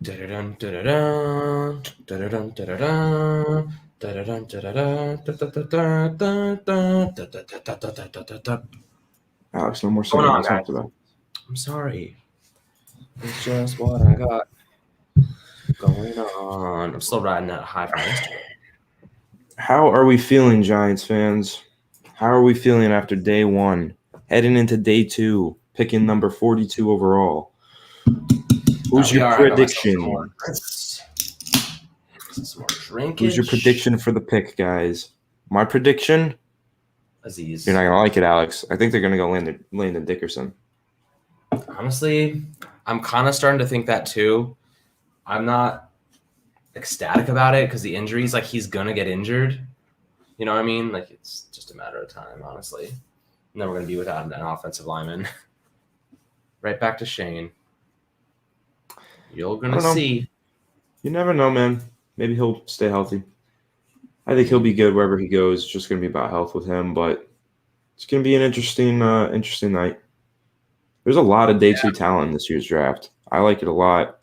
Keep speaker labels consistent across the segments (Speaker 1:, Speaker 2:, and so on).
Speaker 1: Alex, no more
Speaker 2: What's going
Speaker 1: singing.
Speaker 2: on,
Speaker 1: Let's talk
Speaker 2: guys?
Speaker 1: about.
Speaker 2: I'm sorry. It's just what I got going on. I'm still riding that high from yesterday.
Speaker 1: How are we feeling, Giants fans? How are we feeling after day one, heading into day two, picking number 42 overall? Who's your prediction?
Speaker 2: Some more drinkage.
Speaker 1: Who's your prediction for the pick, guys? My prediction?
Speaker 2: Aziz.
Speaker 1: You're not gonna like it, Alex. I think they're gonna go Landon Dickerson.
Speaker 2: Honestly, I'm kind of starting to think that too. I'm not ecstatic about it because the injuries, like he's gonna get injured. You know what I mean? Like it's just a matter of time, honestly. And then we're gonna be without an offensive lineman. Right back to Shane. You're gonna see.
Speaker 1: You never know, man. Maybe he'll stay healthy. I think he'll be good wherever he goes. It's just gonna be about health with him, but it's gonna be an interesting night. There's a lot of day two talent in this year's draft. I like it a lot.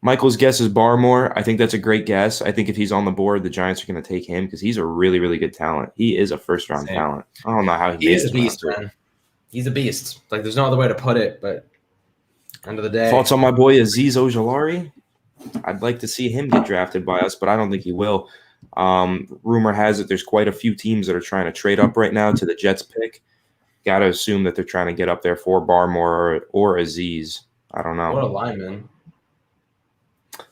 Speaker 1: Michael's guess is Barmore. I think that's a great guess. I think if he's on the board, the Giants are going to take him because he's a really, really good talent. He is a first-round talent. I don't know how he
Speaker 2: is a beast, man. He's a beast. Like, there's no other way to put it, but end of the day.
Speaker 1: Thoughts on my boy Azeez Ojulari? I'd like to see him get drafted by us, but I don't think he will. Rumor has it there's quite a few teams that are trying to trade up right now to the Jets pick. Got to assume that they're trying to get up there for Barmore or Azeez. I don't know.
Speaker 2: What a lineman.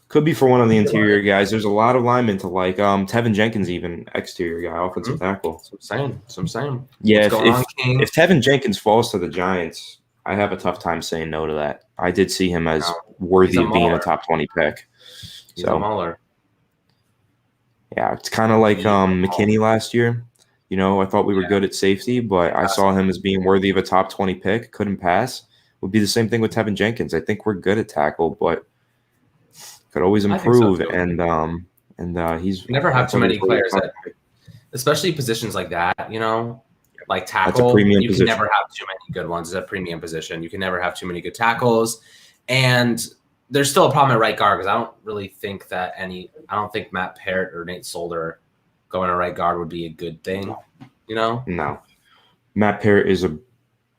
Speaker 1: Could be for one of the interior guys. There's a lot of linemen to like. Tevin Jenkins, even exterior guy, offensive tackle.
Speaker 2: So I'm saying.
Speaker 1: Yeah, if Tevin Jenkins falls to the Giants, I have a tough time saying no to that. I did see him as worthy of being a top 20 pick.
Speaker 2: He's a mauler.
Speaker 1: Yeah, it's kind of like McKinney last year. You know, I thought we were good at safety, but I saw him as being worthy of a top 20 pick. Couldn't pass. Would be the same thing with Tevin Jenkins. I think we're good at tackle, but could always improve. So he's
Speaker 2: you never have too many players that, especially positions like that. You know, like tackle. You can never have too many good ones. It's a premium position. You can never have too many good tackles, and there's still a problem at right guard because I don't really think that I don't think Matt Parrott or Nate Solder going to right guard would be a good thing, you know?
Speaker 1: No. Matt Parrott is a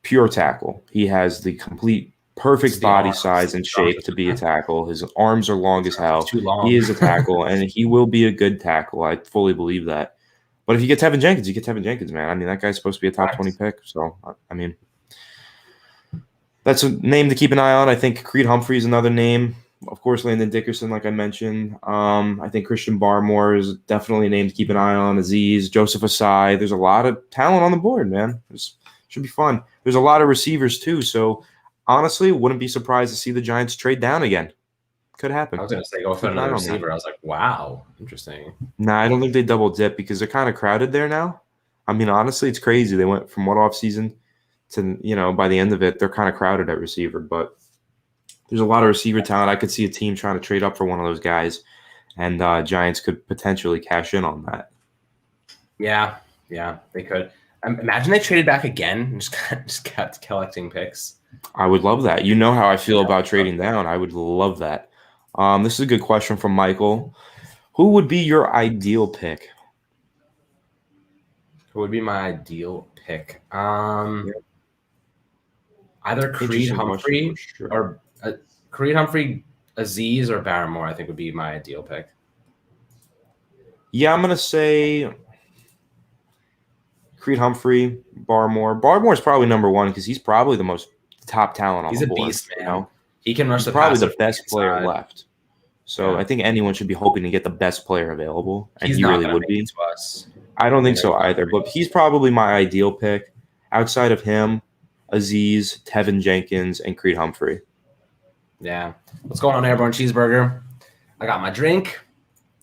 Speaker 1: pure tackle. He has the complete perfect body size and shape to be a tackle. His arms are long as hell.
Speaker 2: Too long.
Speaker 1: He is a tackle, and he will be a good tackle. I fully believe that. But if you get Tevin Jenkins, you get Tevin Jenkins, man. I mean, that guy's supposed to be a top 20 pick. So, I mean, that's a name to keep an eye on. I think Creed Humphrey is another name. Of course, Landon Dickerson, like I mentioned. I think Christian Barmore is definitely a name to keep an eye on. Azeez, Joseph Asai. There's a lot of talent on the board, man. Should be fun. There's a lot of receivers, too. So, honestly, wouldn't be surprised to see the Giants trade down again. Could happen.
Speaker 2: I was going to say go for another receiver. I was like, wow, interesting.
Speaker 1: Nah, I don't think they double dip because they're kind of crowded there now. I mean, honestly, it's crazy. They went from one offseason to, you know, by the end of it, they're kind of crowded at receiver, but there's a lot of receiver talent. I could see a team trying to trade up for one of those guys, and Giants could potentially cash in on that.
Speaker 2: Yeah, they could. Imagine they traded back again and just kept collecting picks.
Speaker 1: I would love that. You know how I feel about trading down. I would love that. This is a good question from Michael. Who would be your ideal pick?
Speaker 2: Who would be my ideal pick? Either Creed Humphrey or Creed Humphrey, Azeez, or Barmore, I think would be my ideal pick.
Speaker 1: Yeah, I'm going to say Creed Humphrey, Barmore. Barmore's probably number one because he's probably the most top talent on the board.
Speaker 2: He's a beast, man.
Speaker 1: You know?
Speaker 2: He can rush the
Speaker 1: probably the best player left. So I think anyone should be hoping to get the best player available, and he really would be. I don't think so either, but he's probably my ideal pick. Outside of him, Azeez, Tevin Jenkins, and Creed Humphrey.
Speaker 2: Yeah. What's going on, Airborne Cheeseburger? I got my drink.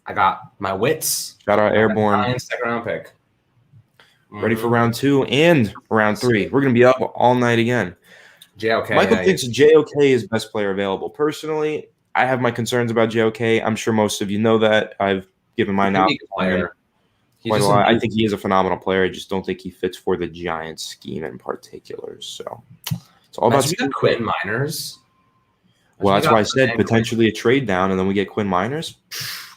Speaker 2: I got my wits.
Speaker 1: Shout out Airborne.
Speaker 2: Second round pick.
Speaker 1: Ready for round 2 and round 3. We're going to be up all night again.
Speaker 2: JOK.
Speaker 1: Michael thinks JOK is best player available. Personally, I have my concerns about JOK. I'm sure most of you know that. I've given mine out. Quite a lot. I think he is a phenomenal player. I just don't think he fits for the Giants scheme in particular. So it's all about
Speaker 2: Quentin Miners.
Speaker 1: Well, that's why I said potentially a trade down, and then we get Quinn Miners.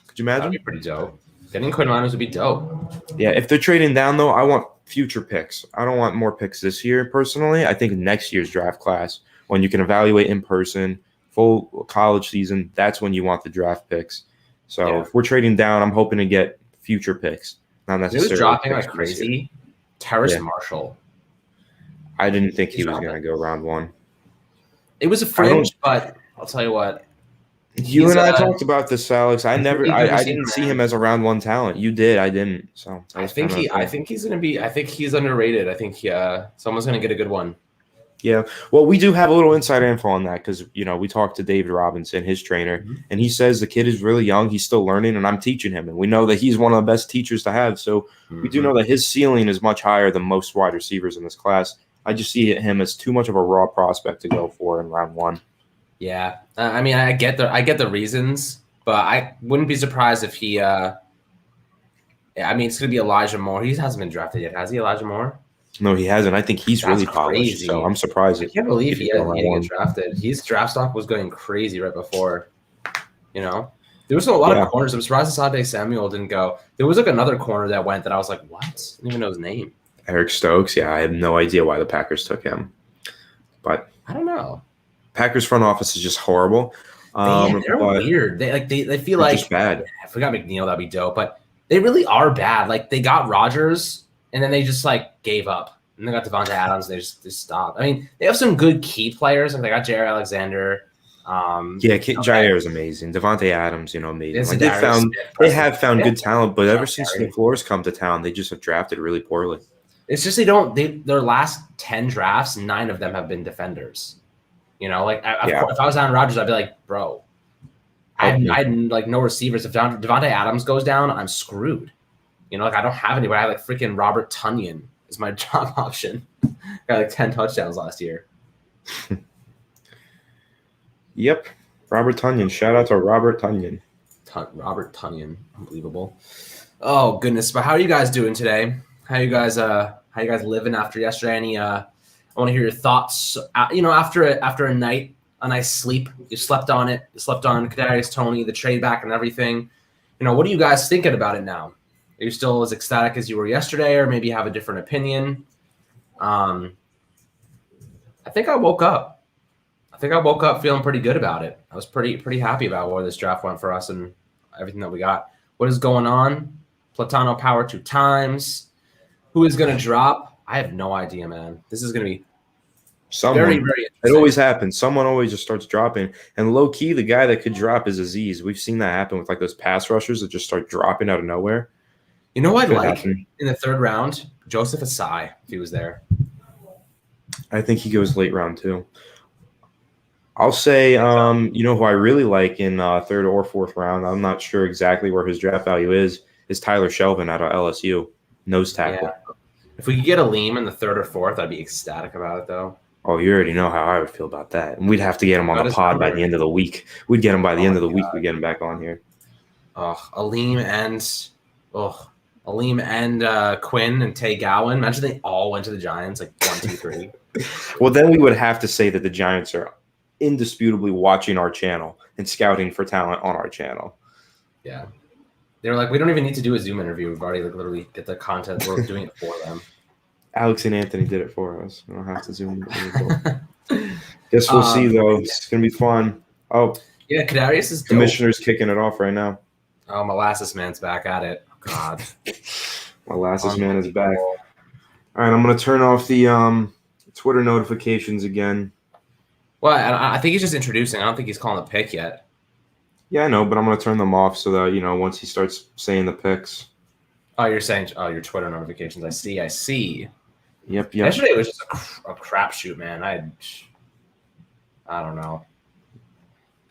Speaker 1: Could you imagine?
Speaker 2: That'd be pretty dope. Getting Quinn Miners would be dope.
Speaker 1: Yeah, if they're trading down, though, I want future picks. I don't want more picks this year, personally. I think next year's draft class, when you can evaluate in person, full college season, that's when you want the draft picks. So if we're trading down, I'm hoping to get future picks, not necessarily.
Speaker 2: He was dropping like crazy. Terrace Marshall.
Speaker 1: I didn't think he was going to go round 1.
Speaker 2: It was a fringe, but I'll tell you what.
Speaker 1: You and I talked about this, Alex. I didn't see him as a round 1 talent. You did, I didn't. So
Speaker 2: I think he's going to be. I think he's underrated. I think someone's going to get a good one.
Speaker 1: Yeah. Well, we do have a little inside info on that because we talked to David Robinson, his trainer, and he says the kid is really young. He's still learning, and I'm teaching him, and we know that he's one of the best teachers to have. So we do know that his ceiling is much higher than most wide receivers in this class. I just see him as too much of a raw prospect to go for in round 1.
Speaker 2: Yeah, I mean, I get the reasons, but I wouldn't be surprised if he. I mean, it's gonna be Elijah Moore. He hasn't been drafted yet, has he? Elijah Moore?
Speaker 1: No, he hasn't. I think he's really polished.
Speaker 2: Crazy.
Speaker 1: So I'm surprised.
Speaker 2: I can't believe he didn't get drafted. His draft stock was going crazy right before. There was a lot of corners. I'm surprised Asante Samuel didn't go. There was like another corner that went that I was like, what? I didn't even know his name.
Speaker 1: Eric Stokes. Yeah, I have no idea why the Packers took him, but
Speaker 2: I don't know.
Speaker 1: Packers front office is just horrible.
Speaker 2: They're weird. They feel like
Speaker 1: just bad.
Speaker 2: If we got McNeil, that'd be dope. But they really are bad. Like they got Rodgers, and then they just like gave up. And they got Devontae Adams. And they just stopped. I mean, they have some good key players. Like they got Jair Alexander.
Speaker 1: Jair is amazing. Devontae Adams, amazing. Like they have found good talent, but ever since LaFleur's come to town, they just have drafted really poorly.
Speaker 2: It's just their last 10 drafts, 9 of them have been defenders. If I was Aaron Rodgers, I'd be like, bro, I had like no receivers. If Devontae Adams goes down, I'm screwed. I don't have anybody. I have like freaking Robert Tonyan is my job option. Got like 10 touchdowns last year.
Speaker 1: Yep, Robert Tonyan. Shout out to Robert Tonyan.
Speaker 2: Robert Tonyan, unbelievable. Oh goodness, but how are you guys doing today? How you guys living after yesterday? I want to hear your thoughts. After a nice sleep, you slept on it. You slept on Kadarius Toney, the trade back, and everything. What are you guys thinking about it now? Are you still as ecstatic as you were yesterday, or maybe have a different opinion? I think I woke up feeling pretty good about it. I was pretty happy about where this draft went for us and everything that we got. What is going on? Platano power 2 times. Who is going to drop? I have no idea, man. This is going to be very, very interesting.
Speaker 1: It always happens. Someone always just starts dropping. And low-key, the guy that could drop is Aziz. We've seen that happen with like those pass rushers that just start dropping out of nowhere.
Speaker 2: You know what I'd like in the 3rd round? Joseph Asai, if he was there.
Speaker 1: I think he goes late round 2. I'll say, who I really like in 3rd or 4th round, I'm not sure exactly where his draft value is Tyler Shelvin out of LSU, nose tackle.
Speaker 2: Yeah. If we could get Aleem in the 3rd or 4th, I'd be ecstatic about it, though.
Speaker 1: Oh, you already know how I would feel about that. And we'd have to get him on the pod by the end of the week. We'd get him by the end of the week. We'd get him back on here.
Speaker 2: Aleem and Quinn and Tay Gowan. Imagine they all went to the Giants, like 1, 2, 3.
Speaker 1: Well, then we would have to say that the Giants are indisputably watching our channel and scouting for talent on our channel.
Speaker 2: Yeah. They were like, we don't even need to do a Zoom interview. We've already literally get the content. We're doing it for them.
Speaker 1: Alex and Anthony did it for us. We don't have to Zoom. Guess we'll see, though. It's going to be fun. Oh,
Speaker 2: yeah, Kadarius is dope.
Speaker 1: Commissioner's kicking it off right now.
Speaker 2: Oh, Molasses Man's back at it. God.
Speaker 1: Molasses Man is back. All right, I'm going to turn off the Twitter notifications again.
Speaker 2: Well, I think he's just introducing. I don't think he's calling a pick yet.
Speaker 1: Yeah, I know, but I'm going to turn them off so that, once he starts saying the picks.
Speaker 2: Oh, you're saying your Twitter notifications. I see.
Speaker 1: Yep.
Speaker 2: Yesterday was just a crapshoot, man. I don't know.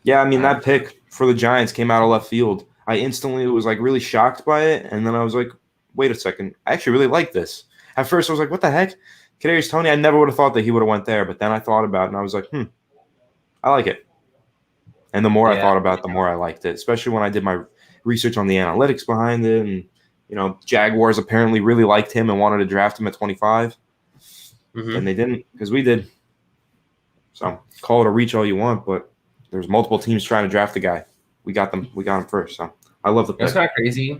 Speaker 1: Yeah, I mean, that pick for the Giants came out of left field. I instantly was, like, really shocked by it, and then I was like, wait a second. I actually really like this. At first, I was like, what the heck? Kadarius Toney, I never would have thought that he would have went there, but then I thought about it, and I was like, I like it. And the more I thought about it, the more I liked it, especially when I did my research on the analytics behind it. And, Jaguars apparently really liked him and wanted to draft him at 25. And they didn't because we did. So call it a reach all you want, but there's multiple teams trying to draft the guy. We got them. We got him first. So I love the pick.
Speaker 2: It's kind of crazy.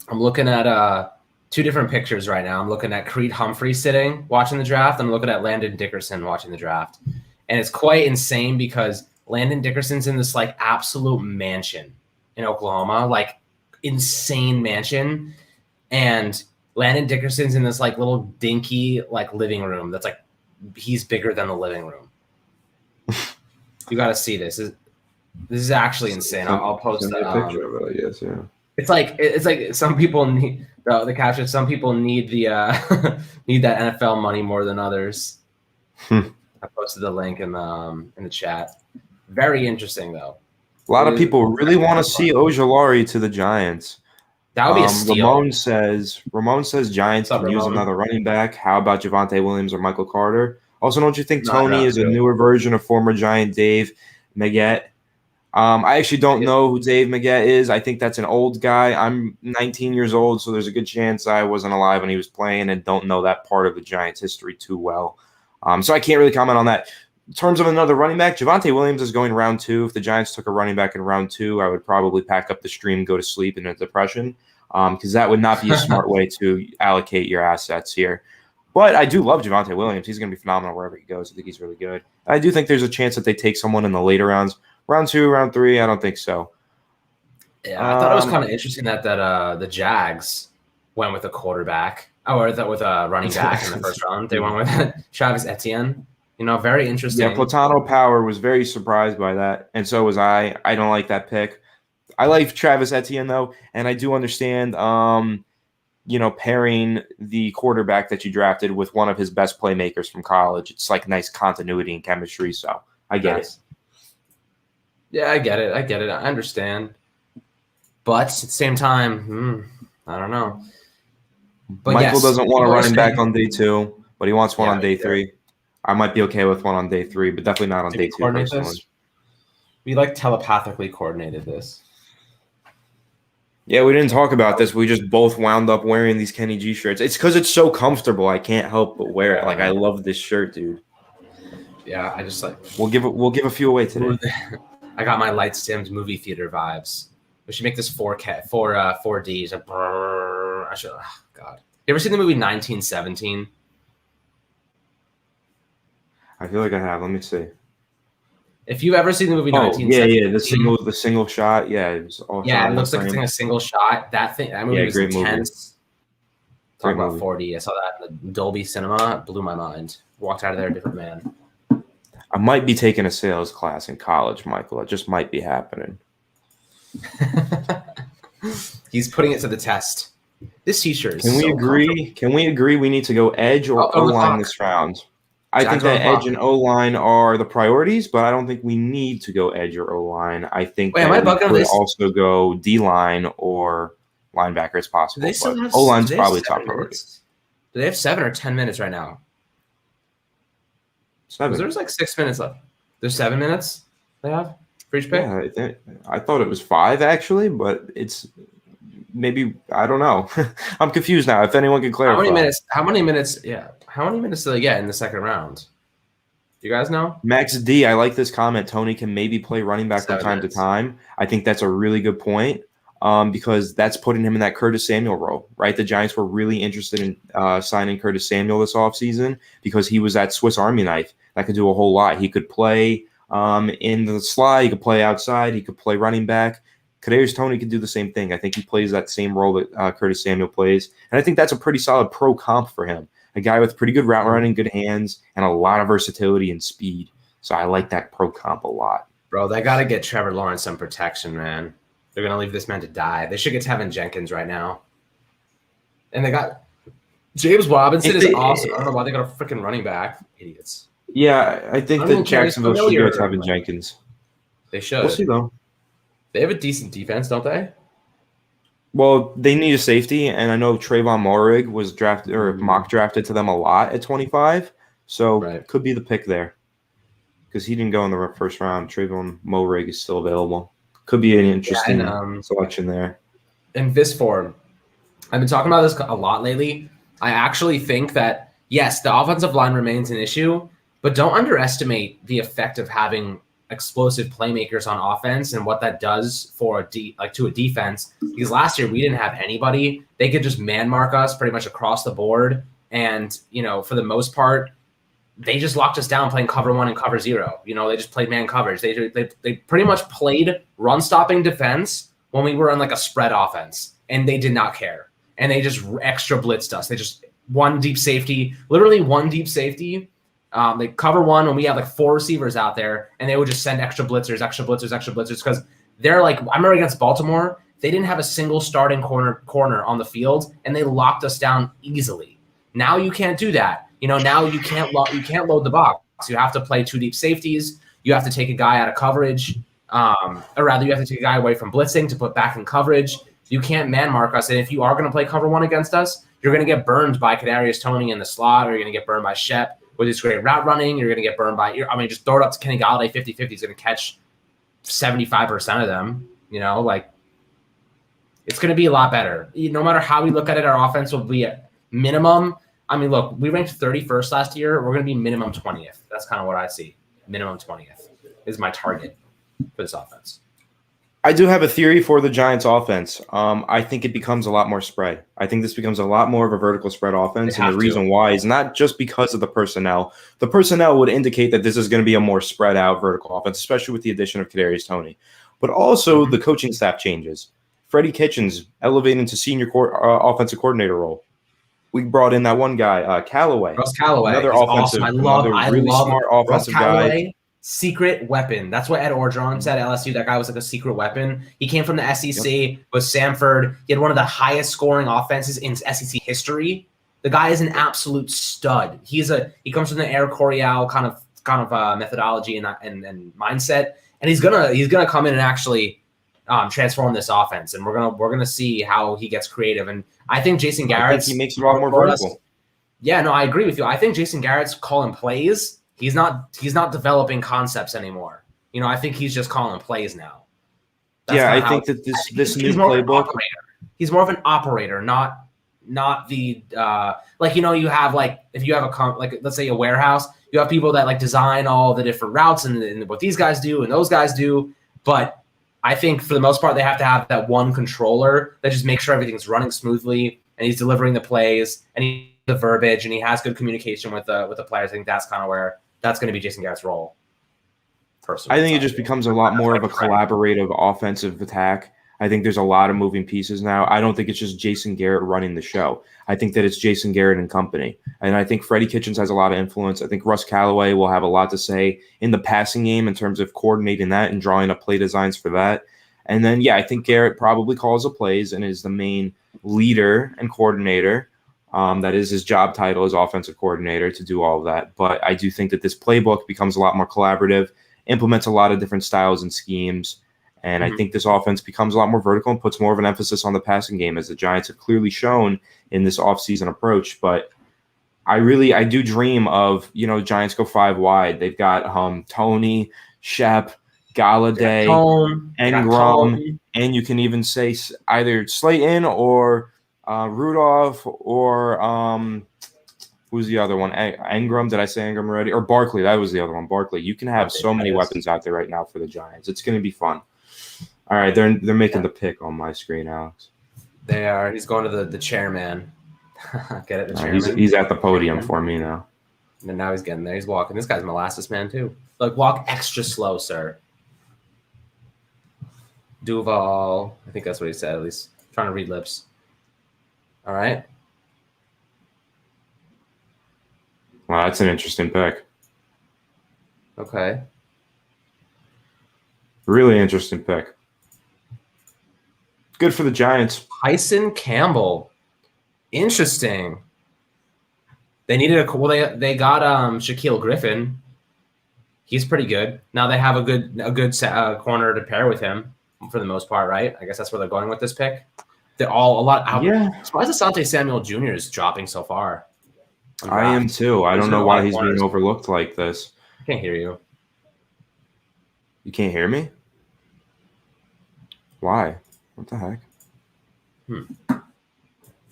Speaker 2: I'm looking at two different pictures right now. I'm looking at Creed Humphrey sitting, watching the draft. I'm looking at Landon Dickerson watching the draft. And it's quite insane because Landon Dickerson's in this like absolute mansion in Oklahoma, like insane mansion. And Landon Dickerson's in this like little dinky like living room that's like he's bigger than the living room. You got to see this. This is actually insane. I'll post that
Speaker 1: picture of it, I guess. Yeah.
Speaker 2: It's like some people need the caption. Some people need the need that NFL money more than others. I posted the link in the chat. Very interesting though.
Speaker 1: A lot of people really want to see Ojulari to the Giants.
Speaker 2: That would be a steal.
Speaker 1: Ramon says Giants can use another running back. How about Javonte Williams or Michael Carter? Also, don't you think Tony is a newer version of former Giant Dave Maggette? I actually don't know who Dave Maggette is. I think that's an old guy. I'm 19 years old, so there's a good chance I wasn't alive when he was playing and don't know that part of the Giants' history too well. So I can't really comment on that. In terms of another running back, Javonte Williams is going round 2. If the Giants took a running back in round 2, I would probably pack up the stream, go to sleep in a depression, because that would not be a smart way to allocate your assets here. But I do love Javonte Williams. He's going to be phenomenal wherever he goes. I think he's really good. I do think there's a chance that they take someone in the later rounds. Round 2, round 3, I don't think so.
Speaker 2: Yeah, I thought it was kind of interesting that the Jags went with a quarterback, or that with a running back in the first round. They went with Travis Etienne. Very interesting.
Speaker 1: Yeah, Platano Power was very surprised by that, and so was I. I don't like that pick. I like Travis Etienne, though, and I do understand, pairing the quarterback that you drafted with one of his best playmakers from college. It's like nice continuity and chemistry, so I get it.
Speaker 2: Yeah, I get it. I understand. But at the same time, I don't know. But
Speaker 1: Michael doesn't want a running back on day 2, but he wants one on day 3. I might be okay with one on day 3, but definitely not on day 2 personally.
Speaker 2: We telepathically coordinated this.
Speaker 1: Yeah, we didn't talk about this. We just both wound up wearing these Kenny G shirts. It's because it's so comfortable. I can't help but wear it. Like, I love this shirt, dude.
Speaker 2: Yeah, I just like.
Speaker 1: We'll give a few away today.
Speaker 2: I got my Light Sims movie theater vibes. We should make this 4Ds. I should. Oh, God, you ever seen the movie 1917?
Speaker 1: I feel like I have. Let me see.
Speaker 2: If you've ever seen the movie 1917,
Speaker 1: the single shot, it was awesome.
Speaker 2: Yeah, it looks like it's in a single shot. That movie was intense. Talk about movie. 40. I saw that in the Dolby Cinema. It blew my mind. Walked out of there a different man.
Speaker 1: I might be taking a sales class in college, Michael. It just might be happening.
Speaker 2: He's putting it to the test. This t-shirt is
Speaker 1: Can we agree? Can we agree we need to go edge or O-line this round? I think that edge and O-line are the priorities, but I don't think we need to go edge or O-line. I think we could also go D-line or linebacker as possible. O-line's probably top priority.
Speaker 2: Do they have 7 or 10 minutes right now?
Speaker 1: 7.
Speaker 2: There's like 6 minutes left. There's 7 minutes they have for each pick?
Speaker 1: Yeah, I thought it was 5 actually, but it's maybe, I don't know. I'm confused now. If anyone can clarify.
Speaker 2: How many minutes do they get in the second round? Do you guys know?
Speaker 1: Max D, I like this comment. Tony can maybe play running back from time to time. I think that's a really good point because that's putting him in that Curtis Samuel role, right? The Giants were really interested in signing Curtis Samuel this offseason because he was that Swiss Army knife that could do a whole lot. He could play in the slot. He could play outside. He could play running back. Kadarius Toney could do the same thing. I think he plays that same role that Curtis Samuel plays. And I think that's a pretty solid pro comp for him. A guy with pretty good route running, good hands, and a lot of versatility and speed. So I like that pro comp a lot.
Speaker 2: Bro, they got to get Trevor Lawrence some protection, man. They're going to leave this man to die. They should get Tevin Jenkins right now. And they got James Robinson is awesome. I don't know why they got a freaking running back. Idiots.
Speaker 1: Yeah, I think that Jacksonville should go Tevin Jenkins.
Speaker 2: They should.
Speaker 1: We'll see, though.
Speaker 2: They have a decent defense, don't they?
Speaker 1: Well, they need a safety, and I know Trayvon Moehrig was drafted or mock drafted to them a lot at 25, so could be the pick there because he didn't go in the first round. Trayvon Moehrig is still available. Could be an interesting selection there.
Speaker 2: In this form, I've been talking about this a lot lately. I actually think that, yes, the offensive line remains an issue, but don't underestimate the effect of having explosive playmakers on offense and what that does for to a defense. Because last year we didn't have anybody. They could just man mark us pretty much across the board. And, for the most part, they just locked us down playing cover 1 and cover 0. They just played man coverage. They pretty much played run stopping defense when we were on like a spread offense, and they did not care. And they just extra blitzed us. They just literally one deep safety. They cover 1 when we have like 4 receivers out there, and they would just send extra blitzers because they're like, I remember against Baltimore, they didn't have a single starting corner on the field, and they locked us down easily. Now you can't do that. Now you can't load the box. You have to play 2 deep safeties. You have to take a guy out of coverage, or rather, you have to take a guy away from blitzing to put back in coverage. You can't man mark us, and if you are going to play cover 1 against us, you're going to get burned by Kadarius Toney in the slot, or you're going to get burned by Shep with his great route running. You're going to get burned by just throw it up to Kenny Galladay 50-50. He's going to catch 75% of them. It's going to be a lot better. No matter how we look at it, our offense will be at minimum. Look, we ranked 31st last year. We're going to be minimum 20th. That's kind of what I see. Minimum 20th is my target for this offense.
Speaker 1: I do have a theory for the Giants offense. I think it becomes a lot more spread. I think this becomes a lot more of a vertical spread offense. And the reason why is not just because of the personnel. The personnel would indicate that this is going to be a more spread out vertical offense, especially with the addition of Kadarius Toney. But also the coaching staff changes. Freddie Kitchens elevated to senior offensive coordinator role. We brought in that one guy, Callaway.
Speaker 2: Russ Callaway.
Speaker 1: Another offensive,
Speaker 2: awesome.
Speaker 1: Smart offensive guy.
Speaker 2: Secret weapon. That's what Ed Orgeron said at LSU. That guy was like a secret weapon. He came from the SEC with Samford. He had one of the highest scoring offenses in SEC history. The guy is an absolute stud. He comes from the Air Coryell kind of methodology and mindset, and he's gonna come in and actually transform this offense. And we're gonna see how he gets creative. And I think Jason Garrett's
Speaker 1: he makes it a lot more vertical.
Speaker 2: Yeah, no, I agree with you. I think Jason Garrett's calling plays. He's not developing concepts anymore. I think he's just calling plays now.
Speaker 1: I think that this new playbook.
Speaker 2: He's more of an operator, not the you have if you have let's say a warehouse, you have people that design all the different routes and what these guys do and those guys do. But I think for the most part they have to have that one controller that just makes sure everything's running smoothly and he's delivering the plays and the verbiage and he has good communication with the players. I think that's kind of where that's going to be Jason Garrett's role. Personally,
Speaker 1: I think it just becomes a lot more of a collaborative offensive attack. I think there's a lot of moving pieces now. I don't think it's just Jason Garrett running the show. I think that it's Jason Garrett and company. And I think Freddie Kitchens has a lot of influence. I think Russ Callaway will have a lot to say in the passing game in terms of coordinating that and drawing up play designs for that. And then, I think Garrett probably calls the plays and is the main leader and coordinator. That is his job title as offensive coordinator to do all of that. But I do think that this playbook becomes a lot more collaborative, implements a lot of different styles and schemes. And I think this offense becomes a lot more vertical and puts more of an emphasis on the passing game, as the Giants have clearly shown in this offseason approach. But I do dream of, Giants go 5 wide. They've got Toney, Shep, Galladay, Engram, and you can even say either Slayton or Rudolph or who's the other one? Engram. Did I say Engram already? Or Barkley. That was the other one. Barkley. You can have so many weapons out there right now for the Giants. It's going to be fun. All right, they're making the pick on my screen, Alex.
Speaker 2: They are. He's going to the chairman. Get it? The chairman.
Speaker 1: He's at the podium for me now.
Speaker 2: And now he's getting there. He's walking. This guy's molasses man too. Walk extra slow, sir. Duval. I think that's what he said. At least trying to read lips. All right.
Speaker 1: Well, that's an interesting pick.
Speaker 2: Okay.
Speaker 1: Really interesting pick. Good for the Giants.
Speaker 2: Tyson Campbell. Interesting. They needed they got Shaquille Griffin. He's pretty good. Now they have a good corner to pair with him for the most part, right? I guess that's where they're going with this pick. They're all a lot out. Yeah. I'm surprised Asante Samuel Jr. is dropping so far.
Speaker 1: I am too. I don't know why he's being overlooked like this.
Speaker 2: I can't hear you.
Speaker 1: You can't hear me? Why? What the heck?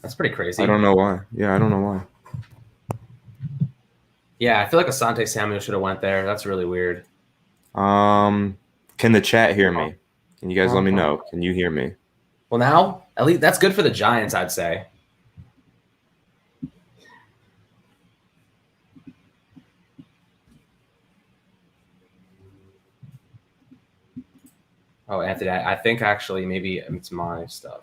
Speaker 2: That's pretty crazy.
Speaker 1: I don't know why. Yeah, I don't know why.
Speaker 2: Yeah, I feel like Asante Samuel should have went there. That's really weird.
Speaker 1: Can the chat hear me? Can you guys let me know? Can you hear me?
Speaker 2: Well, now at least that's good for the Giants, I'd say. Oh, Anthony, I think actually maybe it's my stuff.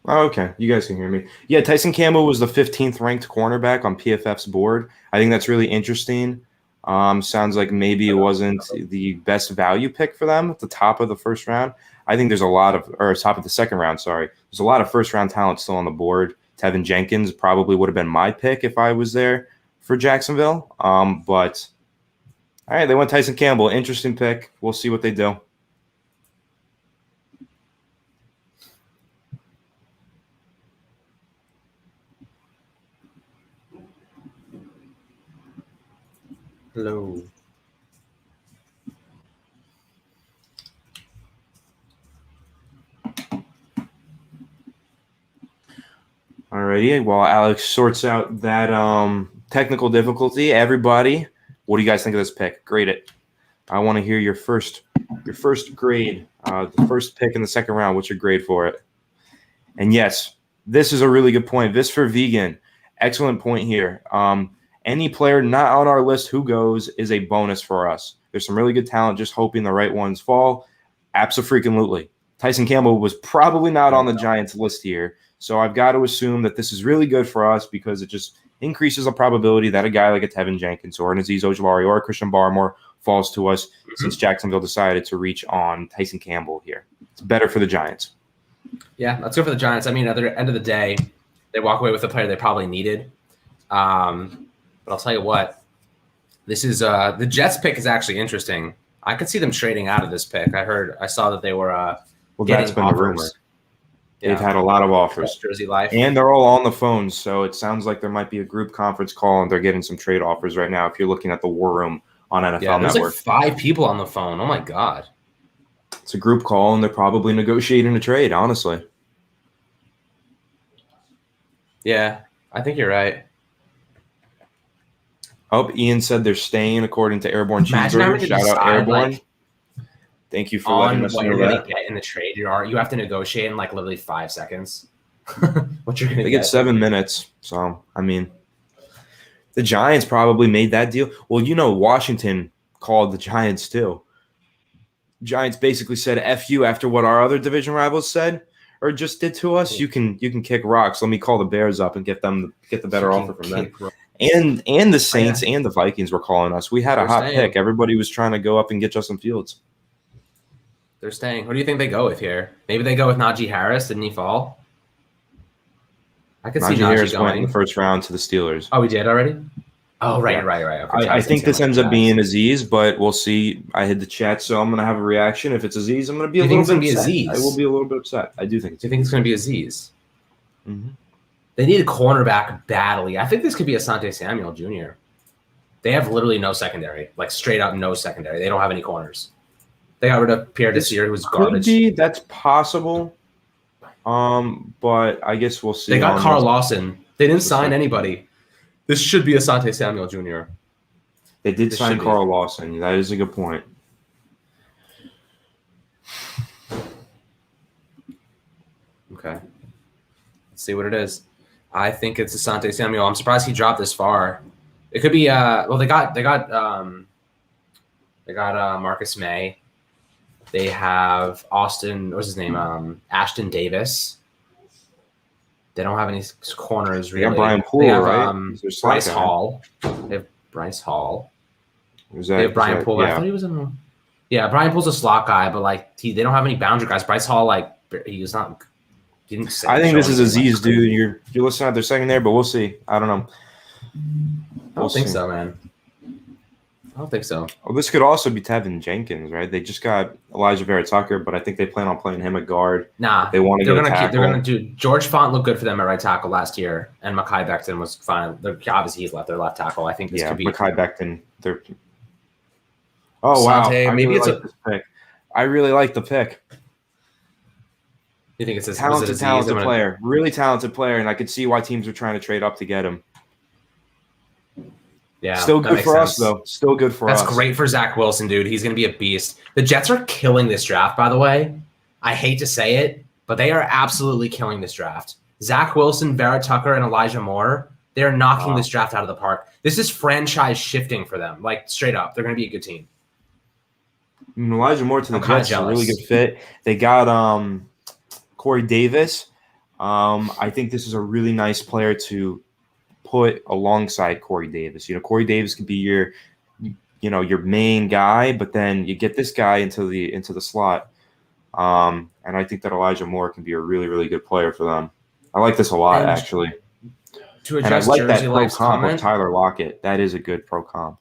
Speaker 1: Oh, okay. You guys can hear me. Yeah, Tyson Campbell was the 15th ranked cornerback on PFF's board. I think that's really interesting. Sounds like maybe it wasn't the best value pick for them at the top of the first round. I think there's a lot of, or top of the second round, sorry. There's a lot of first round talent still on the board. Tevin Jenkins probably would have been my pick if I was there for Jacksonville. But all right, they went Tyson Campbell. Interesting pick. We'll see what they do.
Speaker 2: Hello.
Speaker 1: Alrighty. While Alex sorts out that technical difficulty, everybody, what do you guys think of this pick? Grade it. I want to hear your first grade, the first pick in the second round. What's your grade for it? And yes, this is a really good point. This for vegan. Excellent point here. Any player not on our list who goes is a bonus for us. There's some really good talent, just hoping the right ones fall. Abso-freaking-lutely. Tyson Campbell was probably not on the Giants list here, so I've got to assume that this is really good for us because it just increases the probability that a guy like a Tevin Jenkins or an Azeez Ojulari or a Christian Barmore falls to us since Jacksonville decided to reach on Tyson Campbell here. It's better for the Giants.
Speaker 2: Yeah, that's good for the Giants. I mean, at the end of the day, they walk away with a player they probably needed. But I'll tell you what, this is the Jets pick is actually interesting. I could see them trading out of this pick. I saw that they were
Speaker 1: that's been a rumor. Yeah. They've had a lot of offers.
Speaker 2: Jersey Life.
Speaker 1: And they're all on the phones, so it sounds like there might be a group conference call and they're getting some trade offers right now if you're looking at the War Room on NFL
Speaker 2: there's
Speaker 1: Network.
Speaker 2: Like 5 people on the phone. Oh my God.
Speaker 1: It's a group call and they're probably negotiating a trade, honestly.
Speaker 2: Yeah, I think you're right.
Speaker 1: Oh, Ian said they're staying according to Airborne Cheeseburger. Shout out Airborne.
Speaker 2: Like,
Speaker 1: thank you for letting us know
Speaker 2: you're going to get in the trade. You have to negotiate in like literally 5 seconds. What you're going to get?
Speaker 1: They get 7 minutes. So, I mean, the Giants probably made that deal. Well, Washington called the Giants too. Giants basically said F you after what our other division rivals said or just did to us. You can kick rocks. Let me call the Bears up and get the better offer from them. And the Saints and the Vikings were calling us. We had a hot pick. Everybody was trying to go up and get Justin Fields.
Speaker 2: They're staying. Who do you think they go with here? Maybe they go with Najee Harris. Didn't he fall? I could see Najee
Speaker 1: Harris
Speaker 2: going.
Speaker 1: Went in the first round to the Steelers.
Speaker 2: Oh, we did already? Oh, right. Okay,
Speaker 1: I think this ends up being Azeez, but we'll see. I hit the chat, so I'm going to have a reaction. If it's Azeez, I'm going to be a little bit upset. I will be a little bit upset. I do think it's
Speaker 2: Do you think it's going to be Azeez?
Speaker 1: Mm-hmm.
Speaker 2: They need a cornerback badly. I think this could be Asante Samuel Jr. They have literally no secondary, like straight up no secondary. They don't have any corners. They got rid of Pierre Desir, who was garbage.
Speaker 1: That's possible. But I guess we'll see.
Speaker 2: They got Carl Lawson. They didn't sign anybody. This should be Asante Samuel Jr.
Speaker 1: They did sign Carl Lawson. That is a good point.
Speaker 2: Okay. Let's see what it is. I think it's Asante Samuel. I'm surprised he dropped this far. It could be they got Marcus May. They have Austin, what's his name? Ashton Davis. They don't have any corners really.
Speaker 1: They have Brian Poole, right?
Speaker 2: Bryce Hall. They have Bryce Hall. They have Brian Poole. I thought he was in the. Yeah, Brian Poole's a slot guy, but they don't have any boundary guys. Bryce Hall, he's not.
Speaker 1: I think this is Azeez, dude. You're listening out there second there, but we'll see. I don't know.
Speaker 2: I don't think so, man. I don't think so.
Speaker 1: Well, this could also be Tevin Jenkins, right? They just got Elijah Vera-Tucker, but I think they plan on playing him at guard.
Speaker 2: Nah,
Speaker 1: they want to get a tackle.
Speaker 2: They're going to do George Font looked good for them at right tackle last year, and Mekhi Becton was fine. Obviously, he's left their left tackle. I think this could be
Speaker 1: Mekhi Becton. Oh wow!
Speaker 2: Maybe it's
Speaker 1: this pick. I really like the pick.
Speaker 2: You think it's a
Speaker 1: talented player, really talented player, and I could see why teams are trying to trade up to get him.
Speaker 2: Yeah,
Speaker 1: still good for us, though. Still good for us.
Speaker 2: That's great for Zach Wilson, dude. He's going to be a beast. The Jets are killing this draft, by the way. I hate to say it, but they are absolutely killing this draft. Zach Wilson, Vera Tucker, and Elijah Moore, they're knocking this draft out of the park. This is franchise shifting for them. Like, straight up. They're going to be a good team.
Speaker 1: Elijah Moore to the Jets is a really good fit. They got Corey Davis. I think this is a really nice player to put alongside Corey Davis. Corey Davis could be your main guy, but then you get this guy into the slot. And I think that Elijah Moore can be a really, really good player for them. I like this a lot, actually.
Speaker 2: To address
Speaker 1: and I like
Speaker 2: Jersey
Speaker 1: that pro
Speaker 2: Life's
Speaker 1: comp
Speaker 2: comment,
Speaker 1: of Tyler Lockett. That is a good pro comp.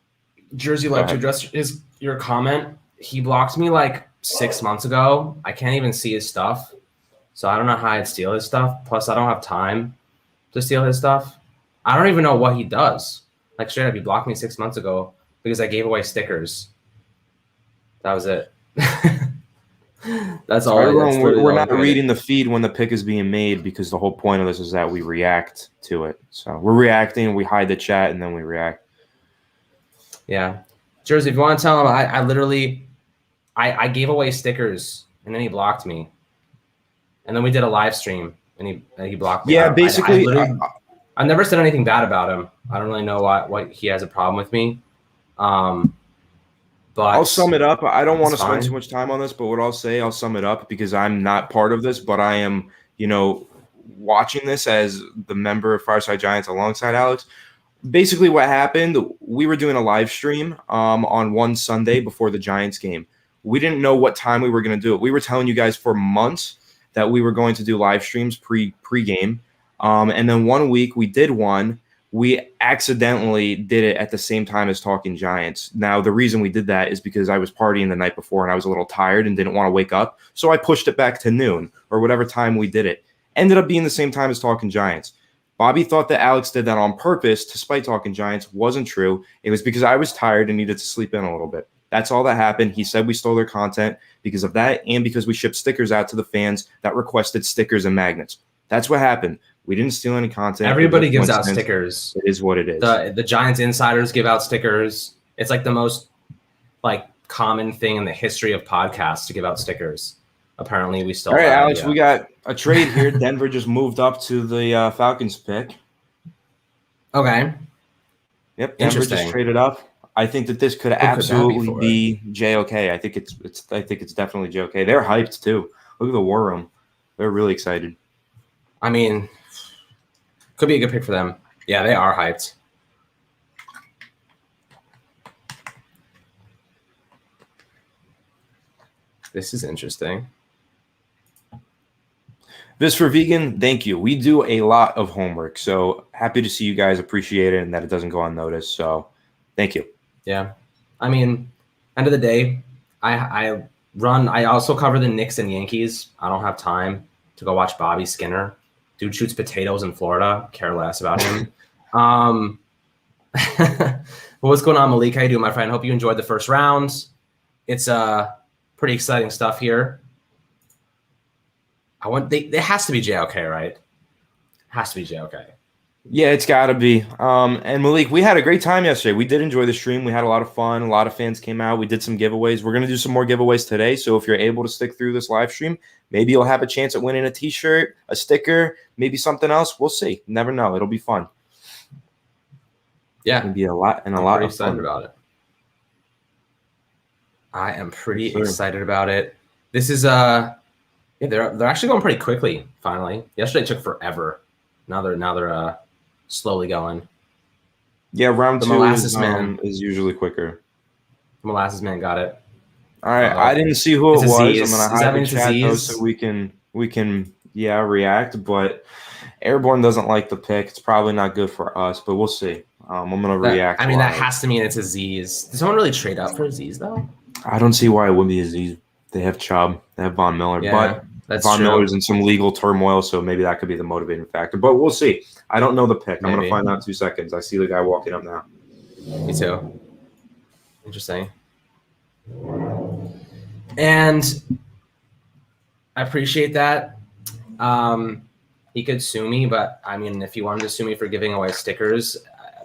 Speaker 2: Jersey Life, to address your comment, he blocked me like 6 months ago. I can't even see his stuff. So I don't know how I'd steal his stuff. Plus, I don't have time to steal his stuff. I don't even know what he does. Like, straight up, he blocked me 6 months ago because I gave away stickers. That was it. That's all.
Speaker 1: We're not reading the feed when the pick is being made because the whole point of this is that we react to it. So we're reacting, we hide the chat, and then we react.
Speaker 2: Yeah. Jersey, if you want to tell him, I literally gave away stickers, and then he blocked me. And then we did a live stream, and he blocked me.
Speaker 1: Yeah, basically.
Speaker 2: I've never said anything bad about him. I don't really know why he has a problem with me. But
Speaker 1: I'll sum it up. I don't want to spend too much time on this, but what I'll sum it up because I'm not part of this, but I am, watching this as the member of Fireside Giants alongside Alex. Basically what happened, we were doing a live stream on one Sunday before the Giants game. We didn't know what time we were going to do it. We were telling you guys for months that we were going to do live streams pre-game. And then one week we did one. We accidentally did it at the same time as Talking Giants. Now, the reason we did that is because I was partying the night before and I was a little tired and didn't want to wake up. So I pushed it back to noon or whatever time we did it. Ended up being the same time as Talking Giants. Bobby thought that Alex did that on purpose to spite Talking Giants. Wasn't true. It was because I was tired and needed to sleep in a little bit. That's all that happened. He said we stole their content because of that and because we shipped stickers out to the fans that requested stickers and magnets. That's what happened. We didn't steal any content.
Speaker 2: Everybody gives out stickers.
Speaker 1: It is what it is.
Speaker 2: The Giants insiders give out stickers. It's like the most common thing in the history of podcasts to give out stickers. Apparently, we stole.
Speaker 1: All right, Alex, we got a trade here. Denver just moved up to the Falcons pick.
Speaker 2: Okay.
Speaker 1: Yep, Denver just traded up. I think that this could absolutely be JOK. I think it's definitely JOK. They're hyped too. Look at the war room. They're really excited.
Speaker 2: I mean, could be a good pick for them. Yeah, they are hyped. This is interesting.
Speaker 1: This for vegan, thank you. We do a lot of homework, so happy to see you guys appreciate it and that it doesn't go unnoticed. So, thank you.
Speaker 2: Yeah, I mean, end of the day, I also cover the Knicks and Yankees. I don't have time to go watch Bobby Skinner. Dude shoots potatoes in Florida. Care less about him. What's going on, Malik? How you doing, my friend? Hope you enjoyed the first round. It's pretty exciting stuff here. It has to be JOK, right? Has to be JOK.
Speaker 1: Yeah, it's got to be. And Malik, we had a great time yesterday. We did enjoy the stream. We had a lot of fun. A lot of fans came out. We did some giveaways. We're going to do some more giveaways today. So if you're able to stick through this live stream, maybe you'll have a chance at winning a T-shirt, a sticker, maybe something else. We'll see. Never know. It'll be fun.
Speaker 2: Yeah,
Speaker 1: it'll be a lot
Speaker 2: I'm
Speaker 1: of
Speaker 2: excited
Speaker 1: fun
Speaker 2: about it. I am pretty excited about it. This is yeah, they're actually going pretty quickly. Finally, yesterday took forever. Now they're slowly going.
Speaker 1: Yeah, round
Speaker 2: the
Speaker 1: 2
Speaker 2: molasses man
Speaker 1: is usually quicker.
Speaker 2: The molasses man got it.
Speaker 1: All right, I didn't see who it was. I'm gonna hide the chat though, so we can react. But Airborne doesn't like the pick. It's probably not good for us, but we'll see. I'm gonna react.
Speaker 2: I mean, that has to mean it's Aziz. Did someone really trade up for Aziz though?
Speaker 1: I don't see why it would be Aziz. They have Chubb. They have Von Miller.
Speaker 2: Yeah,
Speaker 1: but Von Miller's in some legal turmoil, so maybe that could be the motivating factor. But we'll see. I don't know the pick. I'm going to find out in 2 seconds. I see the guy walking up now.
Speaker 2: Me too. Interesting. And I appreciate that. He could sue me, but I mean, if he wanted to sue me for giving away stickers,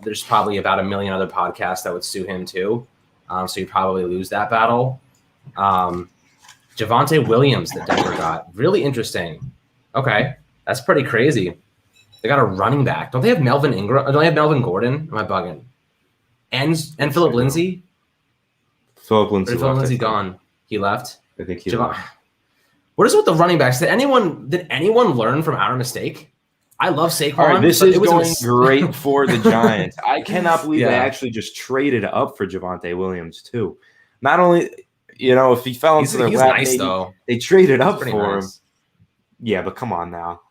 Speaker 2: there's probably about a million other podcasts that would sue him too. So you'd probably lose that battle. Javonte Williams that Denver got. Really interesting. Okay. That's pretty crazy. They got a running back. Don't they have Melvin Ingram? Don't they have Melvin Gordon? Am I bugging? And Philip Lindsay?
Speaker 1: Philip Lindsay
Speaker 2: gone. He left?
Speaker 1: I think he left.
Speaker 2: What is it with the running backs? Did anyone learn from our mistake? I love Saquon.
Speaker 1: All right, this is going great for the Giants. I cannot believe they actually just traded up for Javonte Williams too. Not only, if he fell into their lap,
Speaker 2: nice, though.
Speaker 1: They traded up for him. Yeah, but come on now.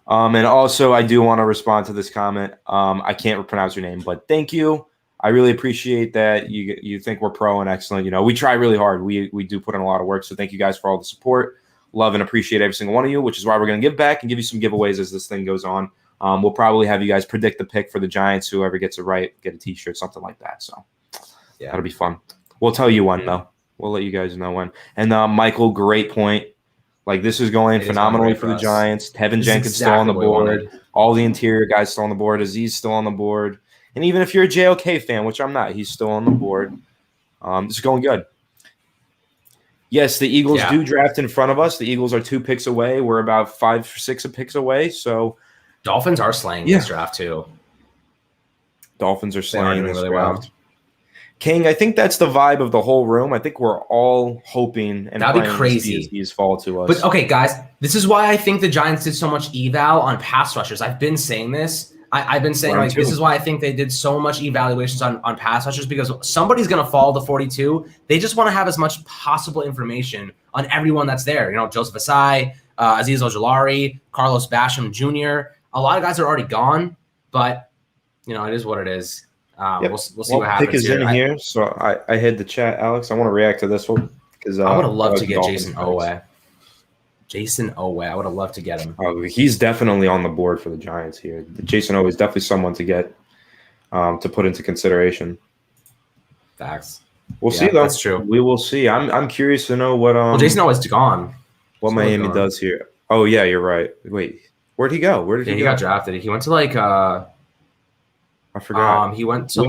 Speaker 1: And also, I do want to respond to this comment. I can't pronounce your name, but thank you. I really appreciate that you think we're pro and excellent. We try really hard. We do put in a lot of work, so thank you guys for all the support. Love and appreciate every single one of you, which is why we're going to give back and give you some giveaways as this thing goes on. We'll probably have you guys predict the pick for the Giants. Whoever gets it right, get a T-shirt, something like that. So yeah, that'll be fun. We'll tell you when, though. We'll let you guys know when. And Michael, great point. This is going phenomenally for the Giants. Tevin Jenkins still on the board. All the interior guys still on the board. Aziz still on the board. And even if you're a JOK fan, which I'm not, he's still on the board. This is going good. Yes, the Eagles do draft in front of us. The Eagles are 2 picks away. We're about 5 or 6 picks away. So
Speaker 2: Dolphins are slaying this draft too.
Speaker 1: Dolphins are slaying this draft. Well. King, I think that's the vibe of the whole room. I think we're all hoping and
Speaker 2: that'd be crazy.
Speaker 1: These fall to us.
Speaker 2: But okay, guys, this is why I think the Giants did so much eval on pass rushers. I've been saying this. I've been saying this is why I think they did so much evaluations on pass rushers, because somebody's going to fall to 42. They just want to have as much possible information on everyone that's there. Joseph Asai, Azeez Ojulari, Carlos Basham Jr. A lot of guys are already gone, but it is what it is. We'll see what happens.
Speaker 1: Pick is in here, so I hit the chat, Alex. I want to react to this one because
Speaker 2: I would have loved to get Jason Owe. I would have loved to get him.
Speaker 1: He's definitely on the board for the Giants here. Jason Owe is definitely someone to get to put into consideration.
Speaker 2: Facts.
Speaker 1: We'll see, though.
Speaker 2: That's true.
Speaker 1: We will see. I'm curious to know what.
Speaker 2: Well, Jason Owe is gone.
Speaker 1: What Miami does here? Oh yeah, you're right. Wait, where'd he go? Where did he go?
Speaker 2: He got drafted. He went to
Speaker 1: I forgot.
Speaker 2: He went to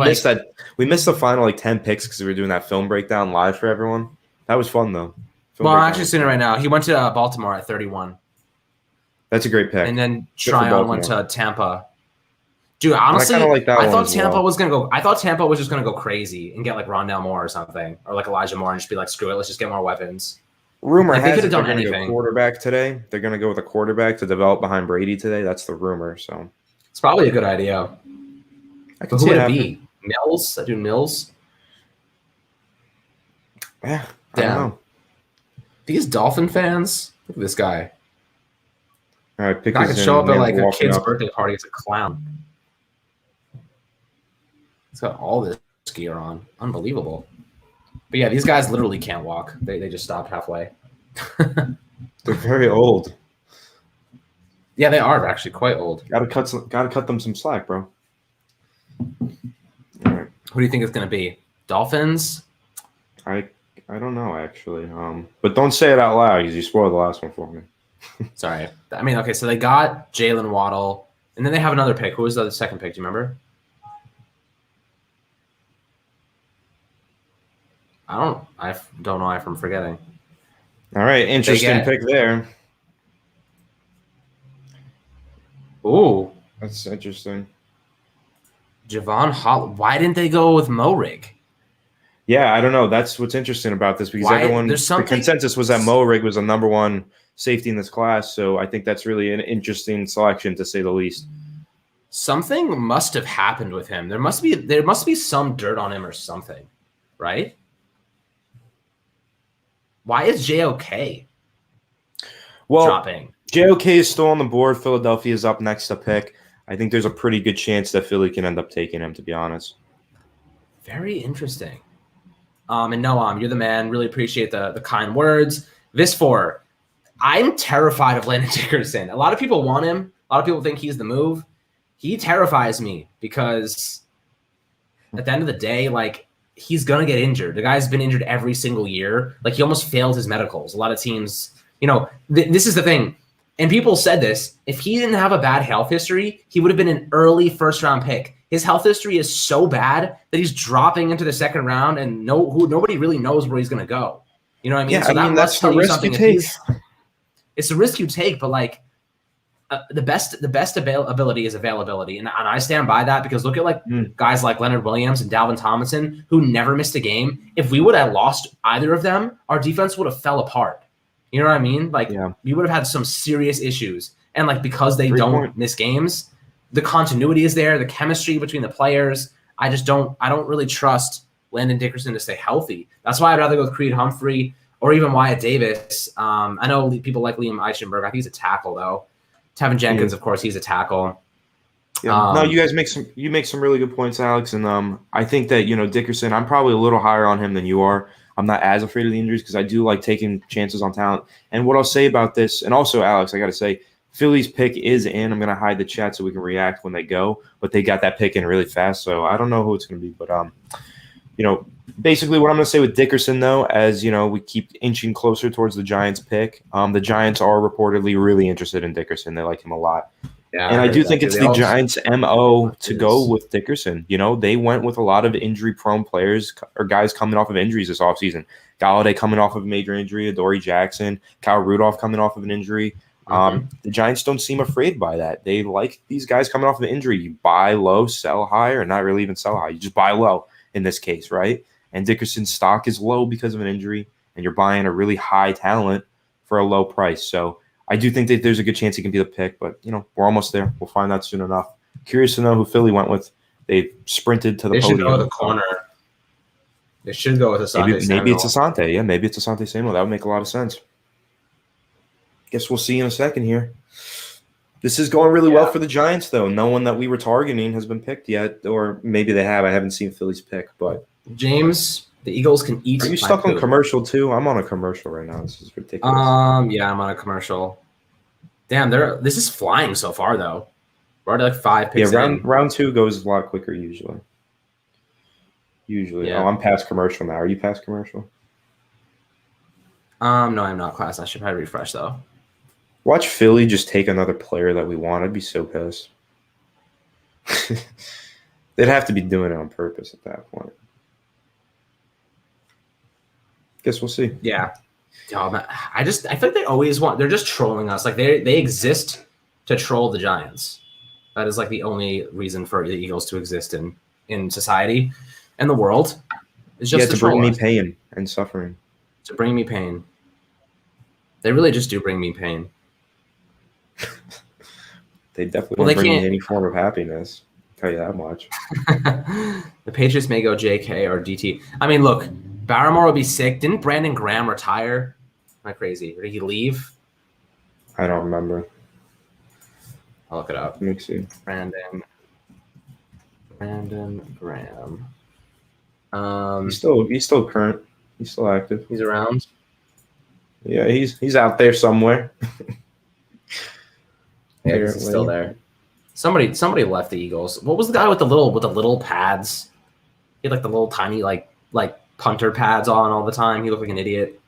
Speaker 1: we missed the final 10 picks because we were doing that film breakdown live for everyone. That was fun though.
Speaker 2: I'm actually seeing it right now. He went to Baltimore at 31.
Speaker 1: That's a great pick.
Speaker 2: And then Tryon went to Tampa. Dude, honestly, I thought Tampa was gonna go. I thought Tampa was just gonna go crazy and get Rondelle Moore or something, or Elijah Moore, and just be screw it, let's just get more weapons.
Speaker 1: Rumor has it they're going to go quarterback today. They're going to go with a quarterback to develop behind Brady today. That's the rumor. So
Speaker 2: it's probably a good idea.
Speaker 1: Who would it
Speaker 2: be? Mills? I do Mills.
Speaker 1: Yeah, I don't know.
Speaker 2: These Dolphin fans, look at this guy.
Speaker 1: All right, pick
Speaker 2: guy could show up at a kid's birthday party as a clown. He's got all this gear on. Unbelievable. But yeah, these guys literally can't walk. They just stopped halfway.
Speaker 1: They're very old.
Speaker 2: Yeah, they are actually quite old.
Speaker 1: Gotta cut them some slack, bro.
Speaker 2: All right. Who do you think it's gonna be? Dolphins?
Speaker 1: I don't know actually. But don't say it out loud because you spoiled the last one for me.
Speaker 2: Sorry. Okay, so they got Jalen Waddle, and then they have another pick. Who was the second pick? Do you remember? I don't know if I'm forgetting.
Speaker 1: All right, interesting pick there.
Speaker 2: Ooh.
Speaker 1: That's interesting.
Speaker 2: Javon Holland. Why didn't they go with Morig?
Speaker 1: Yeah, I don't know. That's what's interesting about this because the consensus was that Morig was the number one safety in this class. So I think that's really an interesting selection to say the least.
Speaker 2: Something must have happened with him. There must be some dirt on him or something, right? Why is JOK dropping?
Speaker 1: JOK is still on the board. Philadelphia is up next to pick. I think there's a pretty good chance that Philly can end up taking him, to be honest.
Speaker 2: Very interesting. And Noam, you're the man. Really appreciate the kind words. Visfor, I'm terrified of Landon Dickerson. A lot of people want him. A lot of people think he's the move. He terrifies me because at the end of the day, he's going to get injured. The guy's been injured every single year. He almost failed his medicals. A lot of teams, this is the thing. And people said this, if he didn't have a bad health history, he would have been an early first-round pick. His health history is so bad that he's dropping into the second round, and nobody really knows where he's going to go. You know what I mean?
Speaker 1: Yeah, so that must tell you something.
Speaker 2: It's a risk you take, but like the best availability is availability, and I stand by that because look at guys like Leonard Williams and Dalvin Tomlinson who never missed a game. If we would have lost either of them, our defense would have fell apart. You know what I mean? Like we would have had some serious issues, and like because they don't miss games, the continuity is there, the chemistry between the players. I don't really trust Landon Dickerson to stay healthy. That's why I'd rather go with Creed Humphrey or even Wyatt Davis. I know people like Liam Eichenberg. I think he's a tackle though. Tevin Jenkins, of course, he's a tackle.
Speaker 1: Yeah. No, you guys make some really good points, Alex. And I think that Dickerson, I'm probably a little higher on him than you are. I'm not as afraid of the injuries because I do like taking chances on talent. And what I'll say about this, and also Alex, I got to say, Philly's pick is in. I'm going to hide the chat so we can react when they go, but they got that pick in really fast. So I don't know who it's going to be, but basically what I'm going to say with Dickerson though, as we keep inching closer towards the Giants pick, the Giants are reportedly really interested in Dickerson. They like him a lot. Yeah, and I do think it's the Giants' MO to go with Dickerson. They went with a lot of injury-prone players or guys coming off of injuries this offseason. Galladay coming off of a major injury, Adoree Jackson, Kyle Rudolph coming off of an injury. The Giants don't seem afraid by that. They like these guys coming off of an injury. You buy low, sell high, or not really even sell high. You just buy low in this case, right? And Dickerson's stock is low because of an injury, and you're buying a really high talent for a low price. So I do think that there's a good chance he can be the pick, but we're almost there. We'll find out soon enough. Curious to know who Philly went with. They sprinted to the podium.
Speaker 2: They should go with the corner. They should go with Asante Samuel.
Speaker 1: Maybe it's Asante. Yeah, maybe it's Asante Samuel. That would make a lot of sense. Guess we'll see in a second here. This is going really well for the Giants, though. No one that we were targeting has been picked yet, or maybe they have. I haven't seen Philly's pick, but
Speaker 2: James, the Eagles can eat.
Speaker 1: Are you stuck on commercial too? I'm on a commercial right now. This is ridiculous.
Speaker 2: Yeah, I'm on a commercial. Damn, this is flying so far though. We're at like 5 picks.
Speaker 1: Yeah, round 2 goes a lot quicker usually. Yeah. Oh, I'm past commercial now. Are you past commercial?
Speaker 2: No, I'm not, class. I should probably refresh though.
Speaker 1: Watch Philly just take another player that we want. I'd be so pissed. They'd have to be doing it on purpose at that point. Guess we'll see.
Speaker 2: Yeah. Oh, man. I feel like they always they're just trolling us. Like they exist to troll the Giants. That is like the only reason for the Eagles to exist in society and the world. It's just
Speaker 1: to bring me pain and suffering.
Speaker 2: To bring me pain. They really just do bring me pain.
Speaker 1: They definitely don't bring me any form of happiness. I'll tell you that much.
Speaker 2: The Patriots may go JK or DT. I mean, look, Barrymore will be sick. Didn't Brandon Graham retire? Am I crazy? Or did he leave?
Speaker 1: I don't remember.
Speaker 2: I'll look it up.
Speaker 1: Let me see.
Speaker 2: Brandon Graham.
Speaker 1: He's still current. He's still active.
Speaker 2: He's around.
Speaker 1: Yeah, he's out there somewhere.
Speaker 2: Yeah, he's still there. Somebody left the Eagles. What was the guy with the little pads? He had like the little tiny like punter pads on all the time. He looked like an idiot.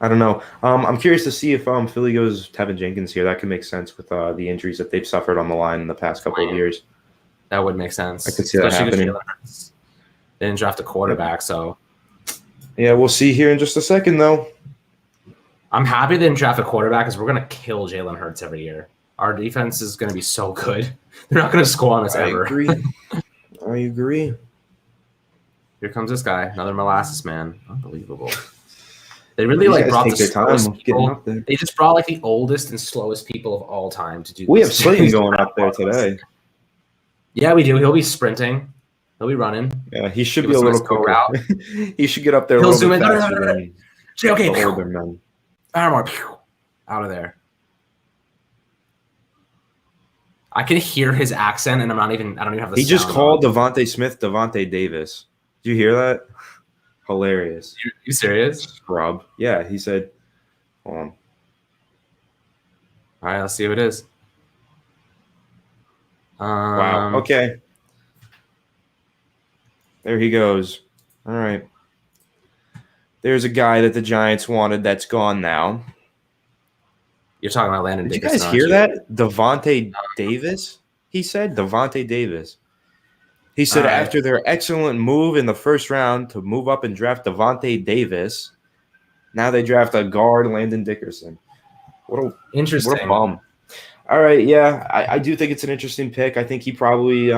Speaker 1: I don't know. I'm curious to see if Philly goes Tevin Jenkins here. That could make sense with the injuries that they've suffered on the line in the past couple of years.
Speaker 2: That would make sense.
Speaker 1: I could see that happening.
Speaker 2: They didn't draft a quarterback, so.
Speaker 1: Yeah, we'll see here in just a second, though.
Speaker 2: I'm happy they didn't draft a quarterback because we're going to kill Jalen Hurts every year. Our defense is going to be so good. They're not going to score on us ever.
Speaker 1: I agree.
Speaker 2: Here comes this guy, another molasses man. Unbelievable. They really brought the slowest people. They just brought the oldest and slowest people of all time to do.
Speaker 1: We have Slayton going up there today.
Speaker 2: Yeah, we do. He'll be sprinting. He'll be running.
Speaker 1: Yeah, he should be a little quicker. He should get up there a little bit faster than
Speaker 2: the older men. Barrymore, out of there. I can hear his accent, and I don't even have the.
Speaker 1: He just called Devontae Smith Devontae Davis. Did you hear that? Hilarious.
Speaker 2: You serious?
Speaker 1: Scrub. Yeah, he said. Hold on.
Speaker 2: All right, let's see who it is.
Speaker 1: Wow. Okay. There he goes. All right. There's a guy that the Giants wanted that's gone now.
Speaker 2: You're talking about Landon
Speaker 1: Did
Speaker 2: Dickerson.
Speaker 1: You guys hear that? Javonte Davis? He said Javonte Davis. He said after their excellent move in the first round to move up and draft Javonte Davis, now they draft a guard, Landon Dickerson.
Speaker 2: Interesting.
Speaker 1: What a bum. All right, yeah, I do think it's an interesting pick. I think he probably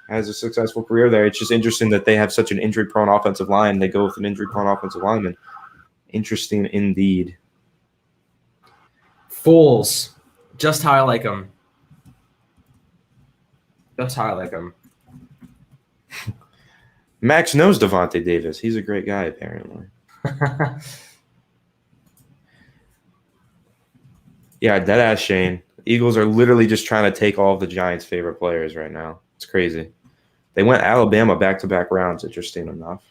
Speaker 1: has a successful career there. It's just interesting that they have such an injury-prone offensive line. They go with an injury-prone offensive lineman. Interesting indeed.
Speaker 2: Fools. Just how I like them. Just how I like them.
Speaker 1: Max knows Javonte Davis. He's a great guy, apparently. Yeah, deadass Shane. Eagles are literally just trying to take all of the Giants' favorite players right now. It's crazy. They went Alabama back-to-back rounds, interesting enough.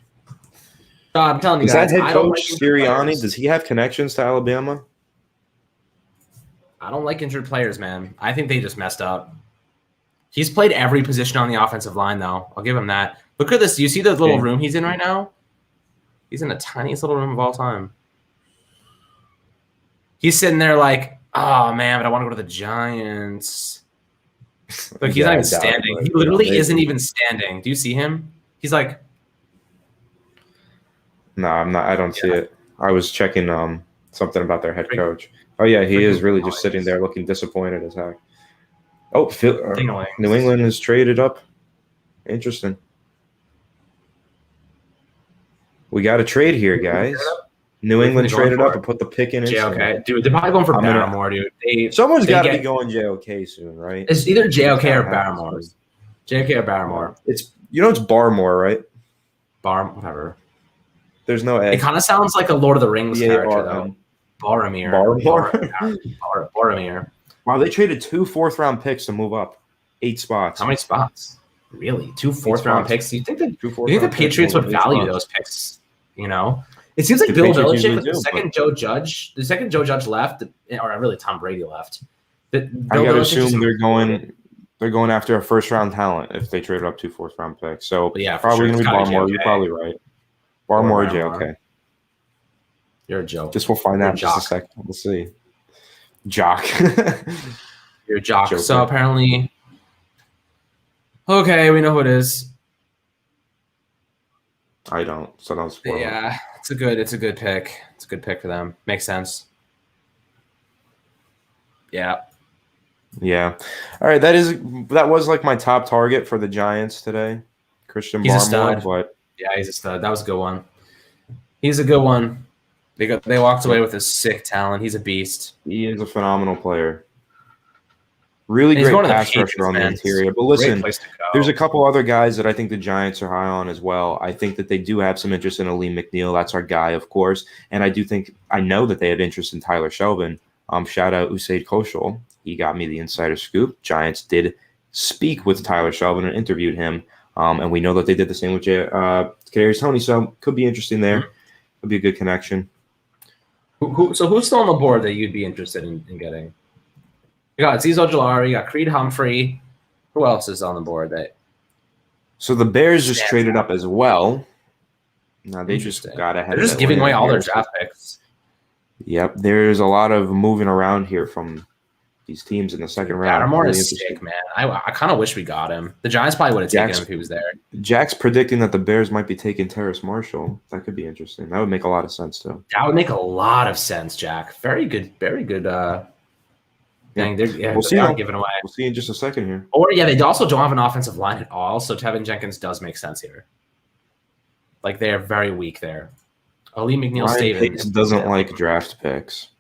Speaker 2: I'm telling you guys.
Speaker 1: Is that head coach Sirianni? Does he have connections to Alabama?
Speaker 2: I don't like injured players, man. I think they just messed up. He's played every position on the offensive line, though. I'll give him that. Look at this. You see the little room he's in right now? He's in the tiniest little room of all time. He's sitting there like, oh, man, but I want to go to the Giants. Look, he's not even standing. He literally isn't even standing. Do you see him? He's like.
Speaker 1: No, I'm not. I don't see it. I was checking something about their head coach. Oh, yeah, he is really just sitting there looking disappointed as heck. Oh, New England is traded up. Interesting. We got a trade here, guys. New England traded up and put the pick in.
Speaker 2: JOK. Dude, they're probably going for Barmore, dude.
Speaker 1: Someone's got to be going JOK soon, right?
Speaker 2: It's either JOK or Barmore. JOK or Barmore.
Speaker 1: It's Barmore, right?
Speaker 2: Whatever.
Speaker 1: There's no A.
Speaker 2: It kind of sounds like a Lord of the Rings character, though. Boromir.
Speaker 1: Wow, they traded 2 fourth-round picks to move up 8 spots.
Speaker 2: How many spots? Really? 2 fourth-round picks? Do you think the Patriots would value those picks? You know? It seems like Bill Belichick, the second Joe Judge left, or really Tom Brady left.
Speaker 1: I gotta assume they're going after a first-round talent if they traded up 2 fourth-round picks. So yeah, probably going to be Barmore. You're probably right. Barmore or JOK.
Speaker 2: You're a joke.
Speaker 1: Just we'll find out in just a second. We'll see. Jock.
Speaker 2: You're a jock. Joker. So apparently, okay, we know who it is.
Speaker 1: I don't. So don't spoil.
Speaker 2: Yeah, it's a good pick. It's a good pick for them. Makes sense. Yeah.
Speaker 1: Yeah. All right. That was like my top target for the Giants today. Christian Barmore, but
Speaker 2: yeah, he's a stud. That was a good one. He's a good one. They walked away with a sick talent. He's a beast.
Speaker 1: He is a phenomenal player. Really great pass rusher on the interior. But listen, there's a couple other guys that I think the Giants are high on as well. I think that they do have some interest in Aleem McNeil. That's our guy, of course. And I know that they have interest in Tyler Shelvin. Shout out Usaid Koshal. He got me the insider scoop. Giants did speak with Tyler Shelvin and interviewed him. And we know that they did the same with Kadarius Toney. So could be interesting there. Could be a good connection.
Speaker 2: So who's still on the board that you'd be interested in getting? You got Azeez Ojulari, you got Creed Humphrey. Who else is on the board?
Speaker 1: So the Bears just traded up as well. Now they just got ahead.
Speaker 2: They're just giving away all their draft picks.
Speaker 1: Yep, there's a lot of moving around here from these teams in the second round.
Speaker 2: Lattimore is sick, man. I kind of wish we got him. The Giants probably would have taken him if he was there.
Speaker 1: Jack's predicting that the Bears might be taking Terrace Marshall. That could be interesting. That would make a lot of sense, too.
Speaker 2: That would make a lot of sense, Jack. Very good. Thing.
Speaker 1: We'll see.
Speaker 2: Giving away.
Speaker 1: We'll see in just a second here.
Speaker 2: Or they also don't have an offensive line at all. So Tevin Jenkins does make sense here. Like they're very weak there. Aleem McNeil
Speaker 1: doesn't like draft picks.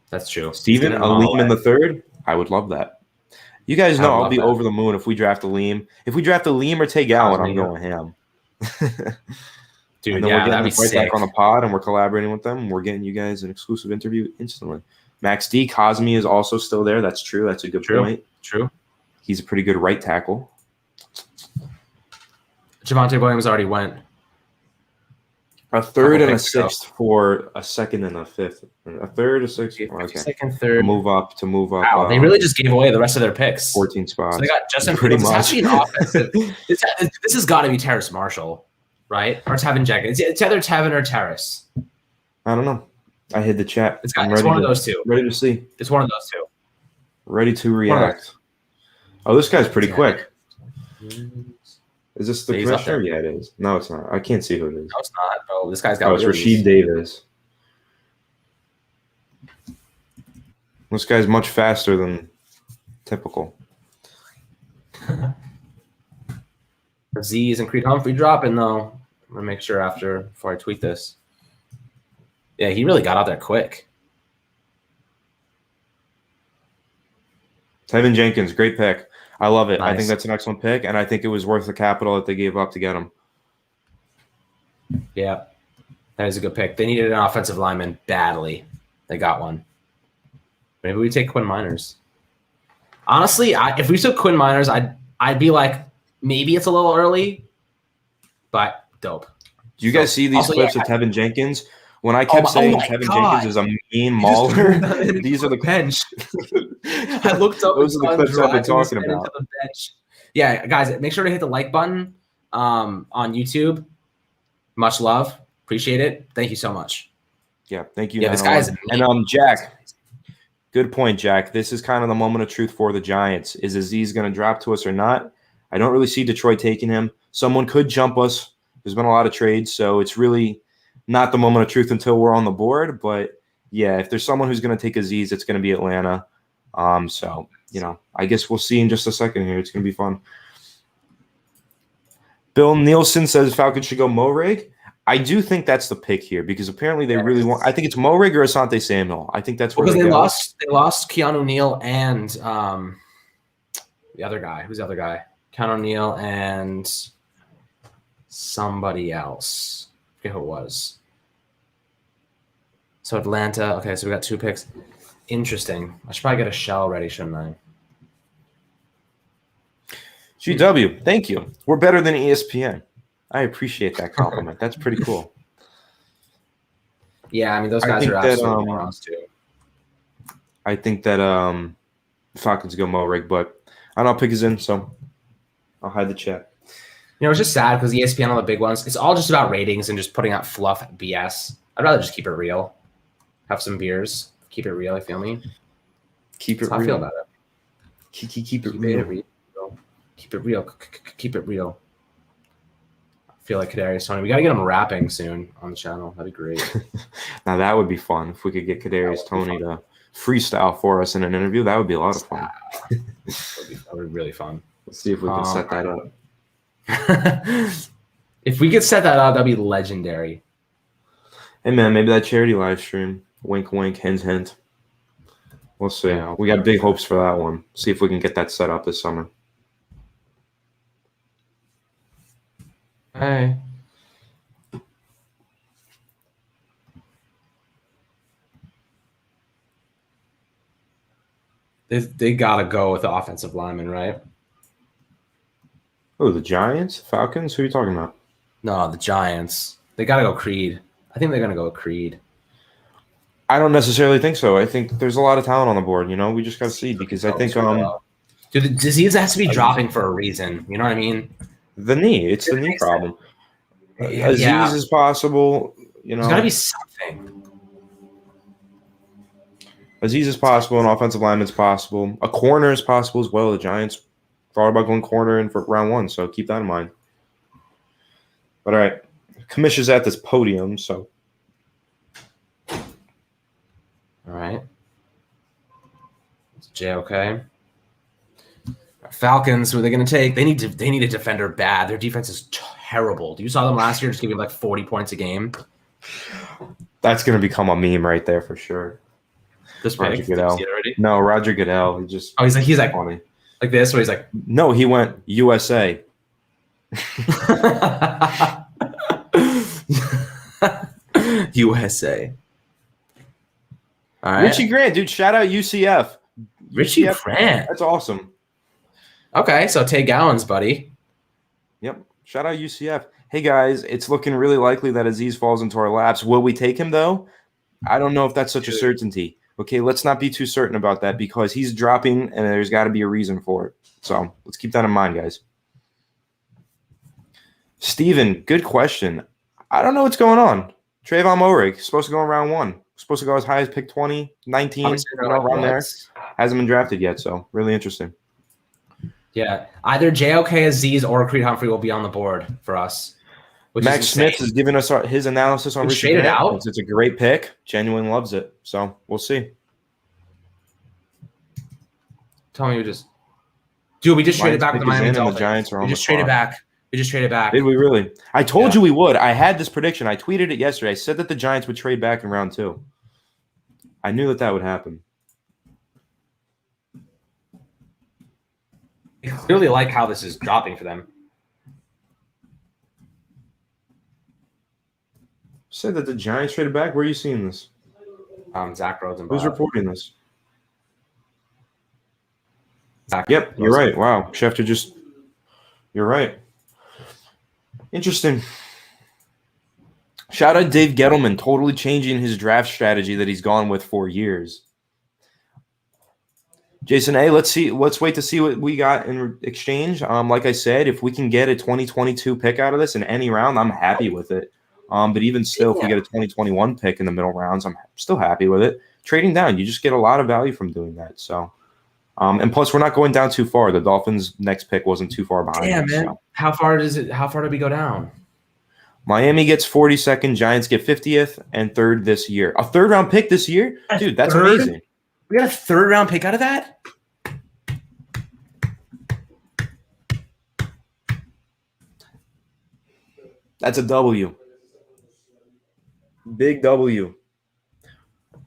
Speaker 2: That's true.
Speaker 1: Steven Aleem in the third? I would love that. You guys know I'll be over the moon if we draft Aleem. If we draft Aleem or Tay Gowan, I'm going ham.
Speaker 2: Dude,
Speaker 1: and then we're getting right back on the pod and we're collaborating with them. We're getting you guys an exclusive interview instantly. Max D. Cosme is also still there. That's true. That's a good point.
Speaker 2: True.
Speaker 1: He's a pretty good right tackle.
Speaker 2: Javonte Williams already went.
Speaker 1: A third and a sixth for a second and a fifth. A third, a sixth. Okay.
Speaker 2: Second, third.
Speaker 1: To move up.
Speaker 2: Wow, they really just gave away the rest of their picks.
Speaker 1: 14 spots.
Speaker 2: So they got Justin Fields. This has to be an offensive. This has got to be Terrace Marshall, right? Or Tevin Jenkins. It's either Tevin or Terrace.
Speaker 1: I don't know. I hit the chat.
Speaker 2: It's one of those two.
Speaker 1: Ready to see.
Speaker 2: It's one of those two.
Speaker 1: Ready to react. Oh, this guy's pretty quick. Is this the commissioner? Yeah, it is. No, it's not. I can't see who it is.
Speaker 2: No, it's not. Oh, this guy's got.
Speaker 1: Oh, it's Rashid Davis. This guy's much faster than typical.
Speaker 2: Z's and Creed Humphrey dropping though. I'm gonna make sure before I tweet this. Yeah, he really got out there quick.
Speaker 1: Tevin Jenkins, great pick. I love it.
Speaker 2: Nice.
Speaker 1: I think that's an excellent pick, and I think it was worth the capital that they gave up to get him.
Speaker 2: Yeah, that is a good pick. They needed an offensive lineman badly. They got one. Maybe we take Quinn Miners. Honestly, if we took Quinn Miners, I'd be like, maybe it's a little early, but dope.
Speaker 1: Do you guys see these clips of Tevin Jenkins? When I kept saying Tevin Jenkins is a mean mauler, these are the
Speaker 2: bench. I looked up.
Speaker 1: Those are the clips I've been talking about.
Speaker 2: Yeah, guys, make sure to hit the like button on YouTube. Much love. Appreciate it. Thank you so much.
Speaker 1: Yeah, thank you.
Speaker 2: Yeah, this guy's
Speaker 1: and Jack. Good point, Jack. This is kind of the moment of truth for the Giants. Is Azeez going to drop to us or not? I don't really see Detroit taking him. Someone could jump us. There's been a lot of trades, so it's really not the moment of truth until we're on the board. But, yeah, if there's someone who's going to take Azeez, it's going to be Atlanta. So, I guess we'll see in just a second here. It's going to be fun. Bill Nielsen says Falcons should go Moehrig. I do think that's the pick here because apparently they really want – I think it's Moehrig or Asante Samuel. I think that's where
Speaker 2: they lost Keanu Neal and the other guy. Who's the other guy? Keanu Neal and somebody else. I forget who it was. So Atlanta. Okay, so we got 2 picks. Interesting. I should probably get a shell ready, shouldn't I?
Speaker 1: GW, thank you. We're better than ESPN. I appreciate that compliment. That's pretty cool.
Speaker 2: Yeah, I mean, those guys are absolutely morons too.
Speaker 1: I think that Falcons go Moehrig, but I don't know, pick is in, so I'll hide the chat.
Speaker 2: It's just sad because ESPN, all the big ones, it's all just about ratings and just putting out fluff BS. I'd rather just keep it real. Have some beers. Keep it real, you feel me?
Speaker 1: Keep it
Speaker 2: real. How I feel about it.
Speaker 1: Keep it real.
Speaker 2: Keep it real. Keep it real. I feel like Kadarius Toney. We got to get him rapping soon on the channel. That'd be great.
Speaker 1: Now, that would be fun. If we could get Kadarius Toney to freestyle for us in an interview, that would be a lot of fun.
Speaker 2: That would be really fun.
Speaker 1: Let's see if we can set that up.
Speaker 2: If we could set that up, that'd be legendary.
Speaker 1: Hey, man, maybe that charity live stream. Wink, wink, hint, hint. We'll see. Yeah, we got big hopes for that one. See if we can get that set up this summer.
Speaker 2: Hey. They gotta go with the offensive lineman, right?
Speaker 1: Oh, the Giants? Falcons? Who are you talking about?
Speaker 2: No, the Giants. They gotta go Creed. I think they're gonna go with Creed.
Speaker 1: I don't necessarily think so. I think there's a lot of talent on the board. We just gotta see because I think
Speaker 2: dude, the disease has to be dropping for a reason. You know what I mean?
Speaker 1: The knee. It's the knee problem. Azeez is possible.
Speaker 2: There's gotta be something.
Speaker 1: Azeez is possible. An offensive lineman's possible. A corner is possible as well. The Giants thought about going corner in for round 1, so keep that in mind. But all right, Kamish is at this podium, so.
Speaker 2: All right. Is Jay okay? Falcons, who are they going to take? They need a defender bad. Their defense is terrible. You saw them last year just giving like 40 points a game.
Speaker 1: That's going to become a meme right there for sure.
Speaker 2: This
Speaker 1: Roger
Speaker 2: pick,
Speaker 1: Goodell.
Speaker 2: did you see it already?
Speaker 1: No, Roger Goodell. He just
Speaker 2: he's like
Speaker 1: funny.
Speaker 2: Like this, where he's like,
Speaker 1: no, he went USA.
Speaker 2: USA. All right.
Speaker 1: Richie Grant, dude, shout out UCF.
Speaker 2: Richie Grant.
Speaker 1: That's awesome.
Speaker 2: Okay, so Tay Gowans, buddy.
Speaker 1: Yep. Shout out UCF. Hey, guys, it's looking really likely that Azeez falls into our laps. Will we take him, though? I don't know if that's such a certainty. Okay, let's not be too certain about that because he's dropping and there's got to be a reason for it. So let's keep that in mind, guys. Steven, good question. I don't know what's going on. Trayvon Moehrig, supposed to go in round 1. supposed to go as high as pick 20, 19, around there. Hasn't been drafted yet, so really interesting.
Speaker 2: Yeah, either JOK Aziz or Creed Humphrey will be on the board for us.
Speaker 1: Max Smith is giving us his analysis on Richard Grant.
Speaker 2: Out.
Speaker 1: It's a great pick. Genuine loves it. So we'll see.
Speaker 2: Tell me, we just traded back with the Miami Dolphins.
Speaker 1: The Giants are
Speaker 2: we just traded back. We just traded back.
Speaker 1: Did we really? I told you we would. I had this prediction. I tweeted it yesterday. I said that the Giants would trade back in round 2. I knew that would happen.
Speaker 2: I clearly like how this is dropping for them.
Speaker 1: Said that the Giants traded back. Where are you seeing this?
Speaker 2: Zach Rosenbach.
Speaker 1: Who's reporting this? Yep, you're right. Wow, Schefter you're right. Interesting. Shout out Dave Gettleman, totally changing his draft strategy that he's gone with for years. Jason A, let's wait to see what we got in exchange. Like I said, if we can get a 2022 pick out of this in any round, I'm happy with it. But even still, if we get a 2021 pick in the middle rounds, I'm still happy with it. Trading down, you just get a lot of value from doing that. So, and plus, we're not going down too far. The Dolphins' next pick wasn't too far behind.
Speaker 2: Yeah, man. So. How far do we go down?
Speaker 1: Miami gets 42nd, Giants get 50th and 3rd this year. A 3rd-round pick this year? Dude, that's amazing.
Speaker 2: We got a 3rd-round pick out of that?
Speaker 1: That's a W. Big W.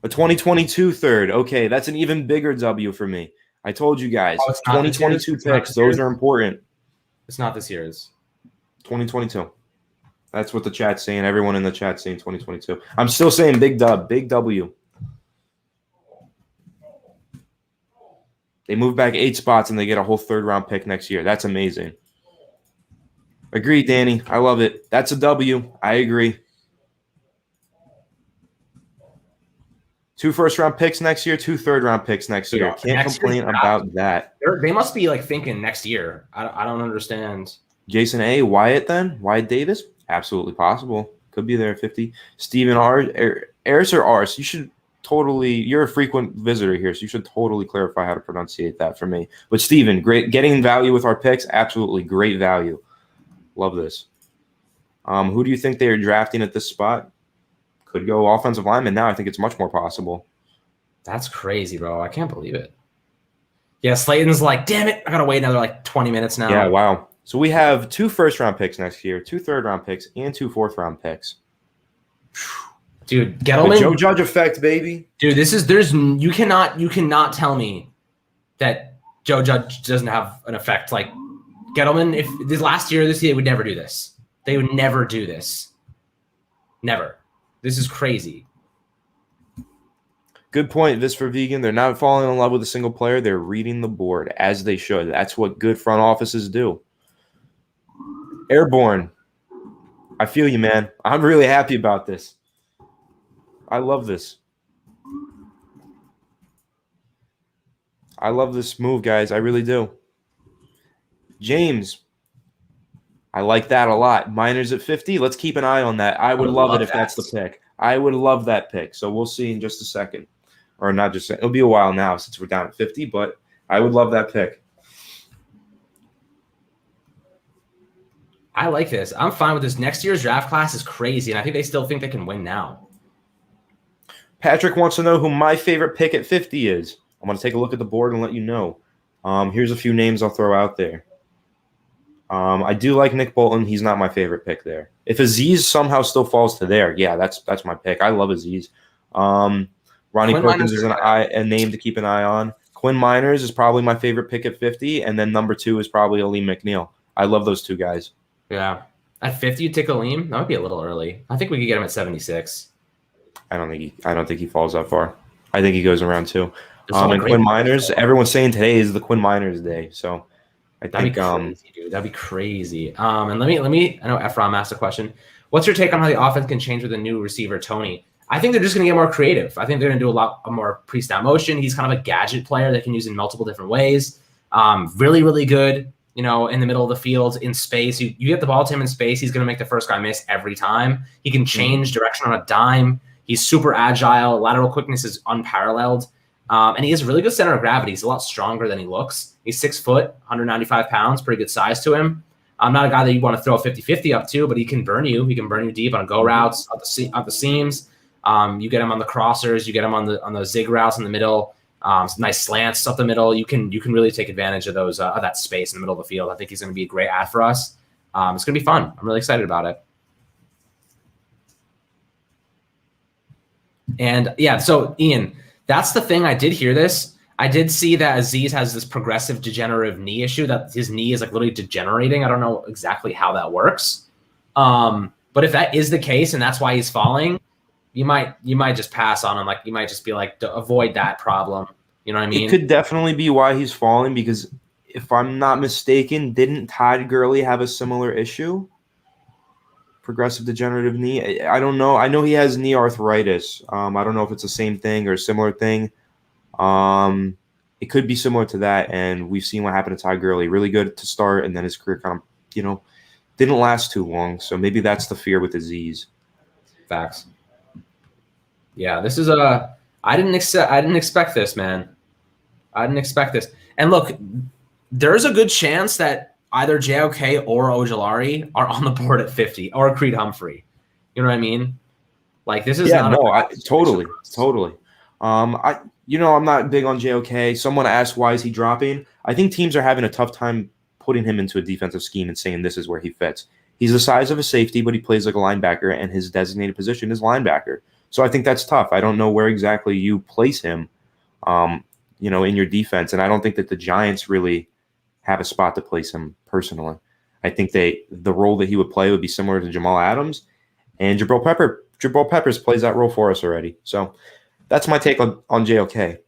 Speaker 1: A 2022 3rd. Okay, that's an even bigger W for me. I told you guys. 2022 picks, those are important.
Speaker 2: It's not this year's.
Speaker 1: 2022. That's what the chat's saying. Everyone in the chat's saying 2022. I'm still saying big dub, big W. They move back 8 spots and they get a whole 3rd-round pick next year. That's amazing. Agreed, Danny. I love it. That's a W. I agree. 2 first-round picks next year, 2 third-round picks next year. Can't complain about that.
Speaker 2: They must be thinking next year. I don't understand.
Speaker 1: Jason A. Wyatt then? Wyatt Davis? Absolutely possible. Could be there at 50. Steven R. Eris or Ars? You should totally – you're a frequent visitor here, so you should totally clarify how to pronunciate that for me. But Steven, great. Getting value with our picks, absolutely great value. Love this. Who do you think they are drafting at this spot? Could go offensive lineman now. I think it's much more possible.
Speaker 2: That's crazy, bro. I can't believe it. Yeah, Slayton's like, damn it, I got to wait another 20 minutes now.
Speaker 1: Yeah, wow. So we have 2 first-round picks next year, 2 third-round picks, and 2 fourth-round picks.
Speaker 2: Dude, Gettleman.
Speaker 1: The Joe Judge effect, baby.
Speaker 2: Dude, you cannot tell me that Joe Judge doesn't have an effect. Like Gettleman, if this year, they would never do this. They would never do this. Never. This is crazy.
Speaker 1: Good point, This for Vegan. They're not falling in love with a single player. They're reading the board, as they should. That's what good front offices do. Airborne. I feel you, man. I'm really happy about this. I love this. I love this move, guys. I really do. James. I like that a lot. Miners at 50. Let's keep an eye on that. I would love it if that's the pick. I would love that pick. So we'll see in just a second. Or not just – it'll be a while now since we're down at 50, but I would love that pick.
Speaker 2: I like this. I'm fine with this. Next year's draft class is crazy, and I think they still think they can win now.
Speaker 1: Patrick wants to know who my favorite pick at 50 is. I'm going to take a look at the board and let you know. Here's a few names I'll throw out there. I do like Nick Bolton. He's not my favorite pick there. If Aziz somehow still falls to there, yeah, that's my pick. I love Aziz. Ronnie Perkins is a name to keep an eye on. Quinn Miners is probably my favorite pick at 50, and then number 2 is probably Aleem McNeil. I love those 2 guys.
Speaker 2: Yeah. At 50, you take Aleem? That would be a little early. I think we could get him at 76.
Speaker 1: I don't think he falls that far. I think he goes around 2. And Quinn Miners, everyone's saying today is the Quinn Miners day, so I think
Speaker 2: that'd be crazy, dude. That'd be crazy. And let me. I know Ephraim asked a question. What's your take on how the offense can change with a new receiver, Tony? I think they're just going to get more creative. I think they're going to do a lot more pre-snap motion. He's kind of a gadget player that can use in multiple different ways. Really, really good. In the middle of the field, in space. You get the ball to him in space, he's going to make the first guy miss every time. He can change direction on a dime. He's super agile. Lateral quickness is unparalleled. And he has a really good center of gravity. He's a lot stronger than he looks. He's 6 foot, 195 pounds, pretty good size to him. I'm not a guy that you want to throw a 50-50 up to, but he can burn you. He can burn you deep on go routes, on the seams. You get him on the crossers. You get him on the zig routes in the middle. Nice slants up the middle. You can really take advantage of those of that space in the middle of the field. I think he's going to be a great ad for us. It's going to be fun. I'm really excited about it. And yeah, so Ian, that's the thing. I did hear this. I did see that Azeez has this progressive degenerative knee issue, that his knee is like literally degenerating. I don't know exactly how that works. But if that is the case and that's why he's falling, you might just pass on him. Like you might just be like, to avoid that problem. You know what I mean?
Speaker 1: It could definitely be why he's falling, because if I'm not mistaken, didn't Todd Gurley have a similar issue? Progressive degenerative knee. I don't know. I know he has knee arthritis. I don't know if it's the same thing or a similar thing. It could be similar to that, and we've seen what happened to Todd Gurley. Really good to start, and then his career kind of, didn't last too long. So maybe that's the fear with Azeez.
Speaker 2: Facts. Yeah, this is I didn't expect this, man. I didn't expect this. And look, there's a good chance that either JOK or Ojulari are on the board at 50, or Creed Humphrey. You know what I mean? Like this is
Speaker 1: totally. I'm not big on JOK. Someone asked why is he dropping. I think teams are having a tough time putting him into a defensive scheme and saying this is where he fits. He's the size of a safety, but he plays like a linebacker, and his designated position is linebacker. So I think that's tough. I don't know where exactly you place him, in your defense, and I don't think that the Giants really have a spot to place him personally. I think the role that he would play would be similar to Jamal Adams, and Jabril Peppers plays that role for us already. So that's my take on JOK.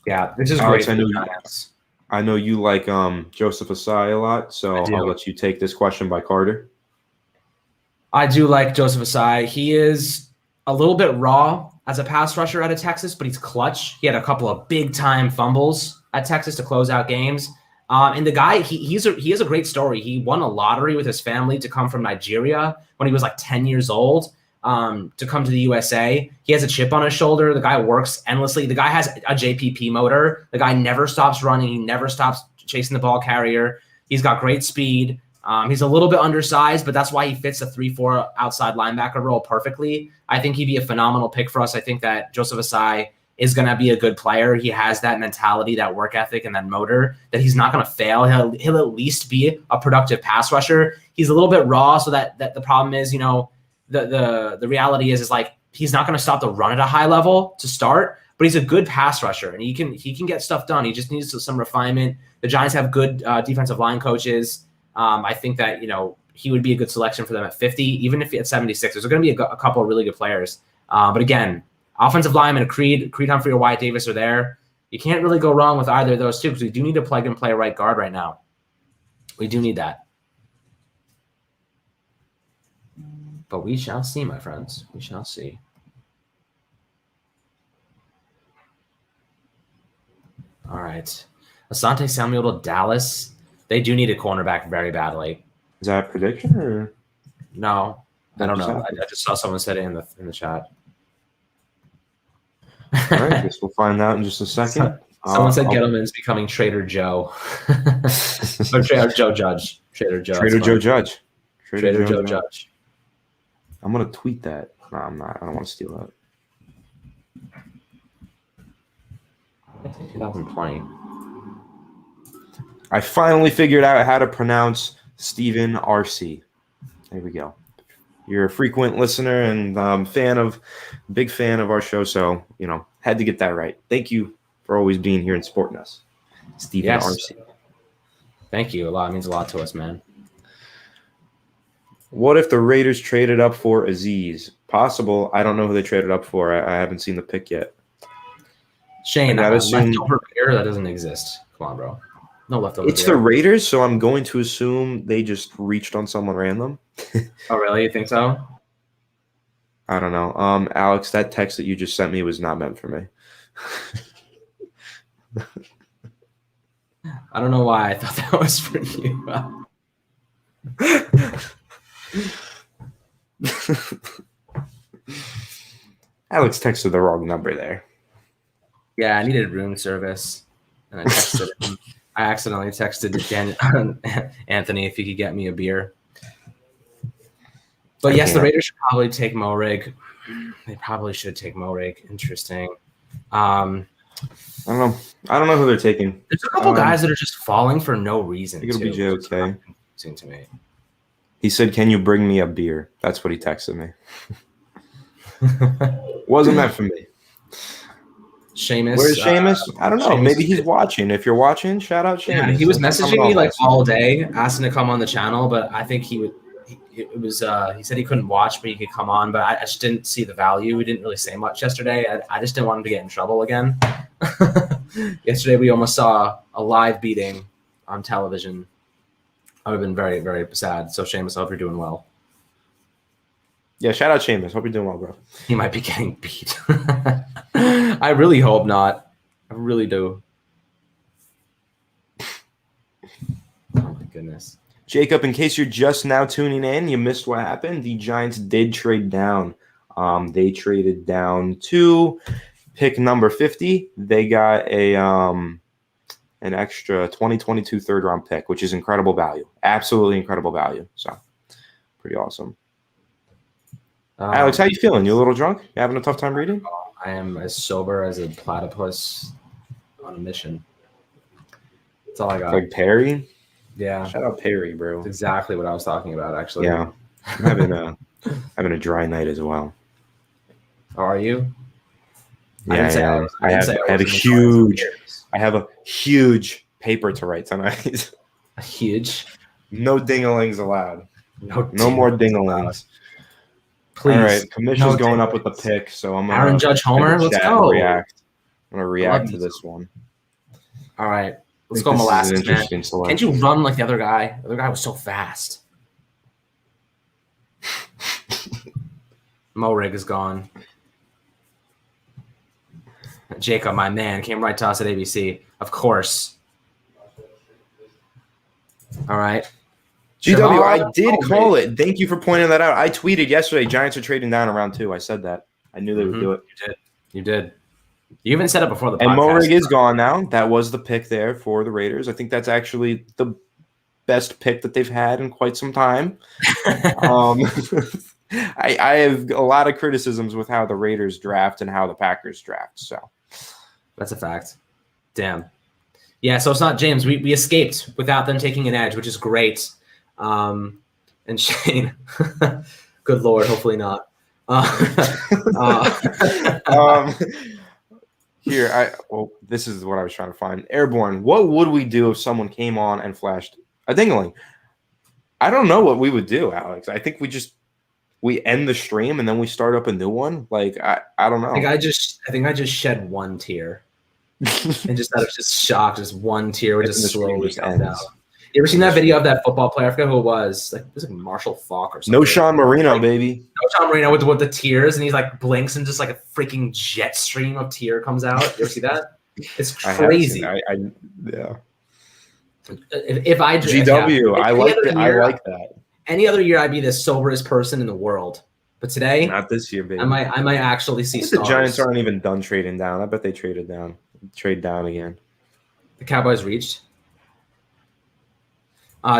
Speaker 2: Yeah, this is
Speaker 1: Alex,
Speaker 2: great.
Speaker 1: I know you like Joseph Asai a lot, so I'll let you take this question by Carter.
Speaker 2: I do like Joseph Asai. He is a little bit raw as a pass rusher out of Texas, but he's clutch. He had a couple of big-time fumbles at Texas to close out games. And the guy, he has a great story. He won a lottery with his family to come from Nigeria when he was like 10 years old to come to the USA. He has a chip on his shoulder. The guy works endlessly. The guy has a JPP motor. The guy never stops running. He never stops chasing the ball carrier. He's got great speed. He's a little bit undersized, but that's why he fits the 3-4 outside linebacker role perfectly. I think he'd be a phenomenal pick for us. I think that Joseph Asai is going to be a good player. He has that mentality, that work ethic, and that motor that he's not going to fail. He'll at least be a productive pass rusher. He's a little bit raw, so that the problem is, the reality is like he's not going to stop the run at a high level to start, but he's a good pass rusher, and he can get stuff done. He just needs some refinement. The Giants have good defensive line coaches. I think that, he would be a good selection for them at 50, even if at 76. There's going to be a couple of really good players. But again, offensive lineman, Creed Humphrey or Wyatt Davis are there. You can't really go wrong with either of those two, because we do need to plug and play right guard right now. We do need that. But we shall see, my friends. We shall see. All right. Asante Samuel to Dallas. They do need a cornerback very badly.
Speaker 1: Is that a prediction or
Speaker 2: no? I don't know. I just saw someone said it in the chat.
Speaker 1: All right, I guess we'll find out in just a second.
Speaker 2: Someone said Gettleman's becoming Trader Joe. Or Joe Judge. Trader Joe.
Speaker 1: Trader Joe Judge.
Speaker 2: Trader Joe Judge.
Speaker 1: I'm gonna tweet that. No, I'm not. I don't want to steal
Speaker 2: that. 2020.
Speaker 1: I finally figured out how to pronounce Stephen R.C. There we go. You're a frequent listener and big fan of our show, so had to get that right. Thank you for always being here and supporting us, Stephen R.C.
Speaker 2: Thank you a lot. It means a lot to us, man.
Speaker 1: What if the Raiders traded up for Azeez? Possible. I don't know who they traded up for. I haven't seen the pick yet.
Speaker 2: Shane, that doesn't exist. Come on, bro. No leftover.
Speaker 1: It's the Raiders, so I'm going to assume they just reached on someone random.
Speaker 2: Oh, really? You think so?
Speaker 1: I don't know. Alex, that text that you just sent me was not meant for me.
Speaker 2: I don't know why I thought that was for you.
Speaker 1: Alex texted the wrong number there.
Speaker 2: Yeah, I needed room service, and I texted him. I accidentally texted Anthony if he could get me a beer. But yes, the Raiders should probably take Moehrig. They probably should take Moehrig. Interesting.
Speaker 1: I don't know. I don't know who they're taking.
Speaker 2: There's a couple guys that are just falling for no reason.
Speaker 1: It'll be JOK.
Speaker 2: Confusing to me.
Speaker 1: He said, "Can you bring me a beer?" That's what he texted me. Wasn't that for me?
Speaker 2: Seamus.
Speaker 1: Where's Seamus? I don't know. Seamus, maybe he's watching. If you're watching, shout out Seamus.
Speaker 2: Yeah, he was messaging me like all day, asking to come on the channel, but I think he said he couldn't watch, but he could come on. But I just didn't see the value. We didn't really say much yesterday. I just didn't want him to get in trouble again. Yesterday we almost saw a live beating on television. I would have been very, very sad. So Seamus, I hope you're doing well.
Speaker 1: Yeah, shout out Seamus. Hope you're doing well, bro.
Speaker 2: He might be getting beat. I really hope not. I really do. Oh my goodness.
Speaker 1: Jacob, in case you're just now tuning in, you missed what happened. The Giants did trade down. They traded down to pick number 50. They got an extra 2022 third-round pick, which is incredible value. Absolutely incredible value. So, pretty awesome. Alex, how you feeling? You a little drunk? You having a tough time reading?
Speaker 2: I am as sober as a platypus on a mission. That's all I got.
Speaker 1: Like Perry?
Speaker 2: Yeah.
Speaker 1: Shout out Perry, bro.
Speaker 2: That's exactly what I was talking about, actually.
Speaker 1: Yeah. I'm having a dry night as well.
Speaker 2: How are you?
Speaker 1: Yeah, I have a huge paper to write tonight.
Speaker 2: A huge?
Speaker 1: No ding-a-lings allowed.
Speaker 2: No
Speaker 1: more ding-a-lings.
Speaker 2: Please.
Speaker 1: All right, commission's going up with the pick, so I'm
Speaker 2: Aaron Judge Homer. Let's go.
Speaker 1: I'm gonna react to this one.
Speaker 2: All right, let's go molasses, man. Can't you run like the other guy? The other guy was so fast. Moehrig is gone. Jacob, my man, came right to us at ABC. Of course. All right.
Speaker 1: GW, I did call it. Thank you for pointing that out. I tweeted yesterday, Giants are trading down around 2. I said that. I knew they would do it.
Speaker 2: You did. You even said it before the podcast.
Speaker 1: And Moehrig is gone now. That was the pick there for the Raiders. I think that's actually the best pick that they've had in quite some time. I have a lot of criticisms with how the Raiders draft and how the Packers draft. So
Speaker 2: that's a fact. Damn. Yeah, so it's not James. We escaped without them taking an edge, which is great. And Shane, good Lord, hopefully not.
Speaker 1: This is what I was trying to find. Airborne, what would we do if someone came on and flashed a dingling? I don't know what we would do, Alex. I think we end the stream and then we start up a new one. Like I don't know.
Speaker 2: I think I just shed one tear. And just out of just shock, just one tear would just slowly come down. You ever seen that video of that football player? I forgot who it was. Like it was like Marshall Faulk or something.
Speaker 1: No Sean Marino, baby.
Speaker 2: No Sean Marino with the tears, and he like blinks and just like a freaking jet stream of tear comes out. You ever see that? It's crazy.
Speaker 1: Yeah.
Speaker 2: If I
Speaker 1: GW, I like that. I like that.
Speaker 2: Any other year, I'd be the soberest person in the world. But today,
Speaker 1: not this year, baby.
Speaker 2: I might actually see stars.
Speaker 1: The Giants aren't even done trading down. I bet they traded down. Trade down again.
Speaker 2: The Cowboys reached.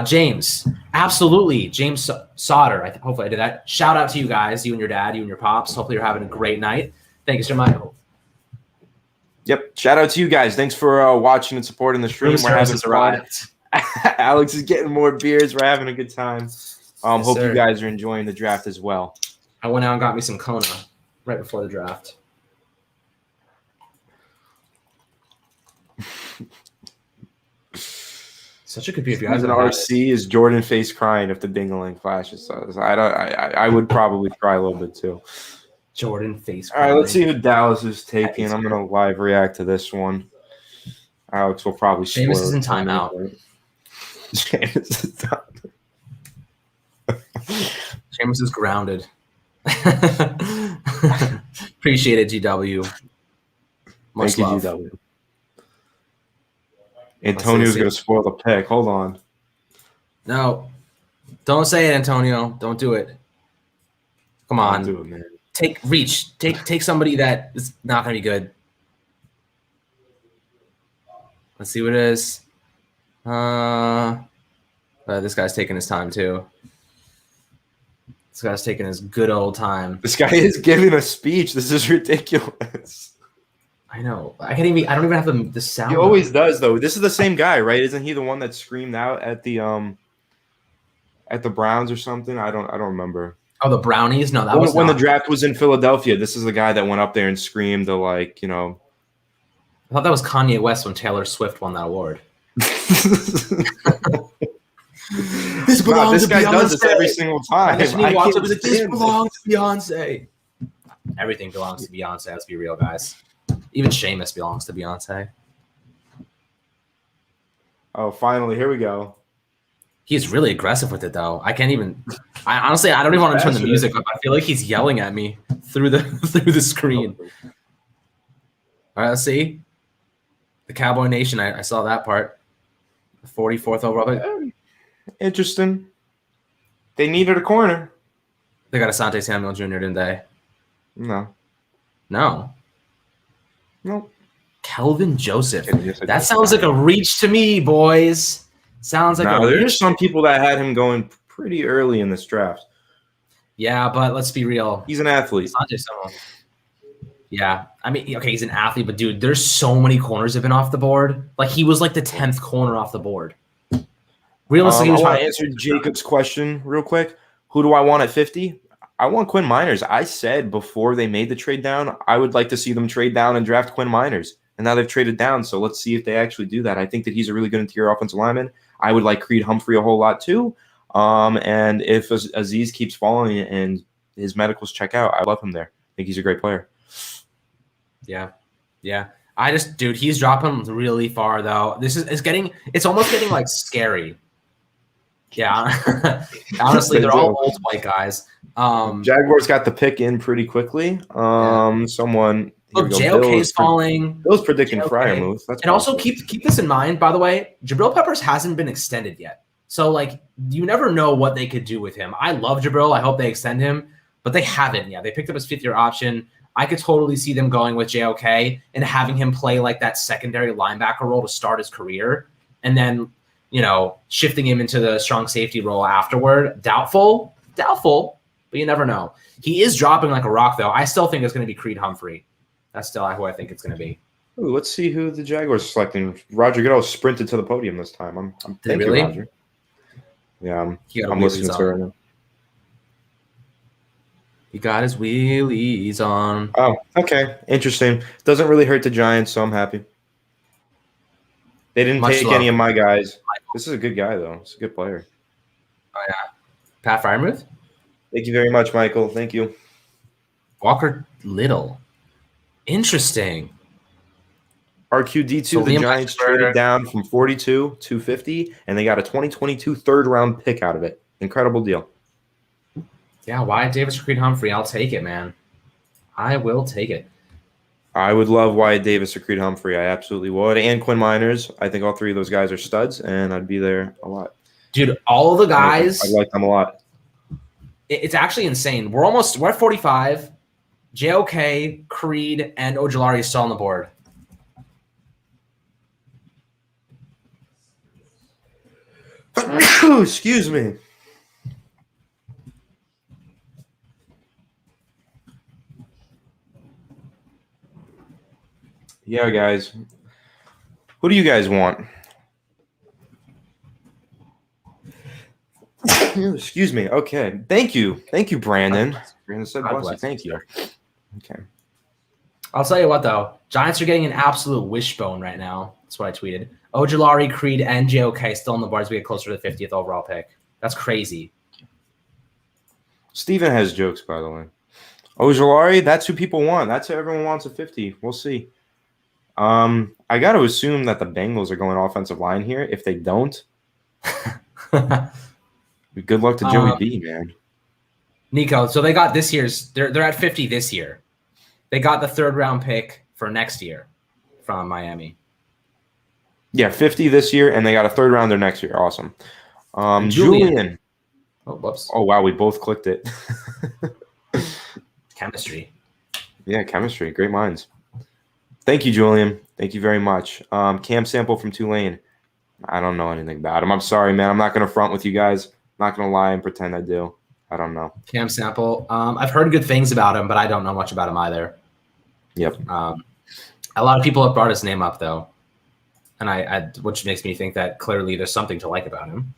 Speaker 2: James, absolutely. James Sauter. Hopefully I did that. Shout out to you guys, you and your dad, you and your pops. Hopefully you're having a great night. Thank you, Sir Michael.
Speaker 1: Yep. Shout out to you guys. Thanks for watching and supporting the stream.
Speaker 2: We're having fun.
Speaker 1: Alex is getting more beers. We're having a good time. Hope you guys are enjoying the draft as well.
Speaker 2: I went out and got me some Kona right before the draft. Such a good beer.
Speaker 1: As an RC, is Jordan face crying if the ding-a-ling flashes? So I would probably cry a little bit too.
Speaker 2: Jordan face.
Speaker 1: All right, let's see who Dallas is taking. I'm gonna live react to this one. Alex will probably.
Speaker 2: James is in timeout. James is grounded. Appreciate it, GW. Much love.
Speaker 1: GW. Antonio's going to spoil the pick. Hold on.
Speaker 2: No. Don't say it, Antonio. Don't do it. Come on.
Speaker 1: Don't do it, man.
Speaker 2: Take somebody that is not going to be good. Let's see what it is. This guy's taking his time too. This guy's taking his good old time.
Speaker 1: This guy is giving a speech. This is ridiculous.
Speaker 2: I know. I don't even have the sound.
Speaker 1: He always does, though. This is the same guy, right? Isn't he the one that screamed out at the Browns or something? I don't remember.
Speaker 2: Oh, the Brownies? No, that was
Speaker 1: when the draft was in Philadelphia. This is the guy that went up there and screamed the
Speaker 2: I thought that was Kanye West when Taylor Swift won that award.
Speaker 1: This guy does this every single time.
Speaker 2: This belongs to Beyonce. Everything belongs to Beyonce. Let's be real, guys. Even Sheamus belongs to Beyonce.
Speaker 1: Oh, finally, here we go.
Speaker 2: He's really aggressive with it, though. I don't even want to turn the music up. I feel like he's yelling at me through the screen. All right, let's see. The Cowboy Nation. I saw that part. The 44th overall.
Speaker 1: Interesting. They needed a corner.
Speaker 2: They got Asante Samuel Jr., didn't they?
Speaker 1: No.
Speaker 2: Nope. Kelvin Joseph. That sounds like a reach to me, boys. Sounds like
Speaker 1: there's some people that had him going pretty early in this draft.
Speaker 2: Yeah, but let's be real.
Speaker 1: He's an athlete.
Speaker 2: Asante Samuel. Yeah. I mean, okay, he's an athlete, but dude, there's so many corners that have been off the board. Like he was like the 10th corner off the board. Realistically,
Speaker 1: I want to answer Jacob's question real quick. Who do I want at 50? I want Quinn Miners. I said before they made the trade down, I would like to see them trade down and draft Quinn Miners. And now they've traded down, so let's see if they actually do that. I think that he's a really good interior offensive lineman. I would like Creed Humphrey a whole lot too. And if Aziz keeps falling and his medicals check out, I love him there. I think he's a great player.
Speaker 2: Yeah. Dude, he's dropping really far though. It's almost getting like scary. Yeah. Honestly, they're all old white guys.
Speaker 1: Jaguars got the pick in pretty quickly. Someone
Speaker 2: look, JOK is falling.
Speaker 1: Bill's predicting Freiermuth.
Speaker 2: And also keep this in mind, by the way, Jabril Peppers hasn't been extended yet. So like you never know what they could do with him. I love Jabril. I hope they extend him, but they haven't yet. They picked up his 5th-year option. I could totally see them going with JOK and having him play like that secondary linebacker role to start his career. And then, shifting him into the strong safety role afterward. Doubtful, but you never know. He is dropping like a rock, though. I still think it's going to be Creed Humphrey. That's still who I think it's going to be.
Speaker 1: Ooh, let's see who the Jaguars are selecting. Roger Goodell sprinted to the podium this time. Thank you, Roger. Yeah, I'm listening to it right now.
Speaker 2: He got his wheelies on.
Speaker 1: Oh, okay. Interesting. Doesn't really hurt the Giants, so I'm happy. They didn't take any of my guys. This is a good guy, though. It's a good player.
Speaker 2: Oh, yeah. Pat Freiermuth?
Speaker 1: Thank you very much, Michael. Thank you.
Speaker 2: Walker Little. Interesting.
Speaker 1: RQD2, the Giants traded down from 42 to 50, and they got a 2022 third-round pick out of it. Incredible deal.
Speaker 2: Yeah, Wyatt Davis or Creed Humphrey. I'll take it, man. I will take it.
Speaker 1: I would love Wyatt Davis or Creed Humphrey. I absolutely would. And Quinn Miners. I think all three of those guys are studs, and I'd be there a lot.
Speaker 2: Dude, all the guys.
Speaker 1: I like them a lot.
Speaker 2: It's actually insane. We're at 45. JOK, Creed, and Ojulari is still on the board.
Speaker 1: Excuse me. Yeah, guys. Who do you guys want? Excuse me. Okay. Thank you, Brandon. Brandon said bless you. Thank you. Okay.
Speaker 2: I'll tell you what, though. Giants are getting an absolute wishbone right now. That's what I tweeted. Ojulari, Creed, and JOK still on the board as we get closer to the 50th overall pick. That's crazy.
Speaker 1: Steven has jokes, by the way. Ojulari, that's who people want. That's who everyone wants at 50. We'll see. I got to assume that the Bengals are going offensive line here. If they don't, good luck to Joey B, man.
Speaker 2: Nico, so they got this year's. They're at 50 this year. They got the 3rd round pick for next year from Miami.
Speaker 1: Yeah, 50 this year, and they got a 3rd rounder next year. Awesome. Julian.
Speaker 2: Oh, whoops.
Speaker 1: Oh, wow. We both clicked it.
Speaker 2: Chemistry.
Speaker 1: Yeah, chemistry. Great minds. Thank you, Julian. Thank you very much. Cam Sample from Tulane. I don't know anything about him. I'm sorry, man. I'm not going to front with you guys. I'm not going to lie and pretend I do. I don't know.
Speaker 2: Cam Sample. I've heard good things about him, but I don't know much about him either.
Speaker 1: Yep.
Speaker 2: A lot of people have brought his name up, though, and which makes me think that clearly there's something to like about him.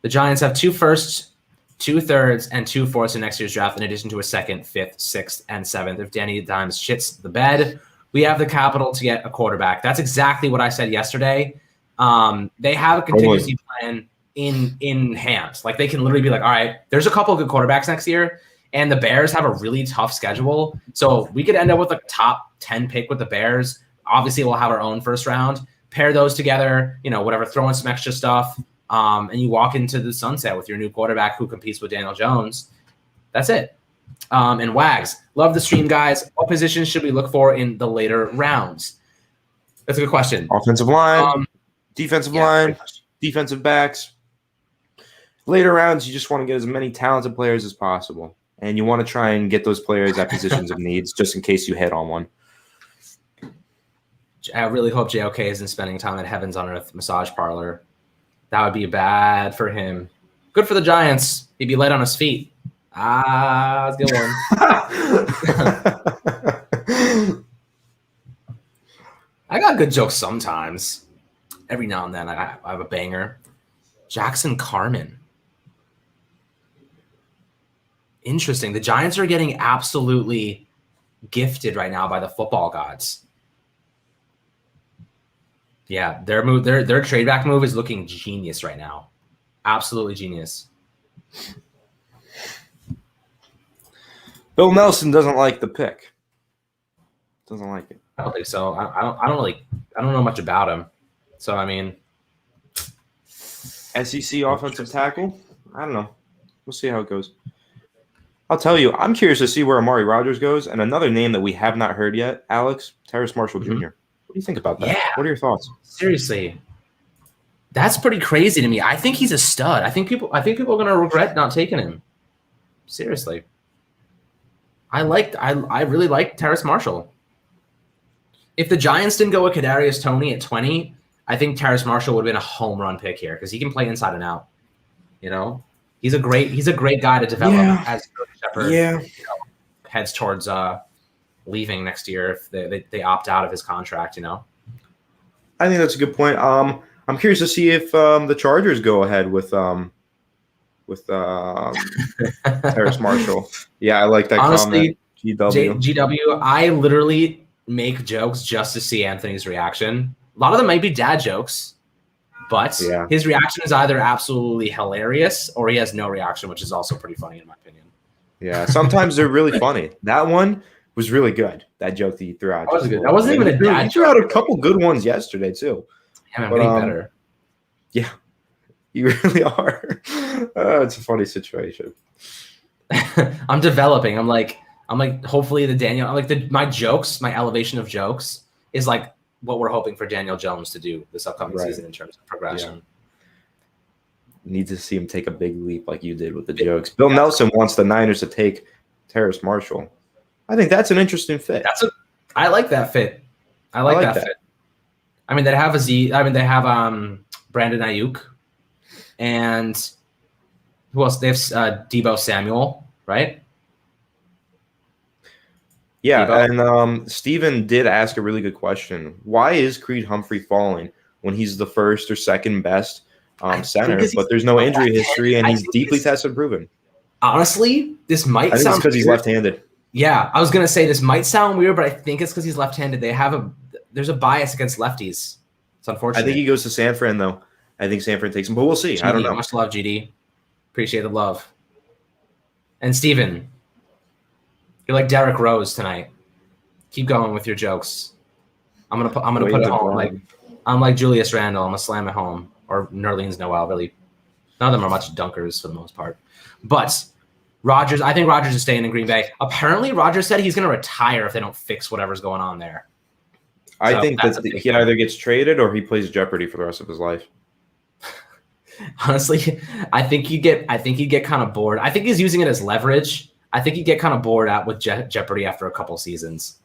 Speaker 2: The Giants have 2 firsts, 2 thirds, and 2 fourths in next year's draft, in addition to a 2nd, 5th, 6th, and 7th. If Danny Dimes shits the bed, we have the capital to get a quarterback. That's exactly what I said yesterday. They have a contingency plan in hand. Like, they can literally be like, all right, there's a couple of good quarterbacks next year, and the Bears have a really tough schedule. So we could end up with a top 10 pick with the Bears. Obviously, we'll have our own first round. Pair those together, whatever, throw in some extra stuff. And you walk into the sunset with your new quarterback who competes with Daniel Jones. That's it. And Wags, love the stream, guys. What positions should we look for in the later rounds? That's a good question.
Speaker 1: Offensive line, defensive line, defensive backs. Later rounds, you just want to get as many talented players as possible. And you want to try and get those players at positions of needs just in case you hit on one.
Speaker 2: I really hope JOK isn't spending time at Heavens on Earth massage parlor. That would be bad for him. Good for the Giants. He'd be light on his feet. That's a good one. I got good jokes sometimes. Every now and then I have a banger. Jackson Carman. Interesting. The Giants are getting absolutely gifted right now by the football gods. Yeah, their trade back move is looking genius right now. Absolutely genius.
Speaker 1: Bill Nelson doesn't like the pick. Doesn't like it.
Speaker 2: I don't think so. I don't know much about him. So I mean,
Speaker 1: SEC offensive tackle? I don't know. We'll see how it goes. I'll tell you, I'm curious to see where Amari Rodgers goes. And another name that we have not heard yet, Alex, Terrace Marshall Jr. What do you think about that?
Speaker 2: Yeah.
Speaker 1: What are your thoughts?
Speaker 2: Seriously. That's pretty crazy to me. I think he's a stud. I think people are going to regret not taking him. Seriously. I really like Terrace Marshall. If the Giants didn't go with Kadarius Toney at 20, I think Terrace Marshall would have been a home run pick here because he can play inside and out. He's a great guy to develop as Shepard heads towards leaving next year if they opt out of his contract.
Speaker 1: I think that's a good point. I'm curious to see if the Chargers go ahead with Terrace Marshall. Yeah, I like that.
Speaker 2: Honestly,
Speaker 1: comment.
Speaker 2: GW, I literally make jokes just to see Anthony's reaction. A lot of them might be dad jokes. But his reaction is either absolutely hilarious or he has no reaction, which is also pretty funny in my opinion.
Speaker 1: Yeah, sometimes they're really funny. That one was really good. That joke that you threw out.
Speaker 2: That wasn't even a dad joke.
Speaker 1: You threw out a couple good ones yesterday too.
Speaker 2: Yeah, I'm getting better.
Speaker 1: Yeah, you really are. It's a funny situation.
Speaker 2: I'm developing. I'm like, hopefully my jokes, my elevation of jokes is like what we're hoping for Daniel Jones to do this upcoming season in terms of progression.
Speaker 1: Yeah. Need to see him take a big leap like you did with the jokes. Bill Nelson wants the Niners to take Terrace Marshall. I think that's an interesting fit.
Speaker 2: I like that fit. I like that fit. I mean, they have Brandon Ayuk, and who else? They have Deebo Samuel, right?
Speaker 1: Yeah, and Steven did ask a really good question. Why is Creed Humphrey falling when he's the first or second best center, but there's no injury history and he's deeply tested proven?
Speaker 2: Honestly, this might sound
Speaker 1: it's because he's left-handed.
Speaker 2: Yeah, I was going to say this might sound weird, but I think it's because he's left-handed. There's a bias against lefties. It's unfortunate.
Speaker 1: I think he goes to San Fran, though. I think San Fran takes him, but we'll see.
Speaker 2: GD,
Speaker 1: I don't know.
Speaker 2: Much love, GD. Appreciate the love. And Steven, you're like Derrick Rose tonight. Keep going with your jokes. I'm gonna put it home. I'm like Julius Randle. I'm gonna slam it home. Or Nerlens Noel. Really, none of them are much dunkers for the most part. But Rodgers, I think Rodgers is staying in Green Bay. Apparently, Rodgers said he's gonna retire if they don't fix whatever's going on there.
Speaker 1: I think that he either gets traded or he plays Jeopardy for the rest of his life.
Speaker 2: Honestly, I think you get kind of bored. I think he's using it as leverage. I think you get kind of bored out with Jeopardy after a couple seasons.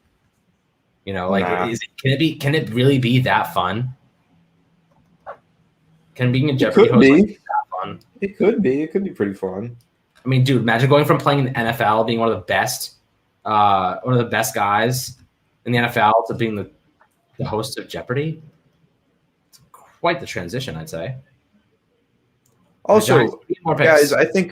Speaker 2: You know, like can it really be that fun? Can being a Jeopardy host be that fun?
Speaker 1: It could be. It could be pretty fun.
Speaker 2: I mean, dude, imagine going from playing in the NFL, being one of the best guys in the NFL, to being the host of Jeopardy. It's quite the transition, I'd say.
Speaker 1: Also, guys, I think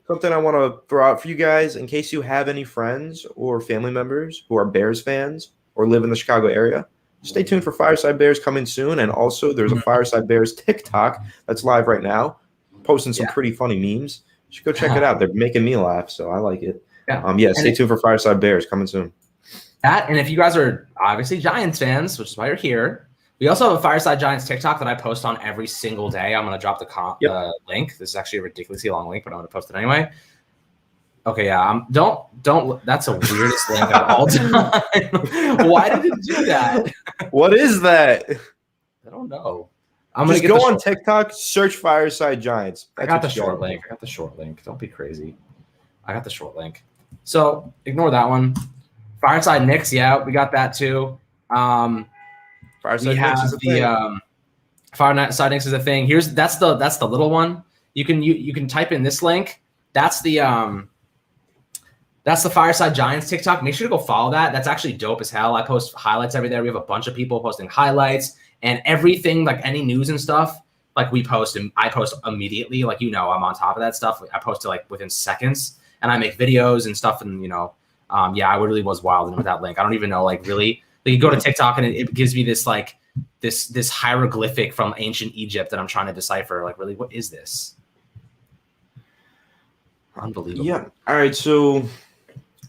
Speaker 1: something I want to throw out for you guys, in case you have any friends or family members who are Bears fans or live in the Chicago area, stay tuned for Fireside Bears coming soon. And also, there's a Fireside Bears TikTok that's live right now, posting some pretty funny memes. You should go check it out. They're making me laugh, so I like it. Yeah, stay tuned for Fireside Bears coming soon.
Speaker 2: That, and if you guys are obviously Giants fans, which is why you're here, we also have a Fireside Giants TikTok that I post on every single day. I'm going to drop the link. This is actually a ridiculously long link, but I'm going to post it anyway. Okay, yeah. Don't. That's the weirdest link of all time. Why did it do that?
Speaker 1: What is that?
Speaker 2: I don't know.
Speaker 1: Just go on TikTok, search Fireside Giants.
Speaker 2: I got the short link. Don't be crazy. I got the short link. So ignore that one. Fireside Knicks, yeah, we got that too.
Speaker 1: Fireside Knicks is a thing.
Speaker 2: Fireside Knicks is a thing. That's the little one. You can type in this link. That's the Fireside Giants TikTok. Make sure to go follow that. That's actually dope as hell. I post highlights every day. We have a bunch of people posting highlights and everything, like any news and stuff. Like I post immediately. Like, I'm on top of that stuff. I post it like within seconds, and I make videos and stuff. And I really was wild with that link. I don't even know, like, really. Like, you go to TikTok and it gives me this like this hieroglyphic from ancient Egypt that I'm trying to decipher. Like, really, what is this? Unbelievable.
Speaker 1: Yeah. All right. So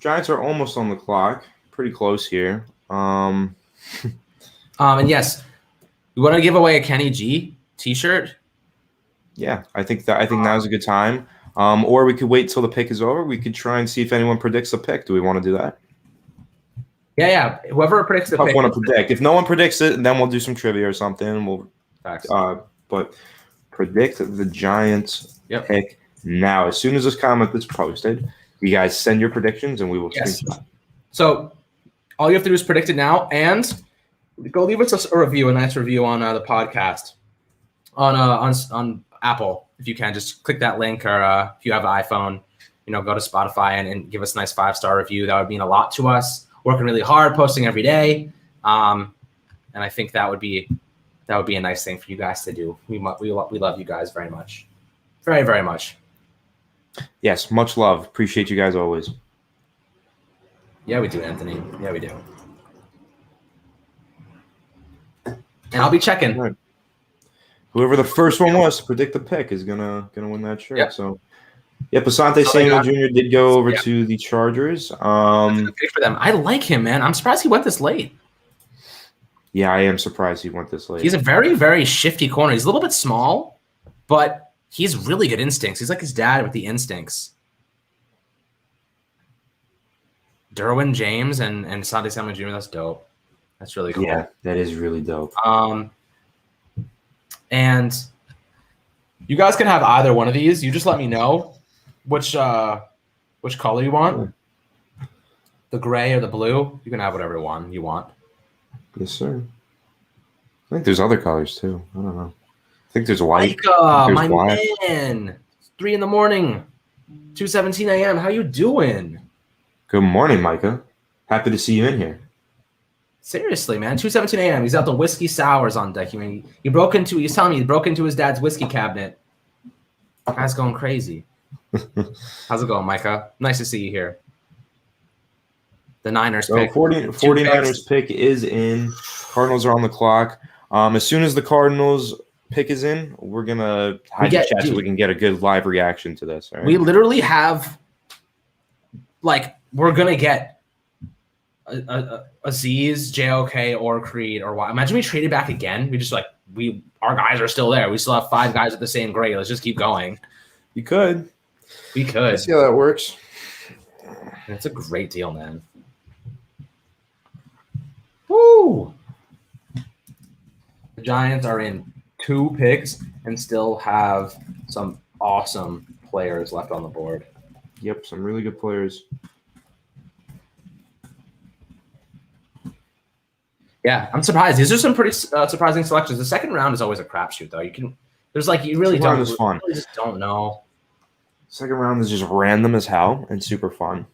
Speaker 1: Giants are almost on the clock. Pretty close here.
Speaker 2: And yes, we want to give away a Kenny G t-shirt.
Speaker 1: Yeah, I think now's a good time. Or we could wait till the pick is over. We could try and see if anyone predicts the pick. Do we want to do that?
Speaker 2: Yeah. Whoever predicts the pick.
Speaker 1: I want to predict. If no one predicts it, then we'll do some trivia or something. But predict the Giants pick now. As soon as this comment is posted, you guys send your predictions and we will screenshot.
Speaker 2: So all you have to do is predict it now, and go leave us a review, a nice review on the podcast on Apple. If you can, just click that link, or if you have an iPhone, go to Spotify and give us a nice 5-star review. That would mean a lot to us. Working really hard, posting every day, and I think that would be a nice thing for you guys to do. We love you guys very much, very, very much.
Speaker 1: Yes, much love. Appreciate you guys always.
Speaker 2: Yeah, we do, Anthony. Yeah, we do. And I'll be checking.
Speaker 1: Right. Whoever the first one was to predict the pick is gonna win that shirt.
Speaker 2: Yep.
Speaker 1: So, Asante Samuel Jr. did go over to the Chargers.
Speaker 2: Good for them. I like him, man. I'm surprised he went this late.
Speaker 1: Yeah, I am surprised he went this late.
Speaker 2: He's a very, very shifty corner. He's a little bit small, but he's really good instincts. He's like his dad with the instincts. Derwin James and Asante Samuel Jr. That's dope. That's really cool.
Speaker 1: Yeah, that is really dope.
Speaker 2: And you guys can have either one of these. You just let me know which color you want. The gray or the blue. You can have whatever one you want.
Speaker 1: Yes, sir. I think there's other colors too. I don't know. I think there's white.
Speaker 2: Micah, my man. 3 a.m, 2:17 a.m. How you doing?
Speaker 1: Good morning, Micah. Happy to see you in here.
Speaker 2: Seriously, man. 2:17 a.m. He's out the whiskey sours on deck. He's telling me he broke into his dad's whiskey cabinet. Guy's going crazy. How's it going, Micah? Nice to see you here. The Niners pick.
Speaker 1: 49ers pick is in. Cardinals are on the clock. As soon as the Cardinals pick is in, we're going to hide the chat so we can get a good live reaction to this. All right?
Speaker 2: We literally have, we're going to get Aziz, JOK, or Creed, or why. Imagine we traded back again. We just our guys are still there. We still have 5 guys at the same grade. Let's just keep going.
Speaker 1: You could.
Speaker 2: We could.
Speaker 1: Let's see how that works.
Speaker 2: It's a great deal, man. Woo! The Giants are in 2 picks and still have some awesome players left on the board.
Speaker 1: Yep, some really good players.
Speaker 2: Yeah, I'm surprised. These are some pretty surprising selections. The second round is always a crapshoot, though. You really just don't know.
Speaker 1: Second round is just random as hell and super fun.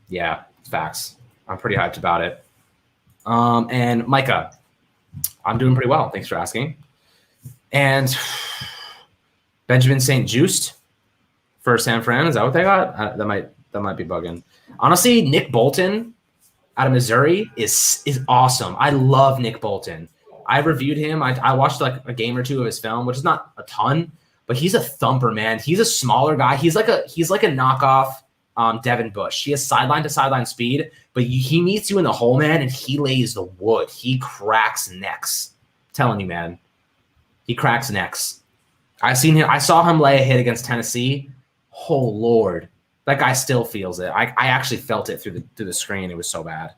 Speaker 2: Yeah, facts. I'm pretty hyped about it. And Micah, I'm doing pretty well. Thanks for asking. And Benjamin St. Juiced for San Fran. Is that what they got? That might be bugging. Honestly, Nick Bolton out of Missouri is awesome. I love Nick Bolton. I reviewed him. I watched like a game or two of his film, which is not a ton, but he's a thumper, man. He's a smaller guy. He's like a knockoff Devin Bush. He has sideline to sideline speed, but he meets you in the hole, man, and he lays the wood. He cracks necks. I'm telling you, man. He cracks necks. I saw him lay a hit against Tennessee. Oh Lord. That guy still feels it. I actually felt it through the screen. It was so bad.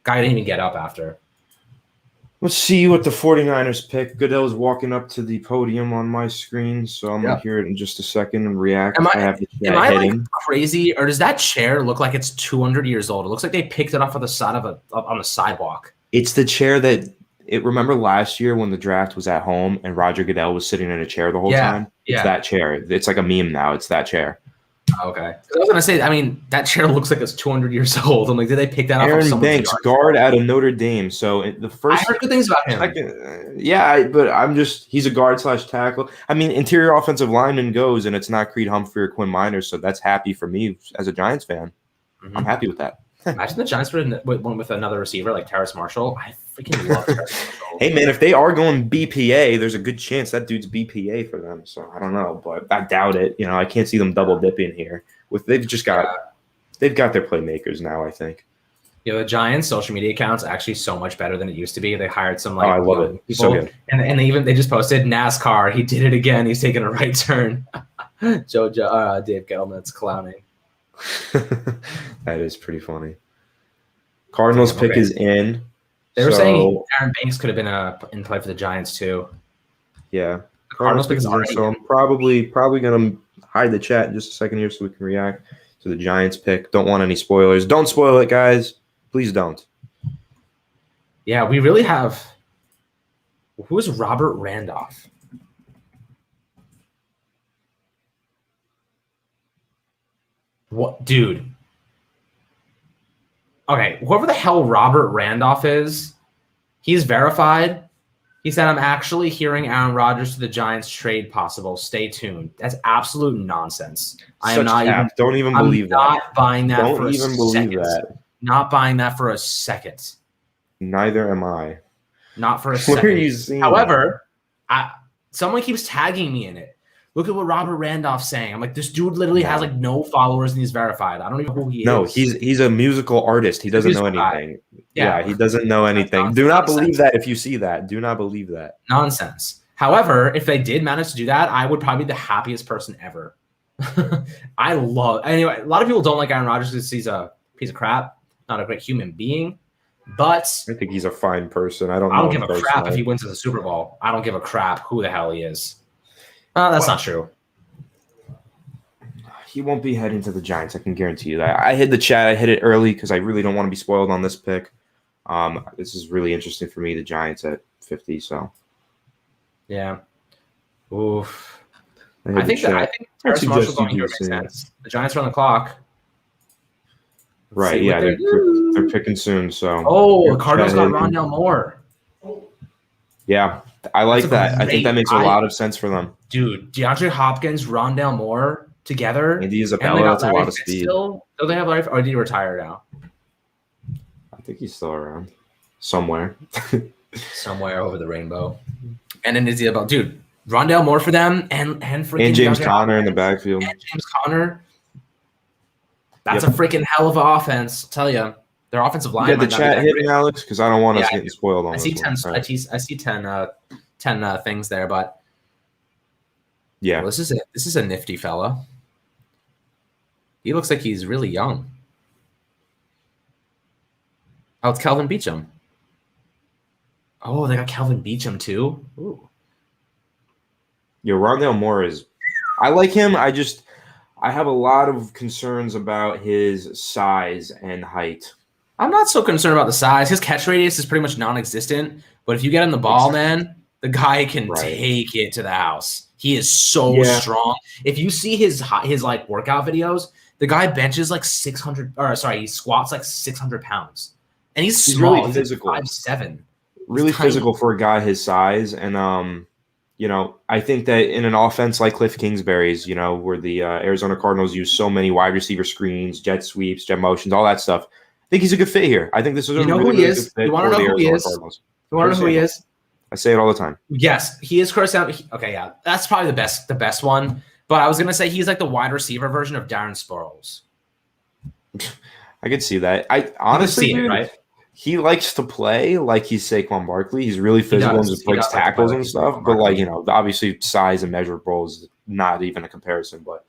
Speaker 2: Guy didn't even get up after.
Speaker 1: Let's see what the 49ers pick. Goodell's walking up to the podium on my screen, so I'm going to hear it in just a second and react.
Speaker 2: Am I like crazy, or does that chair look like it's 200 years old? It looks like they picked it off on the side on the sidewalk.
Speaker 1: It's the chair that remember last year when the draft was at home and Roger Goodell was sitting in a chair the whole time? It's that chair. It's like a meme now. It's that chair.
Speaker 2: Okay. I was going to say, I mean, that chair looks like it's 200 years old. I'm like, did they pick that up?
Speaker 1: Aaron Banks, guard out of Notre Dame. So the first,
Speaker 2: I heard good things about him.
Speaker 1: But he's a guard / tackle. I mean, interior offensive lineman goes, and it's not Creed Humphrey or Quinn Miners. So that's happy for me as a Giants fan. Mm-hmm. I'm happy with that.
Speaker 2: Imagine the Giants went with another receiver like Terrace Marshall. I freaking love Terrace Marshall.
Speaker 1: Hey, man, if they are going BPA, there's a good chance that dude's BPA for them. So I don't know, but I doubt it. I can't see them double dipping here. They've got their playmakers now, I think.
Speaker 2: Yeah, the Giants' social media account's actually so much better than it used to be. They hired some
Speaker 1: I love it.
Speaker 2: People,
Speaker 1: so good.
Speaker 2: And they just posted NASCAR. He did it again. He's taking a right turn. Dave Gettleman's clowning.
Speaker 1: That is pretty funny. Cardinals pick is in.
Speaker 2: They were saying Aaron Banks could have been in play for the Giants too.
Speaker 1: Yeah,
Speaker 2: Cardinals pick is in.
Speaker 1: So I'm probably gonna hide the chat in just a second here so we can react to the Giants pick. Don't want any spoilers. Don't spoil it, guys. Please don't.
Speaker 2: Yeah, we really have. Who is Robert Randolph? What, dude? Okay, whoever the hell Robert Randolph is, he's verified. He said, I'm actually hearing Aaron Rodgers to the Giants trade possible. Stay tuned. That's absolute nonsense.
Speaker 1: Don't even believe that. I'm
Speaker 2: not buying that for a second.
Speaker 1: Don't even believe that.
Speaker 2: Not buying that for a second.
Speaker 1: Neither am I.
Speaker 2: Not for a second.
Speaker 1: Where are you seeing
Speaker 2: However, someone keeps tagging me in it. Look at what Robert Randolph's saying. I'm like, this dude literally has like no followers and he's verified. I don't even know who he is.
Speaker 1: No, he's a musical artist. He doesn't know anything. Yeah, he doesn't know anything. Do not believe that if you see that. Do not believe that.
Speaker 2: Nonsense. However, if they did manage to do that, I would probably be the happiest person ever. Anyway, a lot of people don't like Aaron Rodgers because he's a piece of crap, not a great human being. But
Speaker 1: I think he's a fine person. I don't
Speaker 2: give a crap if he wins the Super Bowl. I don't give a crap who the hell he is. That's not true.
Speaker 1: He won't be heading to the Giants. I can guarantee you that. I hit the chat. I hit it early because I really don't want to be spoiled on this pick. This is really interesting for me. The Giants at 50. So,
Speaker 2: yeah. Oof. I think Terrace Marshall going here makes sense. The Giants are on the clock.
Speaker 1: Right. Yeah. They're picking soon. So.
Speaker 2: Oh, the Cardinals got Rondelle Moore.
Speaker 1: Yeah. I like that. I think that makes a lot of sense for them.
Speaker 2: Dude, DeAndre Hopkins, Rondelle Moore together.
Speaker 1: Andy Isabella, that's a lot of speed.
Speaker 2: Do they have Larry? Or did he retire now?
Speaker 1: I think he's still around somewhere.
Speaker 2: Somewhere over the rainbow. And then Izzy about, dude, Rondelle Moore for them and freaking
Speaker 1: James Conner in the backfield.
Speaker 2: And James Conner. That's a freaking hell of an offense, I'll tell you. Their offensive line.
Speaker 1: Get the chat hitting, Alex, because I don't want us getting spoiled on
Speaker 2: I see 10. I see 10 things there, but
Speaker 1: yeah,
Speaker 2: well, this is a nifty fella. He looks like he's really young. Oh, it's Calvin Beachum. Oh, they got Kelvin Beachum too. Ooh.
Speaker 1: Yeah, Rondelle Morris. I like him. I have a lot of concerns about his size and height.
Speaker 2: I'm not so concerned about the size. His catch radius is pretty much non-existent. But if you get him the ball, man, the guy can take it to the house. He is so strong. If you see his like workout videos, the guy benches like 600. Or sorry, he squats like 600 pounds, and he's small.
Speaker 1: Really physical.
Speaker 2: He's 5'7".
Speaker 1: Really physical for a guy his size, and you know, I think that in an offense like Cliff Kingsbury's, you know, where the Arizona Cardinals use so many wide receiver screens, jet sweeps, jet motions, all that stuff, I think he's a good fit here. I think this is a really good fit
Speaker 2: you want to know who he is?
Speaker 1: Cardinals.
Speaker 2: You want to know who he is?
Speaker 1: I say it all the time.
Speaker 2: Yes, he is Curtis Samuel. Okay, yeah, that's probably the best one. But I was gonna say he's like the wide receiver version of Darren Sproles.
Speaker 1: I could see that. I honestly, dude, right? He likes to play like he's Saquon Barkley. He's really physical and just breaks tackles and stuff. But like, you know, obviously size and measurable is not even a comparison. But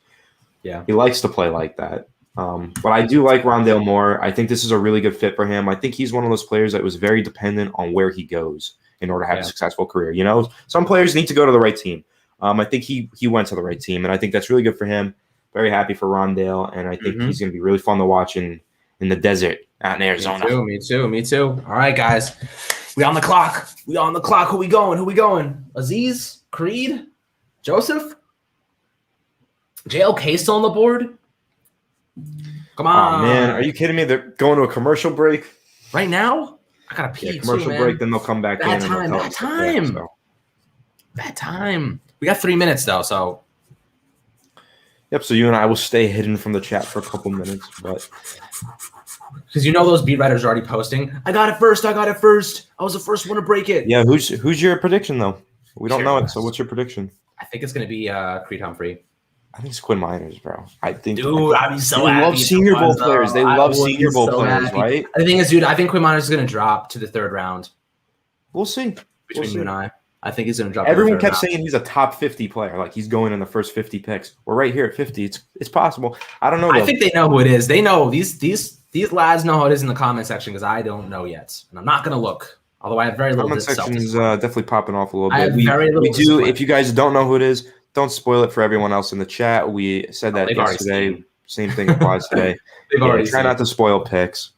Speaker 2: yeah,
Speaker 1: he likes to play like that. But I do like Rondelle Moore. I think this is a really good fit for him. I think he's one of those players that was very dependent on where he goes in order to have a successful career. You know, some players need to go to the right team. I think he went to the right team, and I think that's really good for him. Very happy for Rondelle, and I think he's going to be really fun to watch in the desert out in Arizona.
Speaker 2: Me too. All right, guys. We on the clock. Who we going? Aziz? Creed? Joseph? JLK still on the board? Come on.
Speaker 1: Oh, man. Are you kidding me? They're going to a commercial break?
Speaker 2: Right now? I got to pee
Speaker 1: commercial break, then they'll come back
Speaker 2: Bad
Speaker 1: in.
Speaker 2: Bad time. We got 3 minutes, though, so.
Speaker 1: Yep, so you and I will stay hidden from the chat for a couple minutes, but
Speaker 2: because you know those beat writers are already posting. I got it first. I was the first one to break it.
Speaker 1: Yeah, who's your prediction though? We don't know it, so what's your prediction?
Speaker 2: I think it's gonna be Creed Humphrey.
Speaker 1: I think it's Quinn Miners, bro. I'd be
Speaker 2: so happy.
Speaker 1: Love Senior Bowl players. They love Senior Bowl players, right?
Speaker 2: The thing is, dude, I think Quinn Miners is gonna drop to the third round.
Speaker 1: We'll see.
Speaker 2: Between you and I think he's gonna drop.
Speaker 1: Everyone kept saying he's a top 50 player, like he's going in the first 50 picks. We're right here at 50. It's possible. I don't know.
Speaker 2: I think they know who it is. They know these lads know who it is in the comment section because I don't know yet, and I'm not gonna look. Although I have very little.
Speaker 1: Comment section is definitely popping off a little bit.
Speaker 2: I have very little.
Speaker 1: We do. If you guys don't know who it is, don't spoil it for everyone else in the chat. We said that yesterday. Same thing applies today. Try not to spoil picks.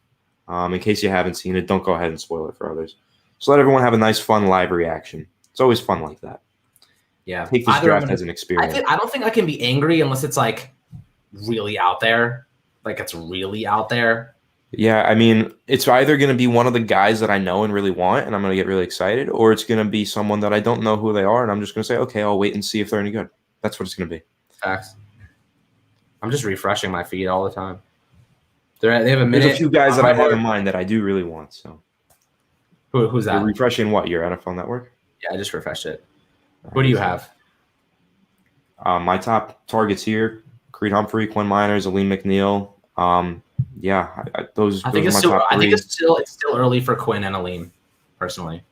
Speaker 1: In case you haven't seen it, don't go ahead and spoil it for others. Just let everyone have a nice, fun live reaction. It's always fun like that.
Speaker 2: Yeah.
Speaker 1: Take this draft as an experience.
Speaker 2: I don't think I can be angry unless it's like really out there. Like it's really out there.
Speaker 1: Yeah, I mean, it's either going to be one of the guys that I know and really want, and I'm going to get really excited, or it's going to be someone that I don't know who they are, and I'm just going to say, okay, I'll wait and see if they're any good. That's what it's going to be.
Speaker 2: Facts. I'm just refreshing my feed all the time. They have a minute.
Speaker 1: There's a few guys that I have in mind that I do really want. So,
Speaker 2: who's that?
Speaker 1: You're refreshing what? Your NFL Network?
Speaker 2: Yeah, I just refreshed it. Who do you have?
Speaker 1: My top targets here: Creed Humphrey, Quinn Miners, Aleem McNeil. Those.
Speaker 2: I think it's still early for Quinn and Aleem, personally.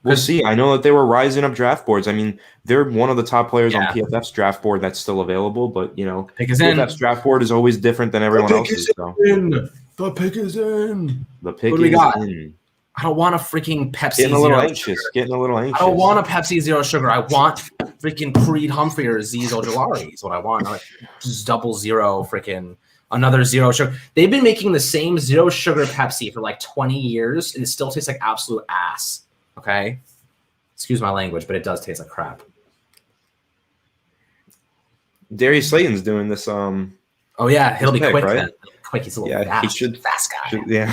Speaker 1: We'll see. I know that they were rising up draft boards. I mean, they're one of the top players on PFF's draft board that's still available. But you know, PFF's draft board is always different than everyone else's.
Speaker 2: The pick is in.
Speaker 1: The pick is in.
Speaker 2: I don't want a freaking Pepsi.
Speaker 1: Getting a little anxious. I
Speaker 2: don't want a Pepsi Zero Sugar. I want freaking Creed Humphrey or Azeez Ojulari is what I want. Like just double zero freaking another zero sugar. They've been making the same zero sugar Pepsi for like 20 years, and it still tastes like absolute ass. Okay? Excuse my language, but it does taste like crap.
Speaker 1: Darius Slayton's doing this.
Speaker 2: Oh yeah, he'll be quick
Speaker 1: right?
Speaker 2: then. Quick, he's a little fast guy.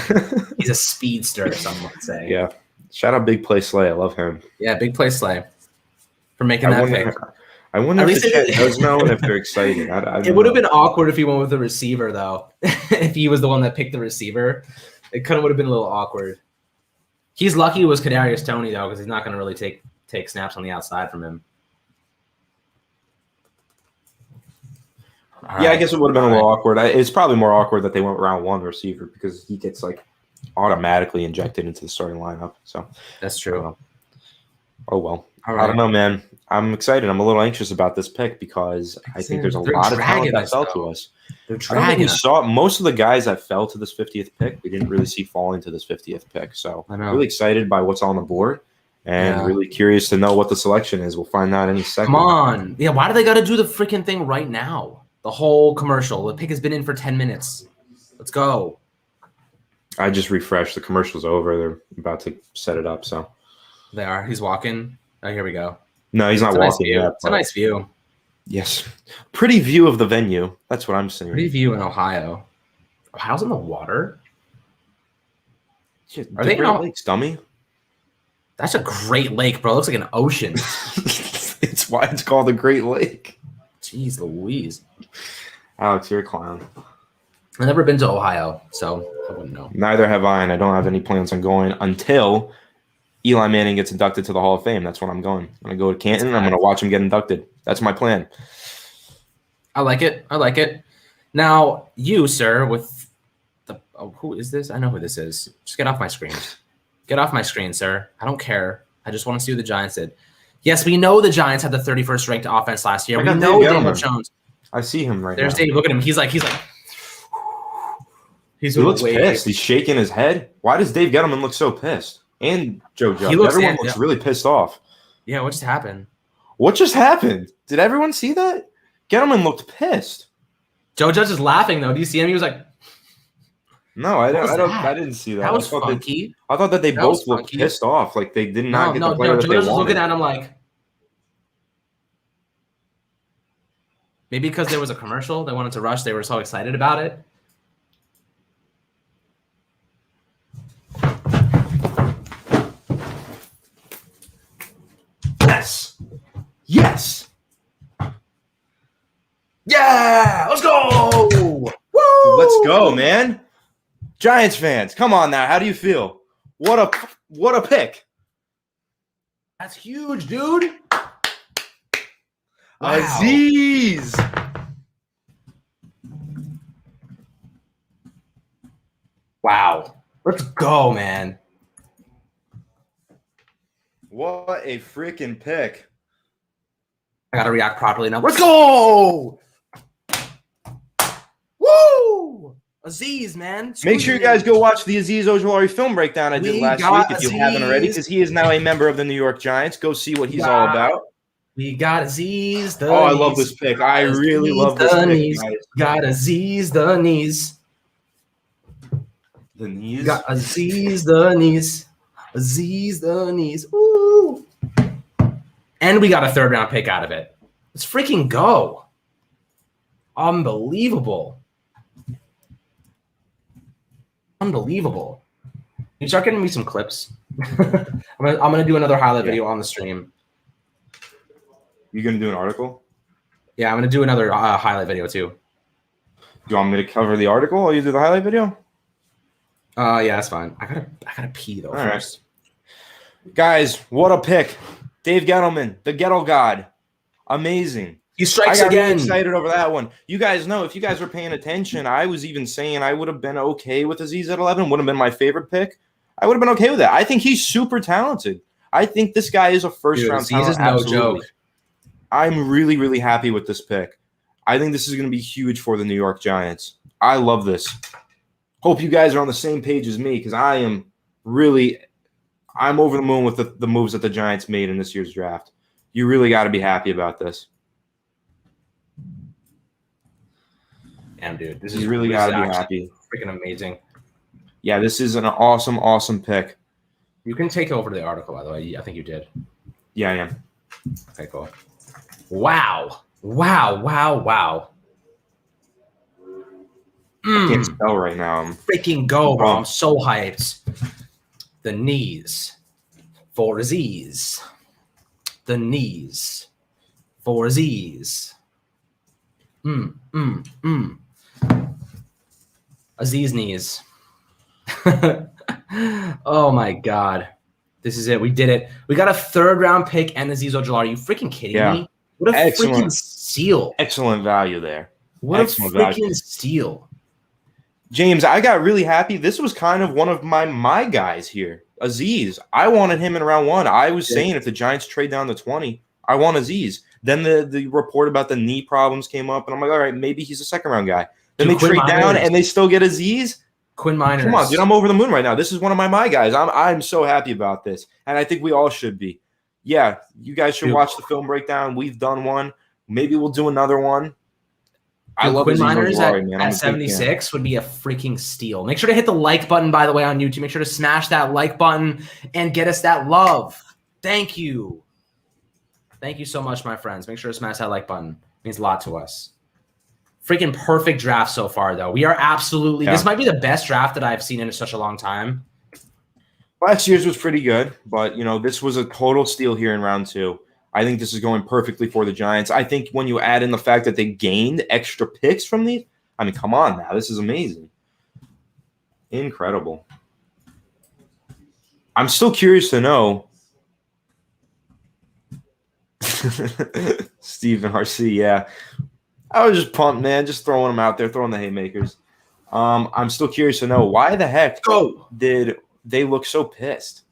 Speaker 2: He's a speedster, some would say.
Speaker 1: Yeah. Shout out Big Play Slay. I love him.
Speaker 2: Yeah, Big Play Slay for making that pick.
Speaker 1: I wonder if the chat does know and if they're excited.
Speaker 2: It would have been awkward if he went with the receiver, though. If he was the one that picked the receiver, it kind of would have been a little awkward. He's lucky it was Kadarius Toney, though, because he's not going to really take snaps on the outside from him.
Speaker 1: I guess it would have been a little awkward. It's probably more awkward that they went round one receiver because he gets like automatically injected into the starting lineup. So
Speaker 2: that's true.
Speaker 1: Oh, well.
Speaker 2: All right.
Speaker 1: I don't know, man. I'm excited. I'm a little anxious about this pick because I think there's a lot of talent that fell to us.
Speaker 2: They're
Speaker 1: I don't think we
Speaker 2: dragging us.
Speaker 1: saw most of the guys that fell to this 50th pick. We didn't really see falling to this 50th pick. So
Speaker 2: I know.
Speaker 1: really excited by what's on the board and really curious to know what the selection is. We'll find out any second.
Speaker 2: Come on. Yeah, why do they got to do the freaking thing right now? The whole commercial. The pick has been in for 10 minutes. Let's go.
Speaker 1: I just refreshed. The commercial's over. They're about to set it up. So
Speaker 2: they are. He's walking. Oh, here we go.
Speaker 1: No, he's not walking yet.
Speaker 2: It's a nice view.
Speaker 1: Yes. Pretty view of the venue. That's what I'm saying.
Speaker 2: Pretty view in Ohio. Ohio's in the water?
Speaker 1: Yeah, are they in Great Lakes, dummy?
Speaker 2: That's a great lake, bro. It looks like an ocean.
Speaker 1: It's why it's called a Great Lake.
Speaker 2: Jeez Louise.
Speaker 1: Alex, you're a clown.
Speaker 2: I've never been to Ohio, so I wouldn't know.
Speaker 1: Neither have I, and I don't have any plans on going until Eli Manning gets inducted to the Hall of Fame. That's when I'm going. I'm going to go to Canton, and I'm going to watch him get inducted. That's my plan.
Speaker 2: I like it. I like it. Now, you, sir, with the who is this? I know who this is. Just get off my screen. Get off my screen, sir. I don't care. I just want to see what the Giants did. Yes, we know the Giants had the 31st ranked offense last year. We know Daniel Jones.
Speaker 1: I see him right
Speaker 2: There's
Speaker 1: now.
Speaker 2: Dave. Look at him. He's like.
Speaker 1: He looks pissed. He's shaking his head. Why does Dave Gettleman look so pissed? And Joe Judge. Everyone looks really pissed off.
Speaker 2: Yeah, what just happened?
Speaker 1: What just happened? Did everyone see that? Gettleman looked pissed.
Speaker 2: Joe Judge is laughing though. Do you see him? He was like,
Speaker 1: "No, I didn't see that.
Speaker 2: That was funky.
Speaker 1: I thought that they both looked pissed off. Like they did not get the player that they wanted.
Speaker 2: Joe Judge was looking at him like, maybe because there was a commercial, they wanted to rush. They were so excited about it.
Speaker 1: Yes.
Speaker 2: Yeah, let's go.
Speaker 1: Woo! Let's go, man. Giants fans, come on now. How do you feel? What a pick.
Speaker 2: That's huge, dude.
Speaker 1: Wow. Aziz.
Speaker 2: Wow. Let's go, man.
Speaker 1: What a freaking pick.
Speaker 2: I got to react properly now. Let's go. Woo! Aziz, man.
Speaker 1: Make sure you guys go watch the Aziz Ojulari film breakdown I did last week if you haven't already, because he is now a member of the New York Giants. Go see what he's all about.
Speaker 2: We got Aziz.
Speaker 1: I love this pick. I really love this pick.
Speaker 2: Got Aziz the knees.
Speaker 1: The knees?
Speaker 2: Got Aziz the knees. Aziz the knees. Ooh. And we got a third round pick out of it. Let's freaking go. Unbelievable. Unbelievable. You start getting me some clips. I'm gonna do another highlight video on the stream.
Speaker 1: You gonna do an article?
Speaker 2: Yeah, I'm gonna do another highlight video too.
Speaker 1: Do you want me to cover the article or you do the highlight video?
Speaker 2: Yeah, that's fine. I gotta pee though first.
Speaker 1: Right. Guys, what a pick. Dave Gettleman, the Gettle God. Amazing.
Speaker 2: He strikes
Speaker 1: again. I got
Speaker 2: again.
Speaker 1: really excited over that one. You guys know, if you guys were paying attention, I was even saying I would have been okay with Aziz at 11. Would have been my favorite pick. I would have been okay with that. I think he's super talented. I think this guy is a first-round talent.
Speaker 2: Aziz is no joke.
Speaker 1: I'm really, really happy with this pick. I think this is going to be huge for the New York Giants. I love this. Hope you guys are on the same page as me, because I'm over the moon with the moves that the Giants made in this year's draft. You really got to be happy about this.
Speaker 2: Damn, dude.
Speaker 1: This is really got to be happy.
Speaker 2: Freaking amazing.
Speaker 1: Yeah, this is an awesome, awesome pick.
Speaker 2: You can take over the article, by the way. I think you did.
Speaker 1: Yeah, I am.
Speaker 2: Okay, cool. Wow. Wow, wow, wow.
Speaker 1: I can't spell right now.
Speaker 2: Freaking go, bro. I'm so hyped. The knees for Aziz. The knees for Aziz. Aziz knees. Oh my God. This is it. We did it. We got a third-round pick and Aziz Ojulari. Are you freaking kidding me? What a freaking steal.
Speaker 1: Excellent value there.
Speaker 2: What a freaking steal.
Speaker 1: James, I got really happy. This was kind of one of my guys here. Azeez. I wanted him in round 1. I was saying if the Giants trade down to 20, I want Azeez. Then the report about the knee problems came up, and I'm like, all right, maybe he's a second-round guy. Then they trade down, and they still get Azeez?
Speaker 2: Quinn Miners.
Speaker 1: Come on, dude, I'm over the moon right now. This is one of my guys. I'm so happy about this, and I think we all should be. Yeah, you guys should watch the film breakdown. We've done one. Maybe we'll do another one. I love
Speaker 2: Quinn Miners at 76 would be a freaking steal. Make sure to hit the like button, by the way, on YouTube. Make sure to smash that like button and get us that love. Thank you. Thank you so much, my friends. Make sure to smash that like button. It means a lot to us. Freaking perfect draft so far, though. We are absolutely – This might be the best draft that I've seen in such a long time.
Speaker 1: Last year's was pretty good, but, this was a total steal here in round 2. I think this is going perfectly for the Giants. I think when you add in the fact that they gained extra picks from these, I mean, come on now. This is amazing. Incredible. I'm still curious to know. Stephen RC, yeah. I was just pumped, man. Just throwing them out there, throwing the haymakers. I'm still curious to know why the heck did they look so pissed?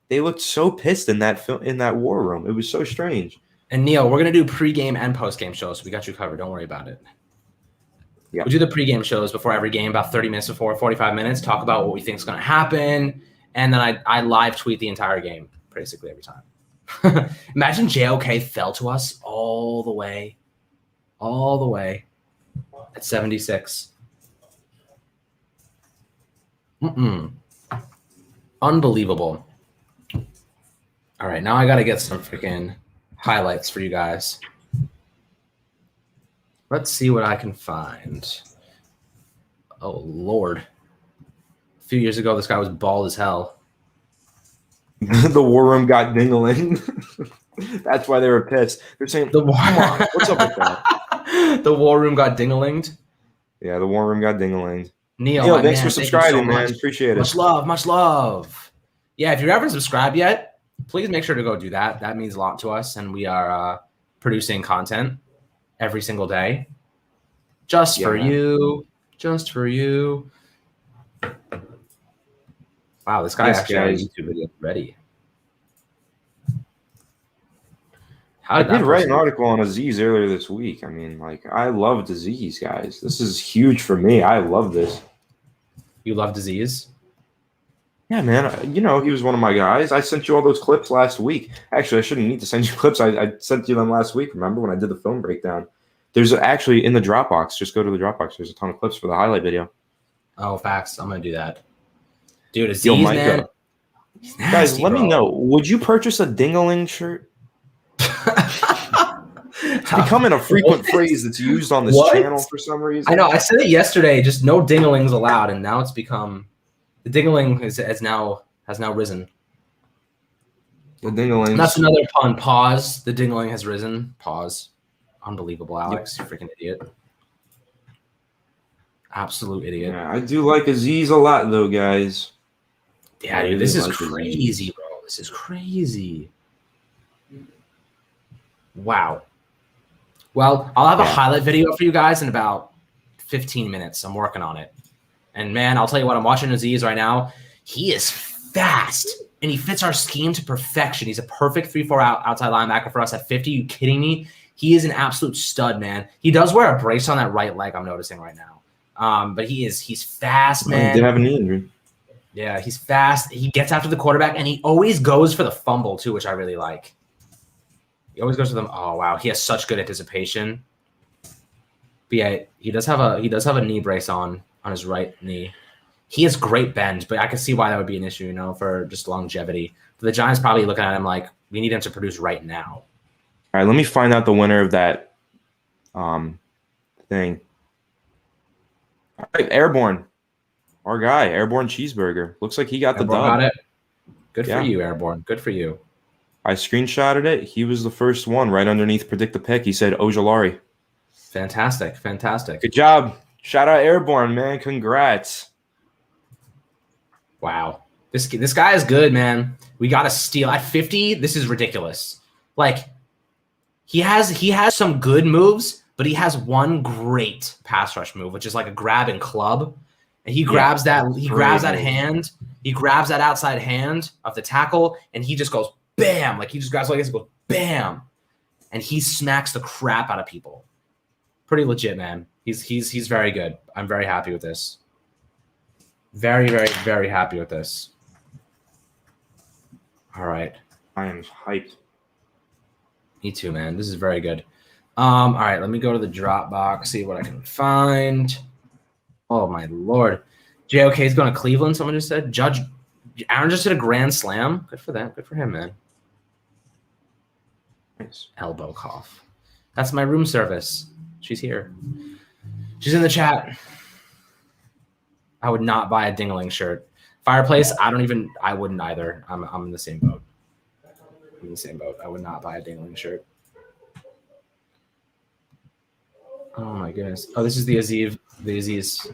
Speaker 1: They looked so pissed in that war room. It was so strange.
Speaker 2: And Neil, we're gonna do pregame and postgame shows. So we got you covered. Don't worry about it.
Speaker 1: Yeah.
Speaker 2: We'll do the pregame shows before every game, about 30 minutes before, 45 minutes. Talk about what we think is gonna happen, and then I live tweet the entire game basically every time. Imagine JOK fell to us all the way at 76. Unbelievable. All right, now I got to get some freaking highlights for you guys. Let's see what I can find. Oh, Lord. A few years ago, this guy was bald as hell.
Speaker 1: The war room got dingling. That's why they were pissed. They're saying, come on, what's up with that?
Speaker 2: The war room got dinglinged?
Speaker 1: Yeah, the war room got dinglinged.
Speaker 2: Neil,
Speaker 1: thanks for subscribing, man. Appreciate it.
Speaker 2: Much love, much love. Yeah, if you haven't subscribed yet, please make sure to go do that. That means a lot to us, and we are producing content every single day. Just for you. Just for you. Wow, this guy actually had a YouTube video ready.
Speaker 1: I did write an article on Azeez earlier this week. I mean, I loved Azeez, guys. This is huge for me. I love this.
Speaker 2: You loved Azeez?
Speaker 1: Yeah, man. He was one of my guys. I sent you all those clips last week. Actually, I shouldn't need to send you clips. I sent you them last week, remember, when I did the film breakdown. There's actually in the Dropbox. Just go to the Dropbox. There's a ton of clips for the highlight video.
Speaker 2: Oh, facts. I'm going to do that. Dude, Azeez, man.
Speaker 1: Nasty, guys, let me know. Would you purchase a ding-a-ling shirt? It's becoming a frequent phrase that's used on this channel for some reason.
Speaker 2: I know. I said it yesterday. Just no ding-a-lings allowed, and now it's become the ding-a-ling has now risen.
Speaker 1: The ding-a-ling.
Speaker 2: That's another pun. Pause. The ding-a-ling has risen. Pause. Unbelievable, Alex. You freaking idiot. Absolute idiot.
Speaker 1: Yeah, I do like Azeez a lot, though, guys.
Speaker 2: Yeah, dude, this is crazy, bro. This is crazy. Wow. Well, I'll have a highlight video for you guys in about 15 minutes. I'm working on it. And, man, I'll tell you what, I'm watching Azeez right now. He is fast, and he fits our scheme to perfection. He's a perfect 3-4 outside linebacker for us at 50. Are you kidding me? He is an absolute stud, man. He does wear a brace on that right leg, I'm noticing right now. But he's fast, man.
Speaker 1: He did have a knee injury.
Speaker 2: Yeah, he's fast. He gets after the quarterback, and he always goes for the fumble, too, which I really like. He always goes to them. Oh wow, he has such good anticipation. But yeah, he does have a knee brace on his right knee. He has great bend, but I can see why that would be an issue, for just longevity. But the Giants probably looking at him like, we need him to produce right now.
Speaker 1: All right, let me find out the winner of that thing. All right, Airborne. Our guy, Airborne Cheeseburger. Looks like he got
Speaker 2: Airborne
Speaker 1: the dub.
Speaker 2: Got it. Good for you, Airborne. Good for you.
Speaker 1: I screenshotted it. He was the first one right underneath Predict the Pick. He said Ojulari.
Speaker 2: Fantastic. Fantastic.
Speaker 1: Good job. Shout out Airborne, man. Congrats.
Speaker 2: Wow. This guy is good, man. We got to steal. At 50, this is ridiculous. Like, he has some good moves, but he has one great pass rush move, which is like a grab and club. And he grabs that. He grabs that hand. He grabs that outside hand of the tackle, and he just goes bam. Like he just grabs like this and goes bam, and he smacks the crap out of people. Pretty legit, man. He's very good. I'm very happy with this. Very, very, very happy with this. All right.
Speaker 1: I am hyped.
Speaker 2: Me too, man. This is very good. All right, let me go to the Dropbox, see what I can find. Oh my Lord. JOK is going to Cleveland, someone just said. Aaron just did a grand slam. Good for that. Good for him, man.
Speaker 1: Nice.
Speaker 2: Elbow cough. That's my room service. She's here. She's in the chat. I would not buy a Dingling shirt. Fireplace, I wouldn't either. I'm in the same boat. I'm in the same boat. I would not buy a Dingling shirt. Oh my goodness. Oh, this is the Aziz. I wish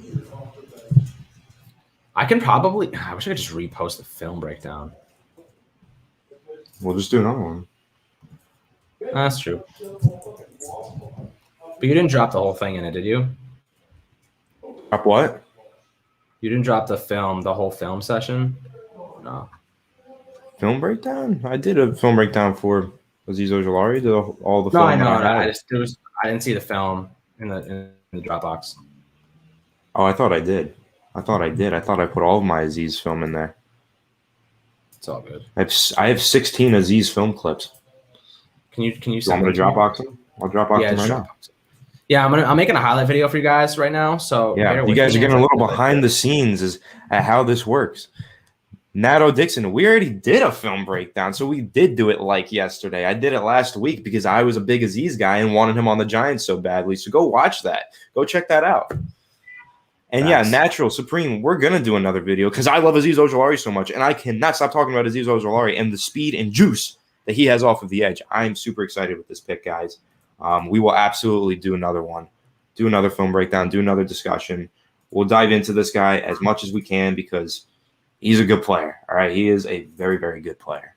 Speaker 2: I could just repost the film breakdown.
Speaker 1: We'll just do another one.
Speaker 2: That's true. But you didn't drop the whole thing in it, did you?
Speaker 1: Drop what?
Speaker 2: You didn't drop the whole film session? No.
Speaker 1: Film breakdown? I did a film breakdown for Aziz Ojulari. Did all the
Speaker 2: No,
Speaker 1: film.
Speaker 2: I know. I didn't see the film in the Dropbox.
Speaker 1: Oh, I thought I did. I thought I put all of my Aziz film in there.
Speaker 2: It's all good.
Speaker 1: I have 16 Aziz film clips.
Speaker 2: Can you
Speaker 1: send me to Dropbox them? I'll Dropbox them right now.
Speaker 2: Yeah, I'm making a highlight video for you guys right now. So
Speaker 1: yeah, you guys are getting a little behind the scenes at how this works. Nato Dixon, we already did a film breakdown, so we did do it like yesterday. I did it last week because I was a big Aziz guy and wanted him on the Giants so badly. So go watch that. Go check that out. And yeah, Natural Supreme, we're going to do another video because I love Aziz Ojulari so much, and I cannot stop talking about Aziz Ojulari and the speed and juice that he has off of the edge. I'm super excited with this pick, guys. We will absolutely do another one, do another film breakdown, do another discussion. We'll dive into this guy as much as we can because he's a good player. All right, he is a very, very good player.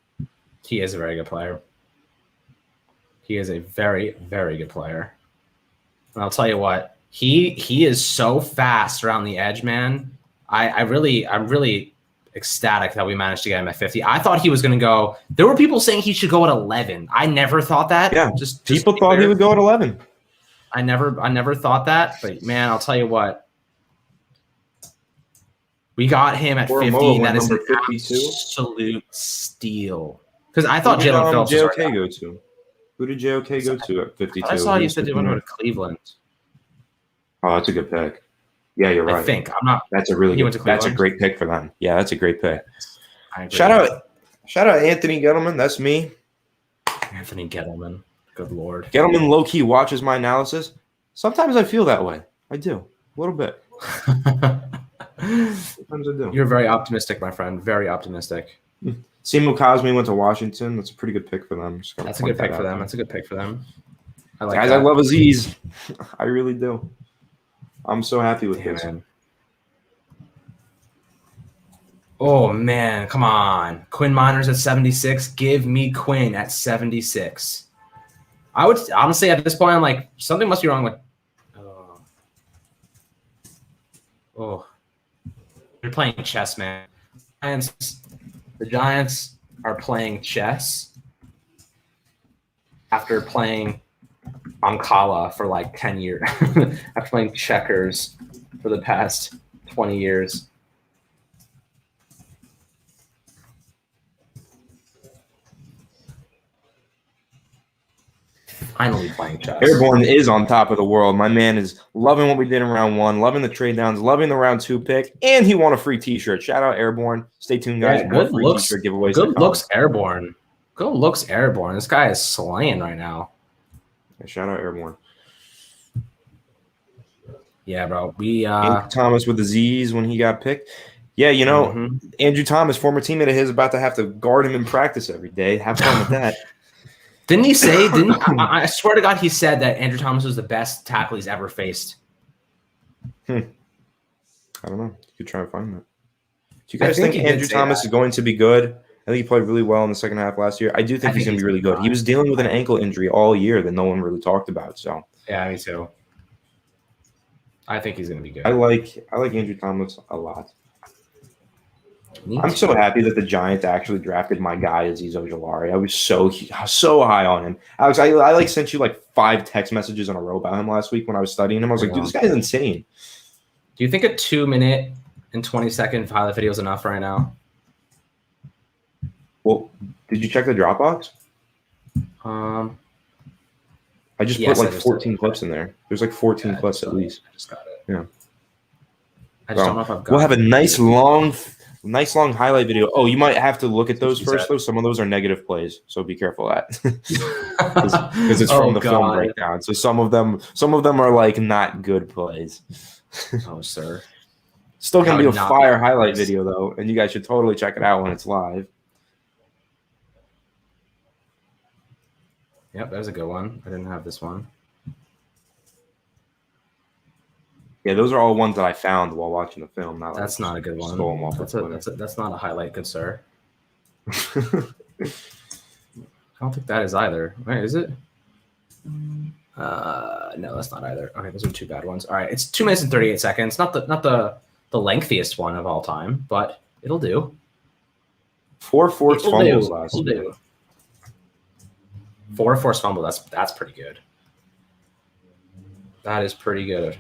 Speaker 2: He is a very good player. He is a very, very good player. And I'll tell you what. He is so fast around the edge, man. I'm really ecstatic that we managed to get him at 50. I thought he was going to go. There were people saying he should go at 11. I never thought that.
Speaker 1: Yeah, just people thought he would go at 11.
Speaker 2: I never thought that. But man, I'll tell you what. We got him at 50. That is an absolute steal. Because I thought Jalen Phillips was
Speaker 1: JOK go to. Who did JOK go to at 52?
Speaker 2: I saw you said they went to Cleveland.
Speaker 1: Oh, that's a good pick. Yeah, you're right.
Speaker 2: I think I'm not.
Speaker 1: That's a really good. That's a great pick for them. Yeah, that's a great pick. Shout out Anthony Gettleman. That's me.
Speaker 2: Anthony Gettleman. Good Lord.
Speaker 1: Gettleman low key watches my analysis. Sometimes I feel that way. I do a little bit. Sometimes I do.
Speaker 2: You're very optimistic, my friend. Very optimistic.
Speaker 1: Simu Cosme went to Washington. That's a pretty good pick for them.
Speaker 2: That's a good pick for them. That's a good pick for them. I like
Speaker 1: guys,
Speaker 2: that.
Speaker 1: I love Aziz. I really do. I'm so happy with this.
Speaker 2: Man. Oh, man. Come on. Quinn Miners at 76. Give me Quinn at 76. I would honestly, at this point, I'm like, something must be wrong with. Oh. You're playing chess, man. The Giants are playing chess after playing Ankala for like 10 years. After playing checkers for the past 20 years. Finally playing chess.
Speaker 1: Airborne is on top of the world. My man is loving what we did in round one, loving the trade downs, loving the round 2 pick, and he won a free t-shirt. Shout out Airborne. Stay tuned, guys.
Speaker 2: Yeah, good looks. Good looks, Airborne. Good looks, Airborne. This guy is slaying right now.
Speaker 1: Yeah, shout out Airborne.
Speaker 2: Yeah, bro.
Speaker 1: Andrew Thomas with the Z's when he got picked. Yeah, you know, Andrew Thomas, former teammate of his, about to have to guard him in practice every day. Have fun with that.
Speaker 2: Didn't he say? I swear to God, he said that Andrew Thomas was the best tackle he's ever faced.
Speaker 1: I don't know. You could try and find that. Do you guys think Andrew Thomas is going to be good? I think he played really well in the H2 last year. I do think he's going to be really good. He was dealing with an ankle injury all year that no one really talked about. So
Speaker 2: Yeah, me too. I think he's going to be good.
Speaker 1: I like Andrew Thomas a lot. I'm so happy that the Giants actually drafted my guy Azeez Ojulari. I was so high on him. Alex, I like sent you like 5 text messages in a row about him last week when I was studying him. I was like, dude, this guy's insane.
Speaker 2: Do you think a 2-minute and 20-second highlight video is enough right now?
Speaker 1: Well, did you check the Dropbox? I just put like 14 clips in there. There's like 14 clips at least.
Speaker 2: I just got it.
Speaker 1: Yeah.
Speaker 2: I just don't know if I've got
Speaker 1: We'll have a nice long highlight video. Oh, you might have to look at those first, though. Some of those are negative plays, so be careful of that. Because it's from the film breakdown. So some of them are like not good plays.
Speaker 2: Oh, sir.
Speaker 1: Still gonna be a fire highlight video though, and you guys should totally check it out when it's live.
Speaker 2: Yep, that was a good one. I didn't have this one.
Speaker 1: Yeah, those are all ones that I found while watching the film.
Speaker 2: That's not a good one. That's not a highlight, good sir. I don't think that is either. Wait, is it? No, that's not either. Okay, those are 2 bad ones. All right, it's 2 minutes and 38 seconds. Not the lengthiest one of all time, but it'll do.
Speaker 1: 4 forced fumbles last year.
Speaker 2: 4 forced fumbles. That's pretty good. That is pretty good.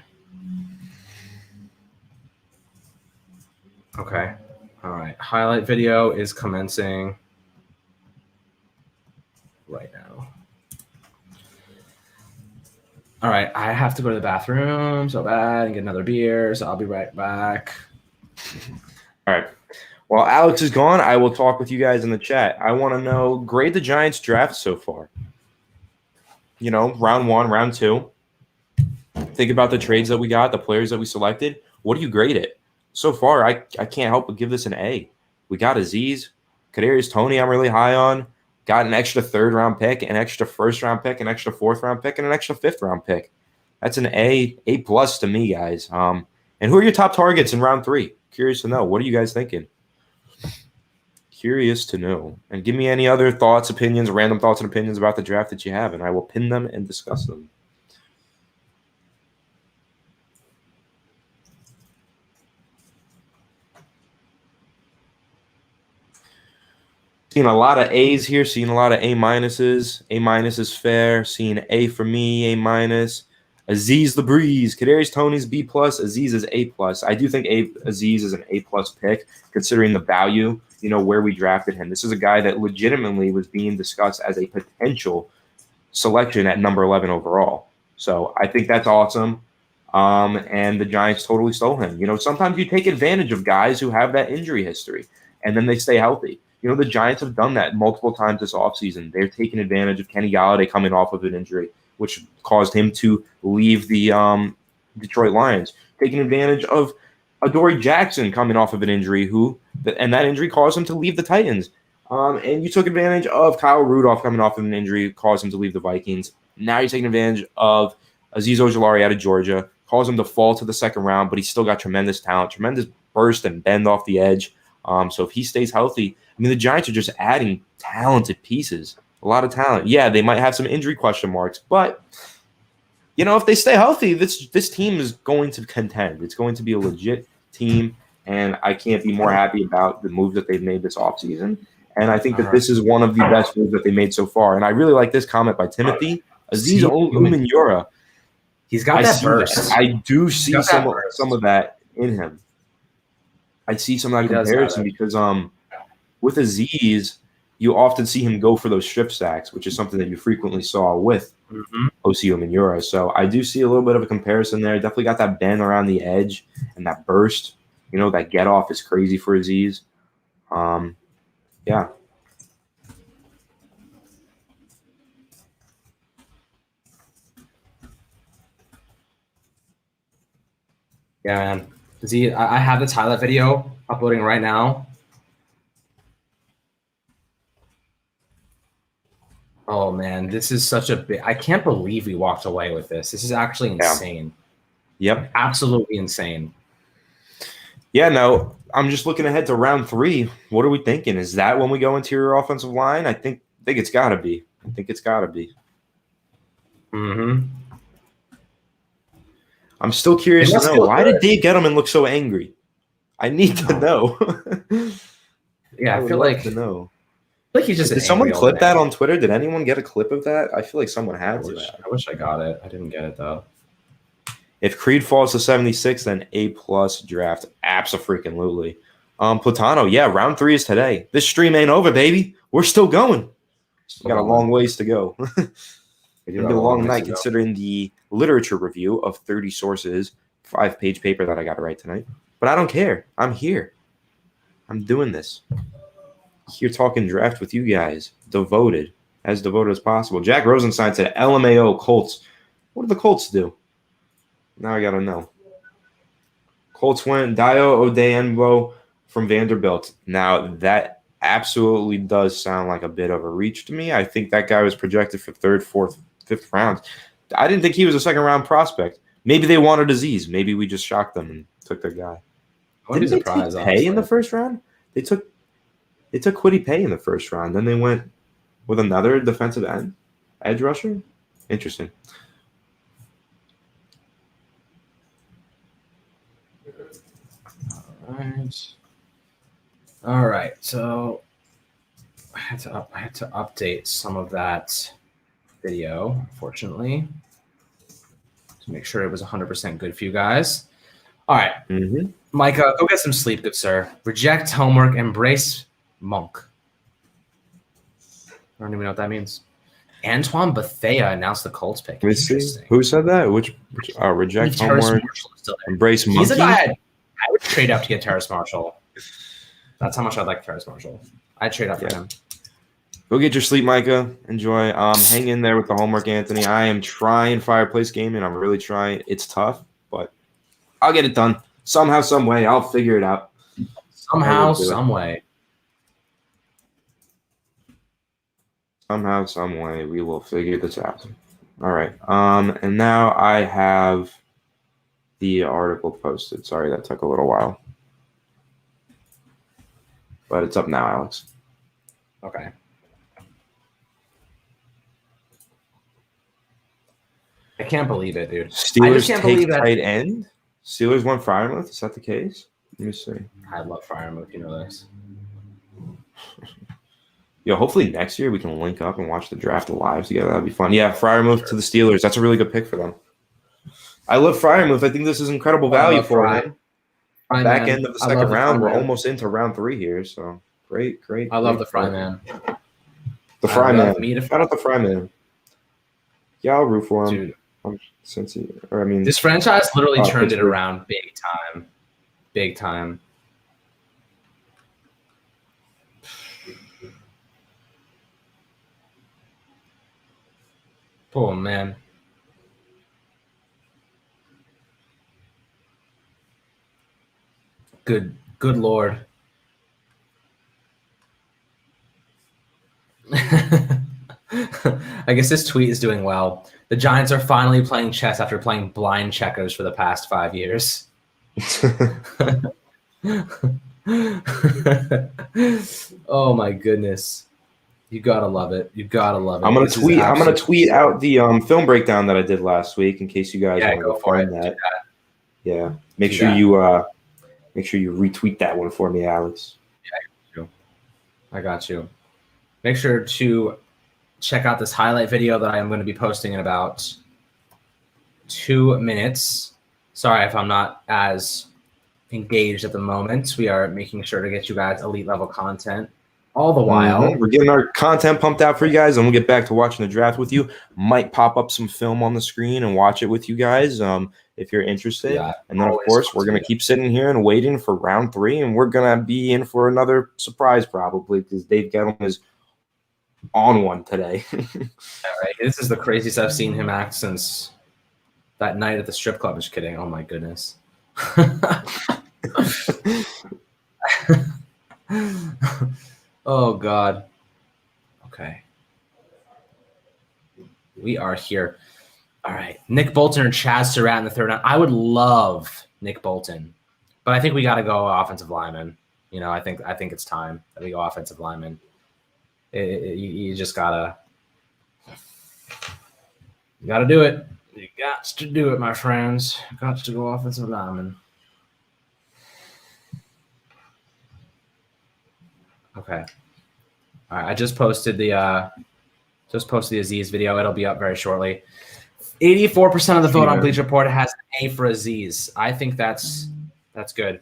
Speaker 2: Okay. All right. Highlight video is commencing right now. All right. I have to go to the bathroom so bad and get another beer, so I'll be right back.
Speaker 1: All right. While Alex is gone, I will talk with you guys in the chat. I want to know, grade the Giants draft so far. You know, round 1, round 2. Think about the trades that we got, the players that we selected. What do you grade it? So far, I can't help but give this an A. We got Azeez, Kadarius Toney I'm really high on. Got an extra 3rd-round pick, an extra 1st-round pick, an extra 4th-round pick, and an extra 5th-round pick. That's an A+ to me, guys. And who are your top targets in round 3? Curious to know. What are you guys thinking? Curious to know. And give me any other thoughts, opinions, random thoughts and opinions about the draft that you have, and I will pin them and discuss them. Seeing a lot of A's here, seeing a lot of A-. A- is fair. Seeing A for me, A-. Azeez the Breeze. Kadarius Toney's B+. Azeez is A+. I do think Azeez is an A+ pick, considering the value, you know, where we drafted him. This is a guy that legitimately was being discussed as a potential selection at number 11 overall. So I think that's awesome. And the Giants totally stole him. You know, sometimes you take advantage of guys who have that injury history, and then they stay healthy. You know, the Giants have done that multiple times this offseason. They're taking advantage of Kenny Golladay coming off of an injury, which caused him to leave the Detroit Lions. Taking advantage of Adoree Jackson coming off of an injury, and that injury caused him to leave the Titans. And you took advantage of Kyle Rudolph coming off of an injury, caused him to leave the Vikings. Now you're taking advantage of Azeez Ojulari out of Georgia, caused him to fall to the 2nd round, but he's still got tremendous talent, tremendous burst and bend off the edge. So if he stays healthy, I mean, the Giants are just adding talented pieces, a lot of talent. Yeah, they might have some injury question marks, but, you know, if they stay healthy, this team is going to contend. It's going to be a legit team, and I can't be more happy about the move that they've made this offseason. And I think that this is one of the best moves that they made so far. And I really like this comment by Timothy. Azeez Ojulari.
Speaker 2: He's got that burst.
Speaker 1: I do see some of that in him. I see some of that comparison because with Azeez, you often see him go for those strip sacks, which is something that you frequently saw with Osi Umenyiora. So I do see a little bit of a comparison there. Definitely got that bend around the edge and that burst. You know, that get off is crazy for Azeez. Yeah.
Speaker 2: Yeah, man. I have this highlight video uploading right now. Oh, man, this is such a big – I can't believe we walked away with this. This is actually insane.
Speaker 1: Yep.
Speaker 2: Absolutely insane.
Speaker 1: Yeah, no, I'm just looking ahead to round 3. What are we thinking? Is that when we go interior offensive line? I think it's got to be. I think it's got to be.
Speaker 2: Mm-hmm.
Speaker 1: I'm still curious to know, why did Dave Gettleman look so angry? I need to know.
Speaker 2: Yeah, I feel like
Speaker 1: to know.
Speaker 2: Like he's just.
Speaker 1: Did someone clip that on Twitter? Did anyone get a clip of that? I feel like someone had to.
Speaker 2: I wish I got it. I didn't get it though.
Speaker 1: If Creed falls to 76, then A+ draft. Abso-freaking-lutely. Platano, yeah, round 3 is today. This stream ain't over, baby. We're still going. We got a long ways to go. It's going to be a long night considering the literature review of 30 sources, 5-page paper that I got to write tonight. But I don't care. I'm here. I'm doing this. Here talking draft with you guys. Devoted as possible. Jack Rosenstein said, LMAO Colts. What did the Colts do? Now I got to know. Colts went Dio Odeyenbo from Vanderbilt. Now, that absolutely does sound like a bit of a reach to me. I think that guy was projected for 3rd, 4th, 5th rounds. I didn't think he was a second-round prospect. Maybe they wanted Aziz. Maybe we just shocked them and took their guy. Didn't they take Pay in the first round? They took Kwity Paye in the first round. Then they went with another defensive edge rusher. Interesting.
Speaker 2: All right. So I had to update some of that video, unfortunately, to make sure it was 100% good for you guys. All right. Micah, go get some sleep, good sir. Reject homework, embrace monk. I don't even know what that means. Antoine Bethea announced the Colts pick.
Speaker 1: Who said that? Which reject homework, embrace monkey?
Speaker 2: He's a guy I would trade up to get Terrace Marshall. That's how much I like Terrace Marshall. I'd trade up for him.
Speaker 1: Go get your sleep, Micah. Enjoy. Hang in there with the homework, Anthony. I am trying Fireplace Gaming. I'm really trying. It's tough, but I'll get it done. Somehow, some way. I'll figure it out.
Speaker 2: Somehow, some way.
Speaker 1: Somehow, some way, we will figure this out. All right. And now I have the article posted. Sorry, that took a little while. But it's up now, Alex.
Speaker 2: Okay. I can't believe it, dude.
Speaker 1: Steelers take tight end? Steelers won Freiermuth? Is that the case? Let me see.
Speaker 2: I love Freiermuth. You know this.
Speaker 1: Yo, hopefully next year we can link up and watch the draft live together. That'd be fun. Yeah, Freiermuth to the Steelers. That's a really good pick for them. I love Freiermuth. I think this is incredible value for him. Back end of the second round. We're almost into round 3 here. So great.
Speaker 2: I love the Fry Man.
Speaker 1: The Fry Man. Shout out the Fry Man. Yeah, I'll root for him.
Speaker 2: Dude.
Speaker 1: This
Speaker 2: franchise literally turned it around big time. Big time. Oh, man. Good Lord. I guess this tweet is doing well. The Giants are finally playing chess after playing blind checkers for the past 5 years. Oh my goodness. You gotta love it. You gotta love it.
Speaker 1: I'm gonna tweet out the film breakdown that I did last week in case you guys want to go find that. Yeah. Make sure you retweet that one for me, Alex.
Speaker 2: Yeah, I got you. Make sure to check out this highlight video that I am going to be posting in about 2 minutes. Sorry if I'm not as engaged at the moment. We are making sure to get you guys elite level content all the while.
Speaker 1: We're getting our content pumped out for you guys, and we'll get back to watching the draft with you. Might pop up some film on the screen and watch it with you guys if you're interested. Yeah, and then, of course, we're going to keep sitting here and waiting for round 3, and we're going to be in for another surprise probably because Dave Gettleman is on one today.
Speaker 2: All right. This is the craziest I've seen him act since that night at the strip club. Just kidding. Oh, my goodness. Oh, God. Okay. We are here. All right. Nick Bolton or Chaz Surratt in the 3rd round. I would love Nick Bolton, but I think we got to go offensive lineman. You know, I think it's time that we go offensive lineman. You just gotta do it. You Got to do it, my friends. Got to go offensive lineman. Okay. All right. I just posted the Aziz video. It'll be up very shortly. 84% of the vote on Bleacher Report has an A for Aziz. I think that's good.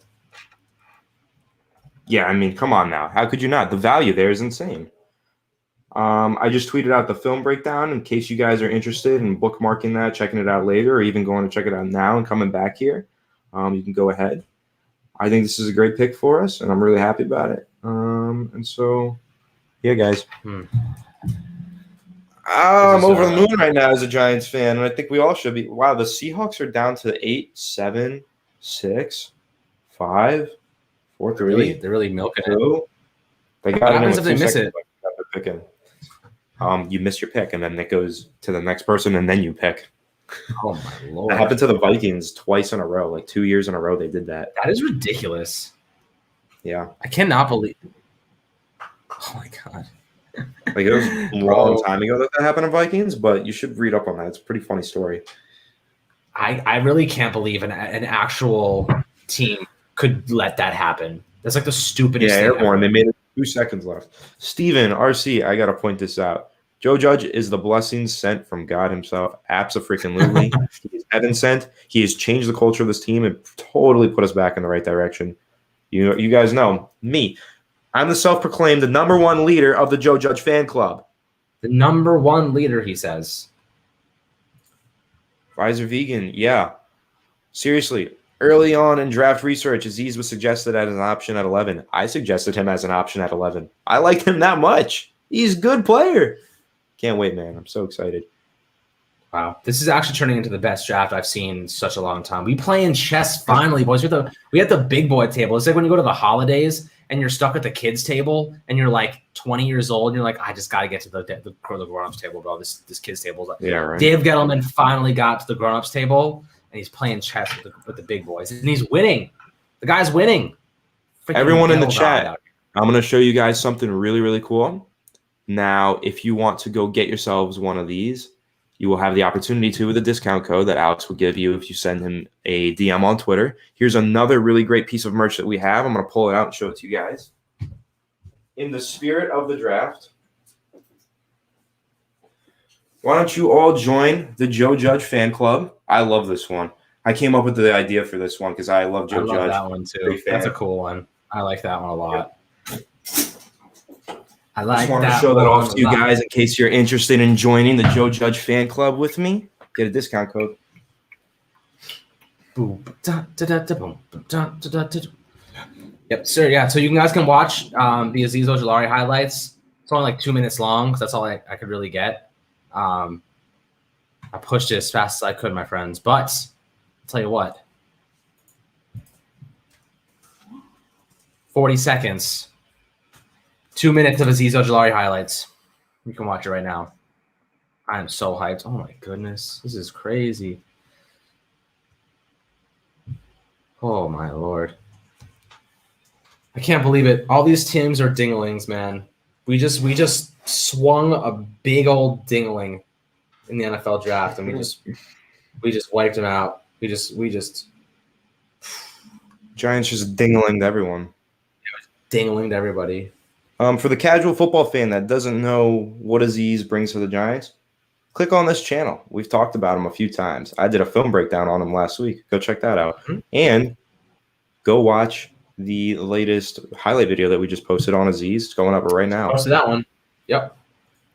Speaker 1: Yeah, I mean, come on now. How could you not? The value there is insane. I just tweeted out the film breakdown in case you guys are interested in bookmarking that, checking it out later, or even going to check it out now and coming back here. You can go ahead. I think this is a great pick for us, and I'm really happy about it. And so, yeah, guys. I'm over the moon right now as a Giants fan, and I think we all should be. Wow, the Seahawks are down to 8, 7, 6, 5, 4, 3.
Speaker 2: They're really milking it.
Speaker 1: They got what happens if they miss it? Picking. You miss your pick, and then it goes to the next person, and then you pick.
Speaker 2: Oh, my Lord.
Speaker 1: That happened to the Vikings twice in a row, like 2 years in a row they did that.
Speaker 2: That is ridiculous.
Speaker 1: Yeah.
Speaker 2: I cannot believe it. Oh, my God.
Speaker 1: Like, it was a long time ago that happened to Vikings, but you should read up on that. It's a pretty funny story.
Speaker 2: I really can't believe an actual team could let that happen. That's like the stupidest thing
Speaker 1: airborne. They made it 2 seconds left. Steven, RC, I got to point this out. Joe Judge is the blessing sent from God himself. Abso-freaking-lutely. He is heaven sent. He has changed the culture of this team and totally put us back in the right direction. You guys know me. I'm the self-proclaimed the number one leader of the Joe Judge fan club.
Speaker 2: The number one leader, he says.
Speaker 1: Pfizer Vegan, yeah. Seriously, early on in draft research, Aziz was suggested as an option at 11. I suggested him as an option at 11. I liked him that much. He's a good player. Can't wait, man. I'm so excited.
Speaker 2: Wow. This is actually turning into the best draft I've seen in such a long time. We play in chess finally, boys. We had the big boy table. It's like when you go to the holidays and you're stuck at the kids table and you're like 20 years old and you're like, I just got to get to the grown-ups table, bro. This kids table.
Speaker 1: Yeah, right.
Speaker 2: Dave Gettleman finally got to the grown-ups table and he's playing chess with the big boys. And he's winning. The guy's winning.
Speaker 1: Freaking everyone in the chat, I'm going to show you guys something really, really cool. Now, if you want to go get yourselves one of these, you will have the opportunity to with a discount code that Alex will give you if you send him a DM on Twitter. Here's another really great piece of merch that we have. I'm going to pull it out and show it to you guys. In the spirit of the draft, why don't you all join the Joe Judge fan club? I love this one. I came up with the idea for this one because I love Joe Judge.
Speaker 2: I love that one too. That's a cool one. I like that one a lot. Yeah. I just want to show that off to you guys in case you're interested in joining the Joe Judge fan club with me.
Speaker 1: Get a discount code.
Speaker 2: Yep, sir. Yeah, so you guys can watch the Aziz Ojulari highlights. It's only like 2 minutes long because that's all I could really get. I pushed it as fast as I could, my friends. But I'll tell you what. 40 seconds. 2 minutes of Aziz Ojulari highlights. You can watch it right now. I am so hyped. Oh, my goodness. This is crazy. Oh, my Lord. I can't believe it. All these teams are dinglings, man. We just swung a big old dingling in the NFL draft, and we just wiped them out. We just
Speaker 1: Giants just dingling to everyone.
Speaker 2: Dingling to everybody.
Speaker 1: For the casual football fan that doesn't know what Aziz brings to the Giants, click on this channel. We've talked about him a few times. I did a film breakdown on him last week. Go check that out. Mm-hmm. And go watch the latest highlight video that we just posted on Aziz. It's going up right now.
Speaker 2: Posted that one. Yep.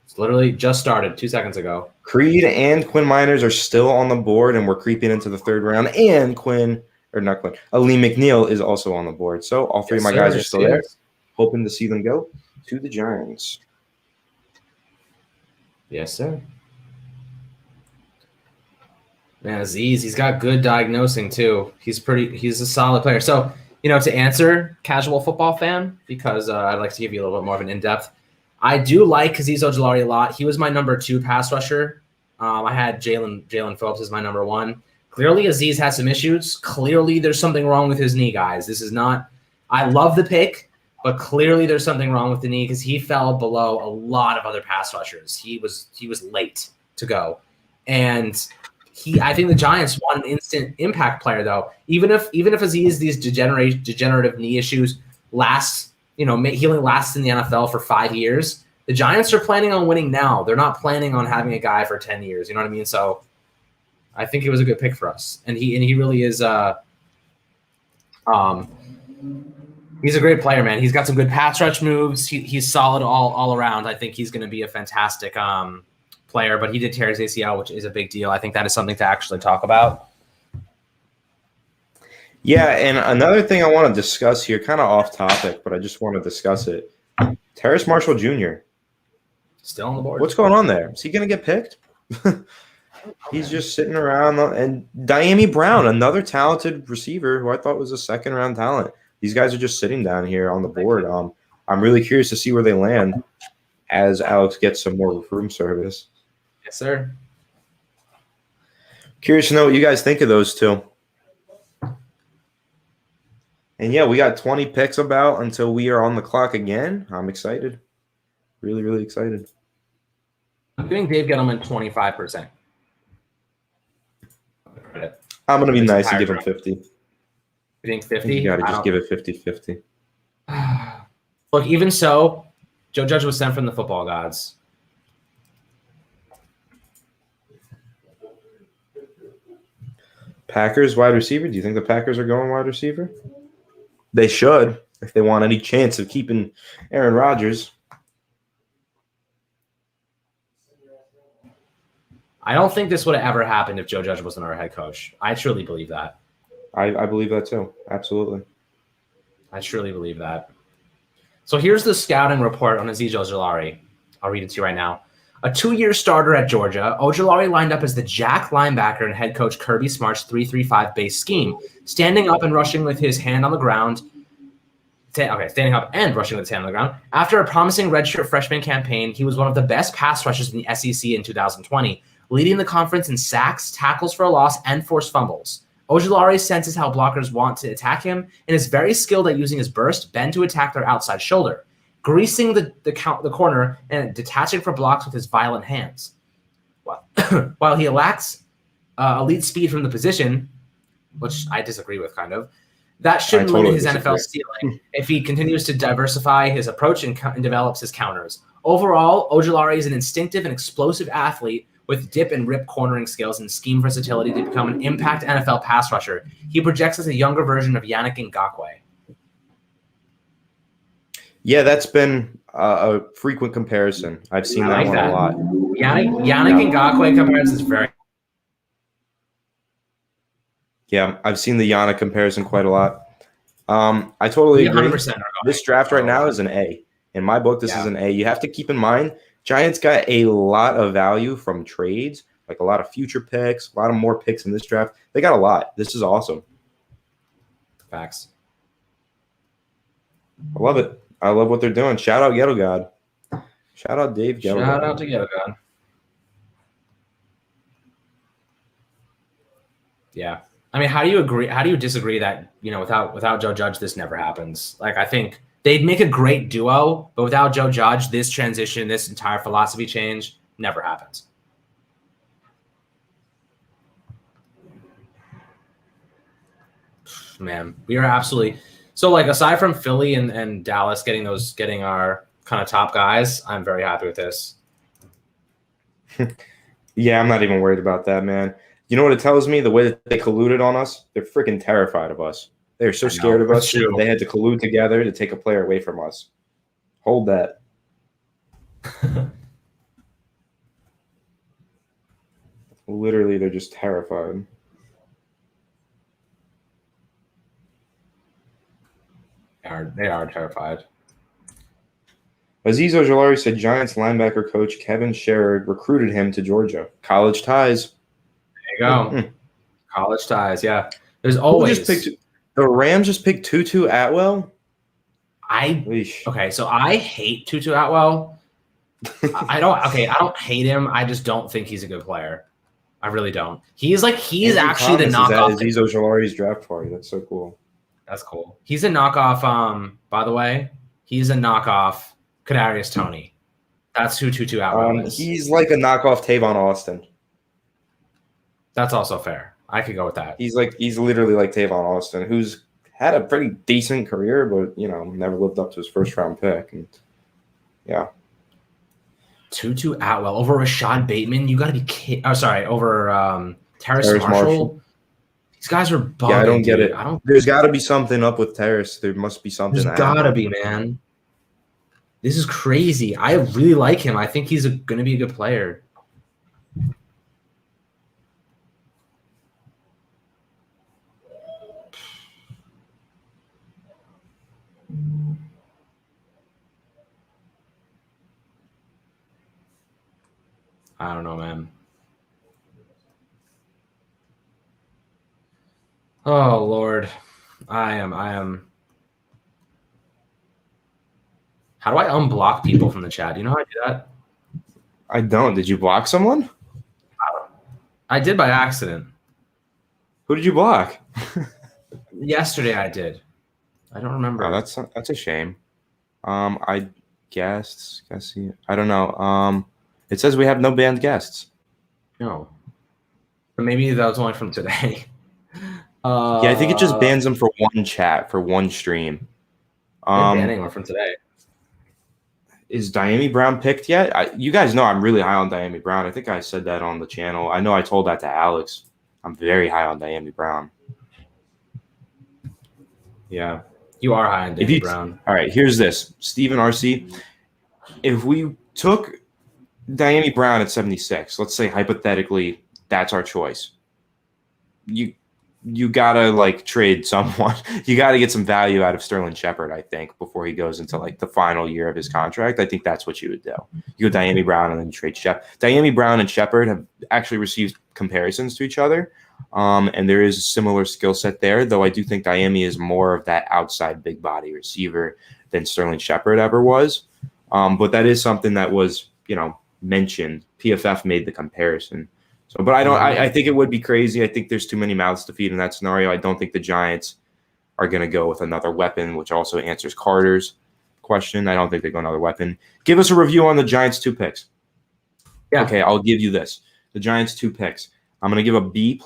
Speaker 2: It's literally just started 2 seconds ago.
Speaker 1: Creed and Quinn Miners are still on the board, and we're creeping into the third round. And Ali McNeil is also on the board. So all three of my guys are still there. Hoping to see them go to the Giants.
Speaker 2: Yes, sir. Man, Aziz, he's got good diagnosing too. He's a solid player. So, to answer casual football fan, because I'd like to give you a little bit more of an in-depth. I do like Aziz Ojulari a lot. He was my number 2 pass rusher. I had Jalen Phillips as my number 1. Clearly, Aziz has some issues. Clearly, there's something wrong with his knee, guys. This is not – I love the pick. But clearly there's something wrong with the knee because he fell below a lot of other pass rushers. He was late to go. And I think the Giants want an instant impact player, though. Even if Azeez, these degenerative knee issues last, healing lasts in the NFL for 5 years, the Giants are planning on winning now. They're not planning on having a guy for 10 years. You know what I mean? So I think it was a good pick for us, and he really is. He's a great player, man. He's got some good pass rush moves. He's solid all around. I think he's going to be a fantastic player, but he did tear his ACL, which is a big deal. I think that is something to actually talk about.
Speaker 1: Yeah, and another thing I want to discuss here, kind of off topic, but I just want to discuss it. Terrace Marshall Jr.
Speaker 2: Still on the board.
Speaker 1: What's going on there? Is he going to get picked? He's just sitting around. And Diami Brown, another talented receiver who I thought was a second-round talent. These guys are just sitting down here on the board. I'm really curious to see where they land as Alex gets some more room service.
Speaker 2: Yes, sir.
Speaker 1: Curious to know what you guys think of those two. And, yeah, we got 20 picks about until we are on the clock again. I'm excited. Really, really excited.
Speaker 2: I'm giving Dave Gettleman 25%.
Speaker 1: I'm going to be nice and give him 50.
Speaker 2: You think 50?
Speaker 1: You got to just give it 50-50.
Speaker 2: Look, even so, Joe Judge was sent from the football gods.
Speaker 1: Packers wide receiver? Do you think the Packers are going wide receiver? They should, if they want any chance of keeping Aaron Rodgers.
Speaker 2: I don't think this would have ever happened if Joe Judge wasn't our head coach. I truly believe that.
Speaker 1: I believe that too. Absolutely.
Speaker 2: I truly believe that. So here's the scouting report on Azeez Ojulari. I'll read it to you right now. A 2-year starter at Georgia, Ojulari lined up as the jack linebacker in head coach Kirby Smart's 3-3-5 base scheme, standing up and rushing with his hand on the ground. Standing up and rushing with his hand on the ground. After a promising redshirt freshman campaign, he was one of the best pass rushers in the SEC in 2020, leading the conference in sacks, tackles for a loss, and forced fumbles. Ojulari senses how blockers want to attack him and is very skilled at using his burst bend to attack their outside shoulder, greasing the corner and detaching for blocks with his violent hands. While he lacks elite speed from the position, which I disagree with kind of, that shouldn't limit his NFL ceiling if he continues to diversify his approach and develops his counters. Overall, Ojulari is an instinctive and explosive athlete with dip and rip cornering skills and scheme versatility to become an impact NFL pass rusher. He projects as a younger version of Yannick Ngakoue.
Speaker 1: Yeah, that's been a frequent comparison. I've seen that one a lot.
Speaker 2: Yannick Ngakoue comparison is very...
Speaker 1: Yeah, I've seen the Yannick comparison quite a lot. I totally agree. This draft right now is an A. In my book, this is an A. You have to keep in mind, Giants got a lot of value from trades, like a lot of future picks, a lot of more picks in this draft. They got a lot. This is awesome.
Speaker 2: Facts.
Speaker 1: I love it. I love what they're doing. Shout out Ghetto God. Shout out Dave Ghetto God.
Speaker 2: Shout out to Ghetto God. Yeah. I mean, how do you agree? How do you disagree that, without Joe Judge, this never happens? Like, I think they'd make a great duo, but without Joe Judge, this transition, this entire philosophy change never happens. Man, we are absolutely so, like, aside from Philly and Dallas getting our kind of top guys, I'm very happy with this.
Speaker 1: Yeah, I'm not even worried about that, man. You know what it tells me? The way that they colluded on us, they're freaking terrified of us. They're so scared of us. They had to collude together to take a player away from us. Hold that. Literally, they're just terrified.
Speaker 2: They are terrified.
Speaker 1: Azeez Ojulari said Giants linebacker coach Kevin Sherrod recruited him to Georgia. College ties.
Speaker 2: There you go. College ties, yeah. There's always...
Speaker 1: The Rams just picked Tutu Atwell?
Speaker 2: Okay, so I hate Tutu Atwell. I don't hate him. I just don't think he's a good player. I really don't. He's actually the knockoff.
Speaker 1: Azeez Ojulari's draft party. That's so cool.
Speaker 2: That's cool. He's a knockoff. By the way, he's a knockoff Kadarius Toney. That's who Tutu Atwell is.
Speaker 1: He's like a knockoff Tavon Austin.
Speaker 2: That's also fair. I could go with that.
Speaker 1: He's literally like Tavon Austin, who's had a pretty decent career, but never lived up to his first round pick. And yeah.
Speaker 2: Tutu Atwell over Rashad Bateman. You got to be kidding. Oh, sorry, over Terrace Marshall. These guys are bugging.
Speaker 1: Yeah, I don't get it. There's got to be something up with Terrace. There must be something.
Speaker 2: There's got to be, man. This is crazy. I really like him. I think he's going to be a good player. I don't know, man. Oh, Lord. I am. How do I unblock people from the chat? Do you know how I do that?
Speaker 1: I don't. Did you block someone?
Speaker 2: I did by accident.
Speaker 1: Who did you block?
Speaker 2: Yesterday I did. I don't remember.
Speaker 1: Oh, that's a shame. I guessed. I don't know. It says we have no banned guests.
Speaker 2: No. But maybe that was only from today.
Speaker 1: Yeah, I think it just bans them for one chat, for one stream.
Speaker 2: Banning one from today.
Speaker 1: Is Diami Brown picked yet? You guys know I'm really high on Diami Brown. I think I said that on the channel. I know I told that to Alex. I'm very high on Diami Brown.
Speaker 2: Yeah, you are high on Diami Brown.
Speaker 1: All right, here's this. Steven RC, if we took Diami Brown at 76, let's say hypothetically that's our choice. You gotta trade someone. You gotta get some value out of Sterling Shepard, I think, before he goes into the final year of his contract. I think that's what you would do. You go Diami Brown and then you trade Shepard. Diami Brown and Shepard have actually received comparisons to each other, and there is a similar skill set there. Though I do think Diami is more of that outside big body receiver than Sterling Shepard ever was. But that is something that was mentioned. PFF made the comparison. So, but I think it would be crazy. I think there's too many mouths to feed in that scenario. I don't think the Giants are going to go with another weapon, which also answers Carter's question. I don't think they go another weapon. Give us a review on the Giants' 2 picks. Yeah. Okay, I'll give you this. The Giants' 2 picks. I'm going to give a B+ to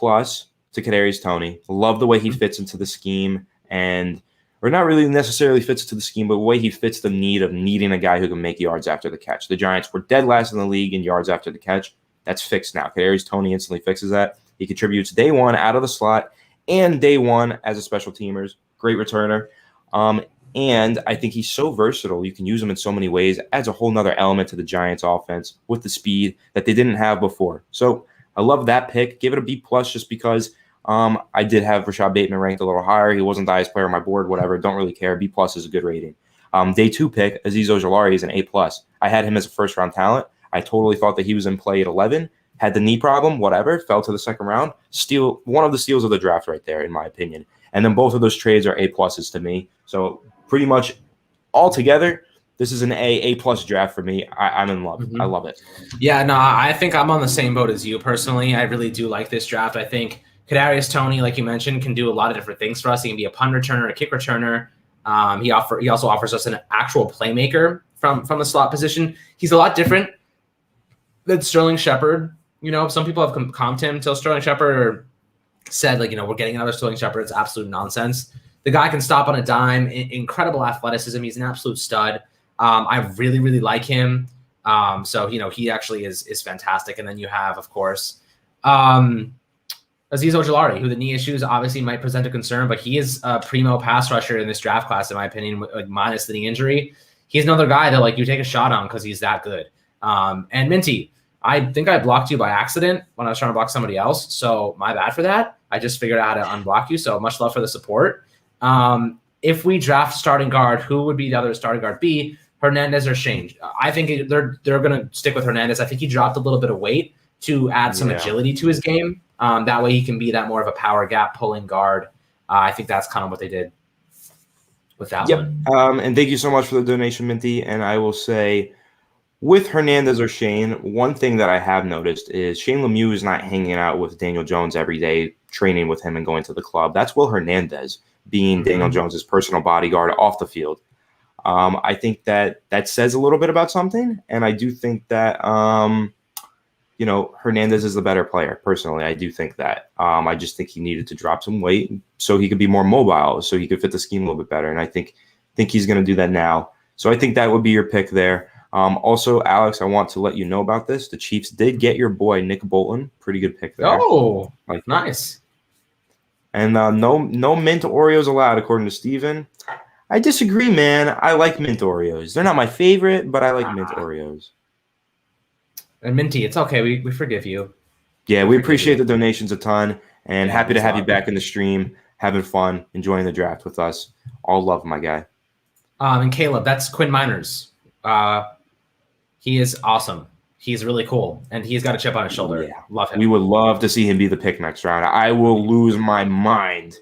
Speaker 1: Kadarius Toney. Love the way he fits into the scheme or not really necessarily fits into the scheme, but the way he fits the need of needing a guy who can make yards after the catch. The Giants were dead last in the league in yards after the catch. That's fixed now. Kadarius Toney instantly fixes that. He contributes day one out of the slot and day one as a special teamers. Great returner. And I think he's so versatile. You can use him in so many ways. Adds a whole nother element to the Giants offense with the speed that they didn't have before. So I love that pick. Give it a B+ just because I did have Rashad Bateman ranked a little higher. He wasn't the highest player on my board, whatever. Don't really care. B+ is a good rating. Day 2 pick, Azeez Ojulari is an A+. I had him as a first-round talent. I totally thought that he was in play at 11, had the knee problem, whatever, fell to the second round. One of the steals of the draft right there, in my opinion. And then both of those trades are A+ to me. So pretty much all together, this is an A+ draft for me. I'm in love. I love it.
Speaker 2: Yeah, no, I think I'm on the same boat as you personally. I really do like this draft. I think Kadarius Toney, like you mentioned, can do a lot of different things for us. He can be a punt returner, a kick returner. He also offers us an actual playmaker from the slot position. He's a lot different than Sterling Shepard. Some people have comped him till Sterling Shepard said, we're getting another Sterling Shepard. It's absolute nonsense. The guy can stop on a dime. Incredible athleticism. He's an absolute stud. I really, really like him. So he actually is fantastic. And then you have, of course, Azeez Ojulari, who the knee issues obviously might present a concern, but he is a primo pass rusher in this draft class, in my opinion, minus the knee injury. He's another guy that you take a shot on because he's that good. And Minty, I think I blocked you by accident when I was trying to block somebody else. So my bad for that. I just figured out how to unblock you. So much love for the support. If we draft starting guard, who would be the other starting guard? B, Hernandez or Shane? I think they're going to stick with Hernandez. I think he dropped a little bit of weight to add some agility to his game. That way he can be that more of a power gap pulling guard. I think that's kind of what they did with that one.
Speaker 1: And thank you so much for the donation, Minty. And I will say, with Hernandez or Shane, one thing that I have noticed is Shane Lemieux is not hanging out with Daniel Jones every day, training with him and going to the club. That's Will Hernandez being Daniel Jones's personal bodyguard off the field. I think that says a little bit about something, and I do think that Hernandez is the better player. Personally, I do think that. I just think he needed to drop some weight so he could be more mobile, so he could fit the scheme a little bit better. And I think he's going to do that now. So I think that would be your pick there. Also, Alex, I want to let you know about this. The Chiefs did get your boy Nick Bolton. Pretty good pick there.
Speaker 2: Oh, nice.
Speaker 1: And no mint Oreos allowed, according to Steven. I disagree, man. I like mint Oreos. They're not my favorite, but I like mint Oreos.
Speaker 2: And Minty, it's okay. We forgive you.
Speaker 1: Yeah, we appreciate the donations a ton, and happy to have you back in the stream, having fun, enjoying the draft with us. All love, my guy.
Speaker 2: And Caleb, that's Quinn Miners. He is awesome. He's really cool, and he's got a chip on his shoulder. Yeah. Love him.
Speaker 1: We would love to see him be the pick next round. I will lose my mind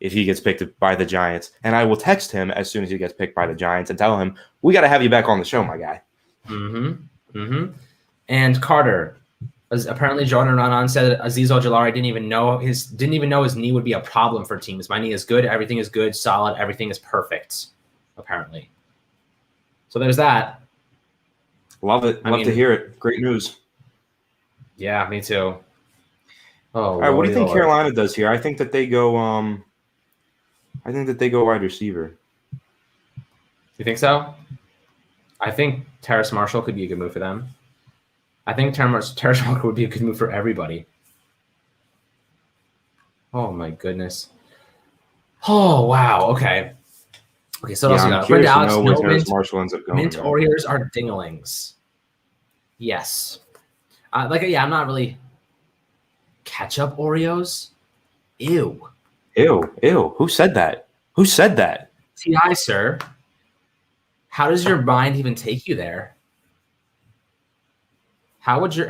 Speaker 1: if he gets picked by the Giants, and I will text him as soon as he gets picked by the Giants and tell him, we got to have you back on the show, my guy.
Speaker 2: And Carter, apparently Jordan Ranan said that Azeez Ojulari didn't even know his knee would be a problem for teams. My knee is good. Everything is good, solid. Everything is perfect, apparently. So there's that.
Speaker 1: Love it. Love to hear it. Great news.
Speaker 2: Yeah, me too. Oh,
Speaker 1: all right. What do you think Carolina does here? I think that they go. Wide receiver.
Speaker 2: You think so? I think Terrace Marshall could be a good move for them. I think Terrace Marshall would be a good move for everybody. Oh my goodness. Oh wow. Okay. So what else we got?
Speaker 1: Where Terrace Marshall ends up going.
Speaker 2: Mint Oreos are dinglings. Yes. I'm not really ketchup Oreos. Ew.
Speaker 1: Who said that?
Speaker 2: T.I., sir. How does your mind even take you there? I want
Speaker 1: to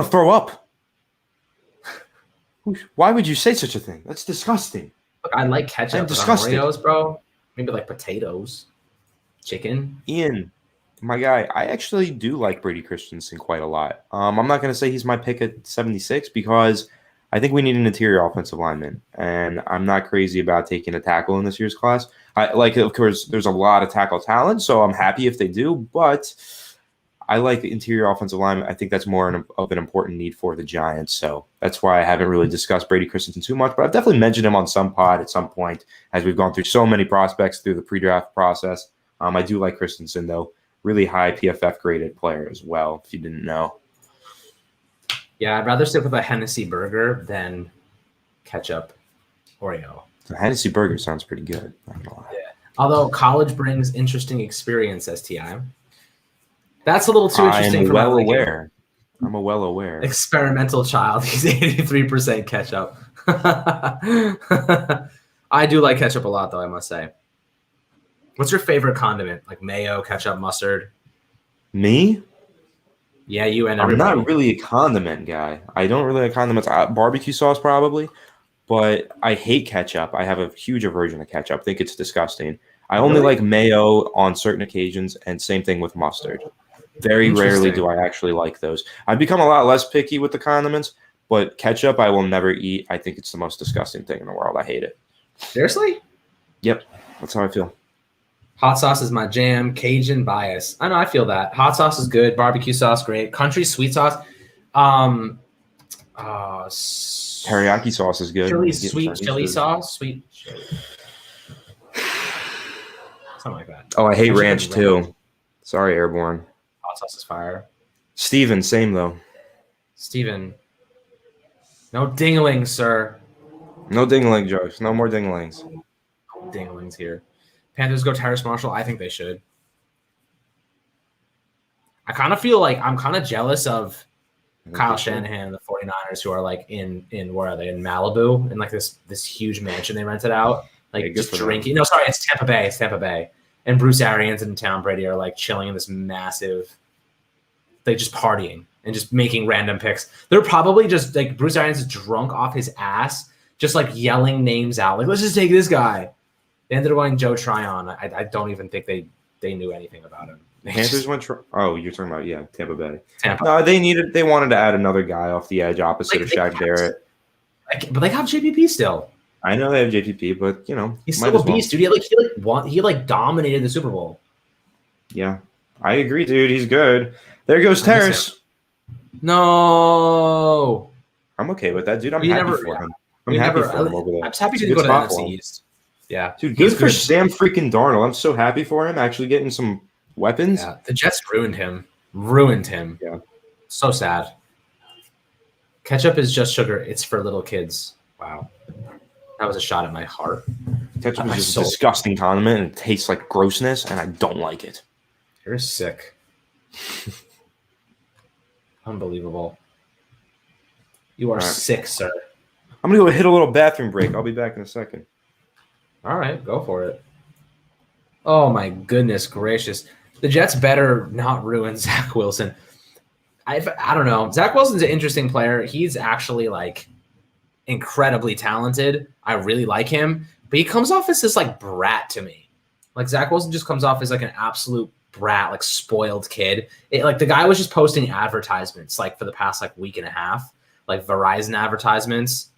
Speaker 1: throw up. Why would you say such a thing? That's disgusting.
Speaker 2: Look, I like ketchup on Oreos, bro. Maybe like potatoes, chicken.
Speaker 1: Ian, my guy, I actually do like Brady Christensen quite a lot. I'm not going to say he's my pick at 76 because I think we need an interior offensive lineman, and I'm not crazy about taking a tackle in this year's class. Of course, there's a lot of tackle talent, so I'm happy if they do, but I like the interior offensive lineman. I think that's more of an important need for the Giants, so that's why I haven't really discussed Brady Christensen too much, but I've definitely mentioned him on some pod at some point as we've gone through so many prospects through the pre-draft process. I do like Christensen, though. Really high PFF graded player as well, if you didn't know.
Speaker 2: Yeah, I'd rather stick with a Hennessy burger than ketchup Oreo.
Speaker 1: The Hennessy burger sounds pretty good. Not gonna lie.
Speaker 2: Yeah. Although college brings interesting experience, says T.I. That's a little too interesting for my liking.
Speaker 1: I'm well aware.
Speaker 2: Experimental child. He's 83% ketchup. I do like ketchup a lot, though, I must say. What's your favorite condiment? Like mayo, ketchup, mustard?
Speaker 1: Me?
Speaker 2: Yeah, you and everybody.
Speaker 1: I'm not really a condiment guy. I don't really like condiments. Barbecue sauce probably, but I hate ketchup. I have a huge aversion to ketchup. I think it's disgusting. I only like mayo on certain occasions, and same thing with mustard. Very rarely do I actually like those. I've become a lot less picky with the condiments, but ketchup I will never eat. I think it's the most disgusting thing in the world. I hate it.
Speaker 2: Seriously?
Speaker 1: Yep. That's how I feel.
Speaker 2: Hot sauce is my jam. Cajun bias. I know, I feel that. Hot sauce is good. Barbecue sauce, great. Country sweet sauce.
Speaker 1: Teriyaki sauce is good.
Speaker 2: Chili sauce. Sweet chili. Something like that.
Speaker 1: Oh, I hate ranch too. Sorry, Airborne.
Speaker 2: Hot sauce is fire.
Speaker 1: Steven, same though.
Speaker 2: Steven. No dinglings, sir.
Speaker 1: No dingling jokes. No more dinglings.
Speaker 2: No dinglings here. Panthers go Terrace Marshall. I think they should. I kind of feel like I'm kind of jealous of Kyle Shanahan and the 49ers who are like in where are they? In Malibu, in like this huge mansion they rented out. Like just drinking. No, sorry, it's Tampa Bay. It's Tampa Bay. And Bruce Arians and Tom Brady are like chilling in this massive, like just partying and just making random picks. They're probably just like Bruce Arians is drunk off his ass, just like yelling names out. Like, let's just take this guy. They ended up going Joe Tryon. I don't even think they knew anything about him.
Speaker 1: Panthers went. Oh, you're talking about Tampa Bay. No, they wanted to add another guy off the edge opposite of Shaq Barrett.
Speaker 2: But they have JPP still.
Speaker 1: I know they have JPP, but
Speaker 2: he's still a beast, dude. He dominated the Super Bowl.
Speaker 1: Yeah, I agree, dude. He's good. There goes Terrace.
Speaker 2: No.
Speaker 1: I'm okay with that, dude. I'm happy for him. I'm happy for him over there.
Speaker 2: I'm happy to go to the NFC East. Yeah.
Speaker 1: Dude, good for Sam freaking Darnold. I'm so happy for him actually getting some weapons.
Speaker 2: Yeah. The Jets ruined him. Yeah. So sad. Ketchup is just sugar. It's for little kids. Wow. That was a shot at my heart.
Speaker 1: Ketchup is just a disgusting condiment and it tastes like grossness, and I don't like it.
Speaker 2: You're sick. Unbelievable. You are sick, sir.
Speaker 1: I'm going to go hit a little bathroom break. I'll be back in a second.
Speaker 2: All right, go for it. Oh, my goodness gracious. The Jets better not ruin Zach Wilson. I don't know. Zach Wilson's an interesting player. He's actually, like, incredibly talented. I really like him. But he comes off as this, like, brat to me. Like, Zach Wilson just comes off as, like, an absolute brat, like, spoiled kid. Like, the guy was just posting advertisements, like, for the past, like, week and a half. Like, Verizon advertisements.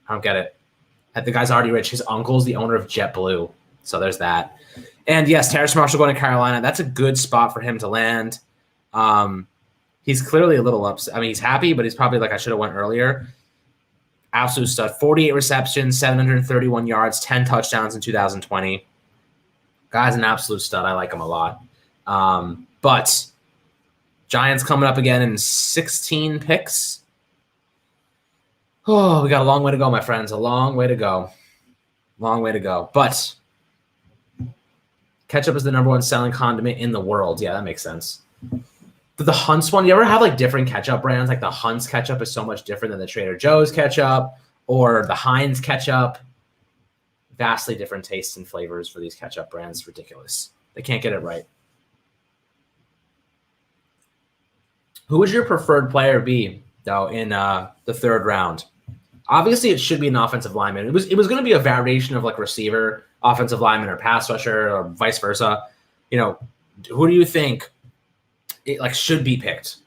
Speaker 2: I don't get it. The guy's already rich. His uncle's the owner of JetBlue. So there's that. And, yes, Terrace Marshall going to Carolina. That's a good spot for him to land. He's clearly a little upset. I mean, he's happy, but he's probably like, I should have went earlier. Absolute stud. 48 receptions, 731 yards, 10 touchdowns in 2020. Guy's an absolute stud. I like him a lot. But Giants coming up again in 16 picks. Oh, we got a long way to go, my friends. A long way to go. Long way to go. But ketchup is the number one selling condiment in the world. Yeah, that makes sense. But the Hunt's one, you ever have like different ketchup brands? Like the Hunt's ketchup is so much different than the Trader Joe's ketchup or the Heinz ketchup. Vastly different tastes and flavors for these ketchup brands. Ridiculous. They can't get it right. Who would your preferred player be, though, in the third round? Obviously, it should be an offensive lineman. It was going to be a variation of like receiver, offensive lineman, or pass rusher, or vice versa. You know, who do you think it like should be picked?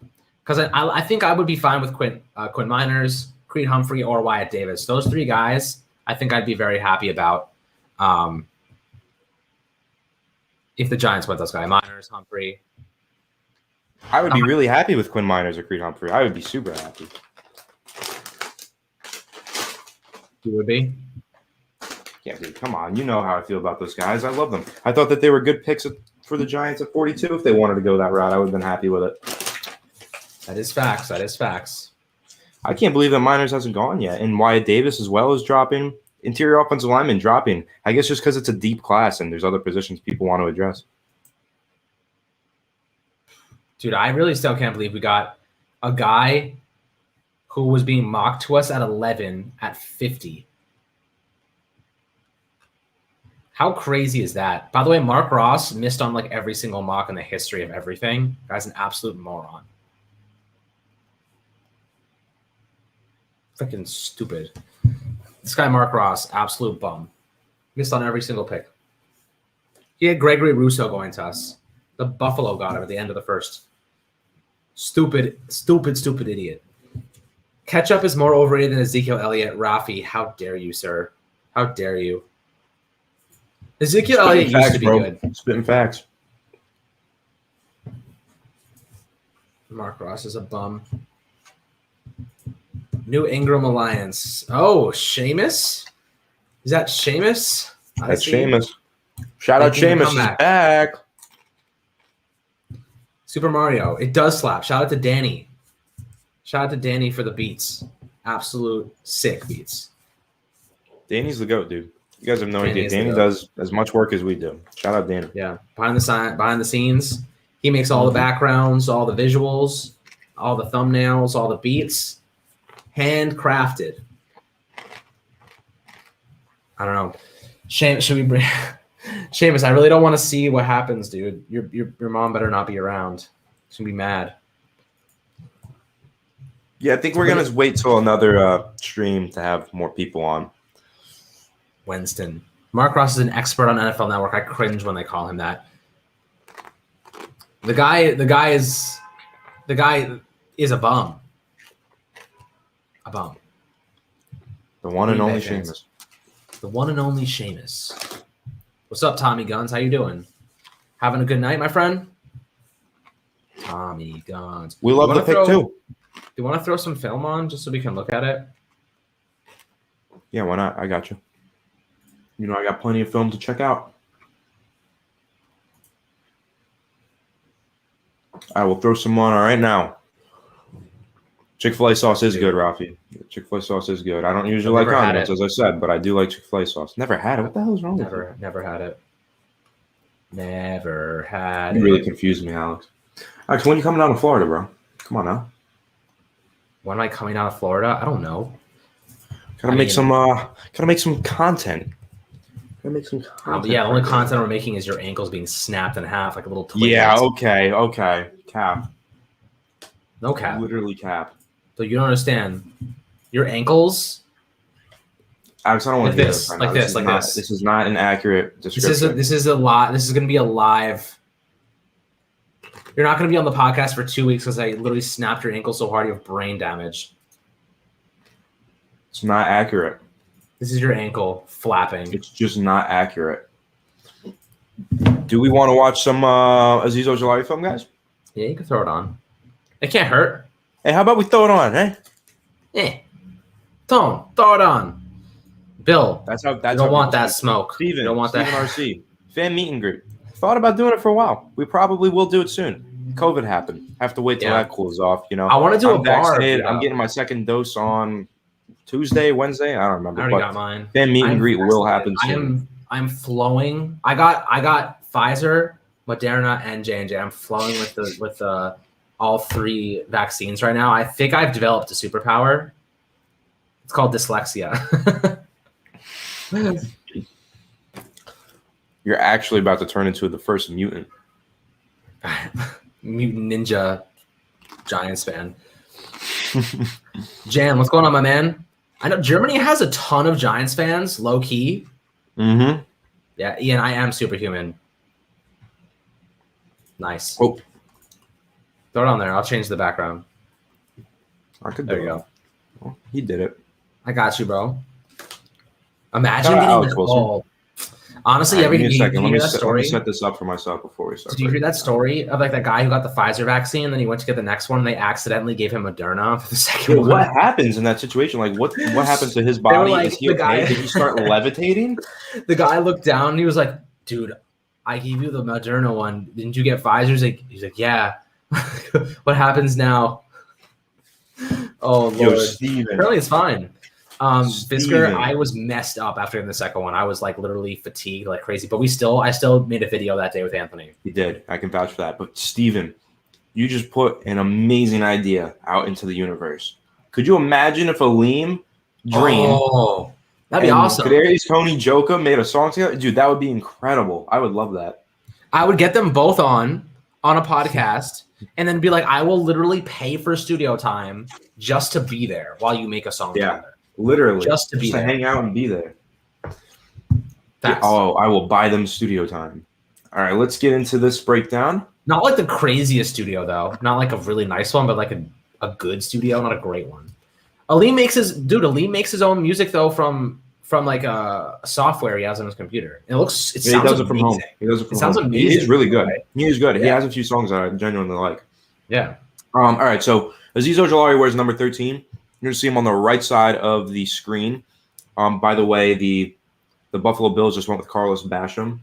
Speaker 2: Because I think I would be fine with Quinn Miners, Creed Humphrey, or Wyatt Davis. Those three guys, I think I'd be very happy about. If the Giants went those guys, Miners, Humphrey.
Speaker 1: I would be really happy with Quinn Miners or Creed Humphrey. I would be super happy.
Speaker 2: You would be?
Speaker 1: Yeah, dude, come on. You know how I feel about those guys. I love them. I thought that they were good picks for the Giants at 42. If they wanted to go that route, I would have been happy with it.
Speaker 2: That is facts. That is facts.
Speaker 1: I can't believe that Miners hasn't gone yet. And Wyatt Davis as well is dropping. Interior offensive lineman dropping. I guess just because it's a deep class and there's other positions people want to address.
Speaker 2: Dude, I really still can't believe we got a guy who was being mocked to us at 11 at 50. How crazy is that? By the way, Mark Ross missed on like every single mock in the history of everything. Guy's an absolute moron. Freaking stupid. This guy, Mark Ross, absolute bum. Missed on every single pick. He had Gregory Rousseau going to us. The Buffalo got him at the end of the first. Stupid idiot. Ketchup is more overrated than Ezekiel Elliott. Rafi, how dare you, sir? How dare you? Ezekiel Elliott used to be good.
Speaker 1: Spitting facts.
Speaker 2: Mark Ross is a bum. New Ingram Alliance. Oh, Sheamus? Is that Sheamus?
Speaker 1: That's Sheamus. Shout out Sheamus. He's back.
Speaker 2: Super Mario. It does slap. Shout out to Danny. Shout out to Danny for the beats. Absolute sick beats.
Speaker 1: Danny's the GOAT, dude. You guys have no idea. Danny does as much work as we do. Shout out Danny.
Speaker 2: Yeah. Behind the scenes, he makes all the backgrounds, all the visuals, all the thumbnails, all the beats. Handcrafted. I don't know. Should we bring Seamus? I really don't want to see what happens, dude. Your mom better not be around. She's gonna be mad.
Speaker 1: Yeah, I think we're gonna wait till another stream to have more people on.
Speaker 2: Winston. Mark Ross is an expert on NFL Network. I cringe when they call him that. The guy is a bum. A bum.
Speaker 1: The one and only Seamus.
Speaker 2: The one and only Seamus. What's up, Tommy Guns? How you doing? Having a good night, my friend? Tommy guns.
Speaker 1: We love the pick too.
Speaker 2: Do you want to throw some film on just so we can look at it?
Speaker 1: Yeah, why not? I got you. You know, I got plenty of film to check out. I will throw some on right now. Chick-fil-A sauce is good, Rafi. Chick-fil-A sauce is good. I don't usually like condiments, as I said, but I do like Chick-fil-A sauce. Never had it. What the hell is wrong with you?
Speaker 2: Never had it. Never had it.
Speaker 1: You really confused me, Alex. Alex, when are you coming down to Florida, bro? Come on now.
Speaker 2: When am I coming out of Florida? I don't know.
Speaker 1: Gotta make some content. Gotta make some content.
Speaker 2: Yeah, the only content we're making is your ankles being snapped in half like a little twig.
Speaker 1: Yeah, okay. Cap.
Speaker 2: No cap.
Speaker 1: Literally cap.
Speaker 2: So you don't understand. Your ankles.
Speaker 1: Alex, I don't want to do
Speaker 2: this.
Speaker 1: Right
Speaker 2: like
Speaker 1: now.
Speaker 2: this. Like
Speaker 1: not,
Speaker 2: this.
Speaker 1: This is not an accurate description.
Speaker 2: This is a lot. This is going to be a live. You're not going to be on the podcast for 2 weeks because I literally snapped your ankle so hard you have brain damage.
Speaker 1: It's not accurate.
Speaker 2: This is your ankle flapping.
Speaker 1: It's just not accurate. Do we want to watch some Aziz Ojolari film, guys?
Speaker 2: Yeah, you can throw it on. It can't hurt.
Speaker 1: Hey, how about we throw it on, eh?
Speaker 2: Throw it on. Bill,
Speaker 1: that's how.
Speaker 2: You don't want that smoke.
Speaker 1: Steven,
Speaker 2: you don't want
Speaker 1: Steven
Speaker 2: that.
Speaker 1: RC. Fan meet and greet. Thought about doing it for a while. We probably will do it soon. COVID happened. Have to wait till that cools off, you know.
Speaker 2: I want to do
Speaker 1: I'm
Speaker 2: a bar.
Speaker 1: vaccinated. I'm getting my second dose on Tuesday, Wednesday. I don't remember.
Speaker 2: I already got mine.
Speaker 1: Fan meet and greet will happen soon.
Speaker 2: I'm flowing. I got Pfizer, Moderna, and J&J. I'm flowing with the all three vaccines right now. I think I've developed a superpower. It's called dyslexia.
Speaker 1: You're actually about to turn into the first mutant.
Speaker 2: Mutant Ninja Giants fan. Jan, what's going on, my man? I know Germany has a ton of Giants fans, low key.
Speaker 1: Mm-hmm.
Speaker 2: Yeah, Ian, I am superhuman. Nice.
Speaker 1: Oh.
Speaker 2: Throw it on there. I'll change the background.
Speaker 1: There you go. Well, he did it.
Speaker 2: I got you, bro. Imagine getting the ball. Honestly,
Speaker 1: give me a second. Let me
Speaker 2: story?
Speaker 1: set this up for myself before we start.
Speaker 2: Did you hear that story of like that guy who got the Pfizer vaccine, and then he went to get the next one, and they accidentally gave him Moderna for the second one?
Speaker 1: What happens in that situation? Like, what happens to his body? Like, is he okay? Did he start levitating?
Speaker 2: The guy looked down, and he was like, "Dude, I gave you the Moderna one. Didn't you get Pfizer's?" He's like, "Yeah." What happens now? Oh Lord! Apparently, it's fine. Fisker, I was messed up after the second one. I was like literally fatigued like crazy, but I still made a video that day with Anthony.
Speaker 1: You did. I can vouch for that. But Steven, you just put an amazing idea out into the universe. Could you imagine if Aleem, Dream,
Speaker 2: that'd be awesome.
Speaker 1: Kadarius Toney, Joka made a song together? Dude, that would be incredible. I would love that.
Speaker 2: I would get them both on a podcast and then be like, I will literally pay for studio time just to be there while you make a song together.
Speaker 1: Literally,
Speaker 2: just to
Speaker 1: hang out and be there. I will buy them studio time. All right, let's get into this breakdown.
Speaker 2: Not like the craziest studio though, not like a really nice one, but like a good studio, not a great one. Aleem makes his own music though from like a software he has on his computer. He does it from home.
Speaker 1: He does it from home.
Speaker 2: Sounds amazing.
Speaker 1: He's really good.
Speaker 2: Right?
Speaker 1: He is good. Yeah. He has a few songs that I genuinely like.
Speaker 2: Yeah.
Speaker 1: All right, so Aziz Ojolari wears number 13. You're going to see him on the right side of the screen. By the way, the Buffalo Bills just went with Carlos Basham.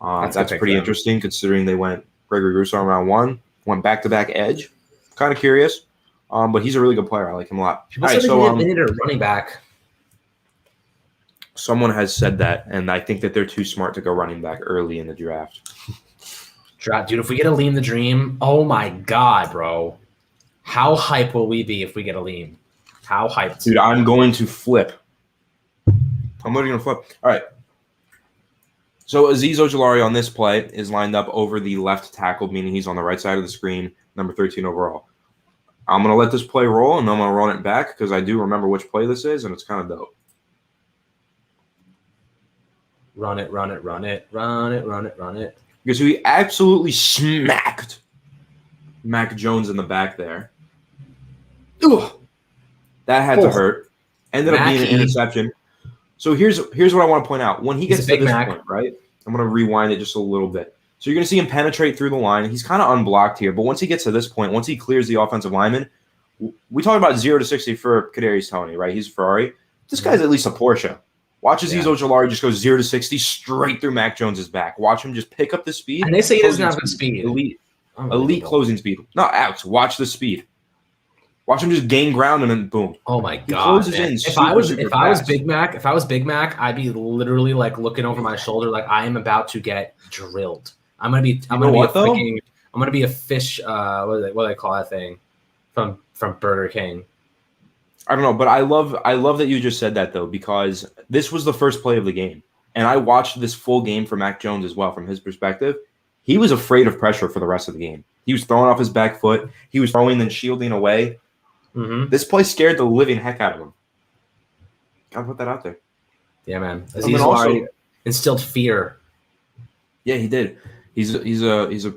Speaker 1: That's pretty interesting considering they went Gregory Rousseau in round 1, went back-to-back edge. Kind of curious, but he's a really good player. I like him a lot.
Speaker 2: People said they needed a running back.
Speaker 1: Someone has said that, and I think that they're too smart to go running back early in the draft.
Speaker 2: Dude, if we get Aleem the Dream, oh my God, bro. How hype will we be if we get Aleem? How hyped?
Speaker 1: Dude, I'm going to flip. I'm literally going to flip. All right. So Aziz Ojolari on this play is lined up over the left tackle, meaning he's on the right side of the screen, number 13 overall. I'm going to let this play roll, and I'm going to run it back because I do remember which play this is, and it's kind of dope.
Speaker 2: Run it.
Speaker 1: Because he absolutely smacked Mac Jones in the back there. Ugh. That had to hurt. Ended up being an interception. So here's what I want to point out. When he gets to this point, right? I'm going to rewind it just a little bit. So you're going to see him penetrate through the line. He's kind of unblocked here, but once he gets to this point, once he clears the offensive lineman, we talk about 0 to 60 for Kadarius Toney, right? He's a Ferrari. This guy's at least a Porsche. Watch Azeez Ojulari just go 0 to 60 straight through Mac Jones's back. Watch him just pick up the speed.
Speaker 2: And they say he doesn't have good speed.
Speaker 1: Elite closing speed. No, Alex, watch the speed. Watch him just gain ground and then boom.
Speaker 2: Oh my god! If I was Big Mac, I'd be literally like looking over my shoulder, like I am about to get drilled. I'm gonna be a fish. What do they call that thing from Burger King?
Speaker 1: I don't know, but I love that you just said that though, because this was the first play of the game, and I watched this full game for Mac Jones as well from his perspective. He was afraid of pressure for the rest of the game. He was throwing off his back foot. He was throwing and shielding away. Mm-hmm. This play scared the living heck out of him. Gotta put that out there.
Speaker 2: Yeah, man. Azeez Ojulari instilled fear.
Speaker 1: Yeah, he did. He's a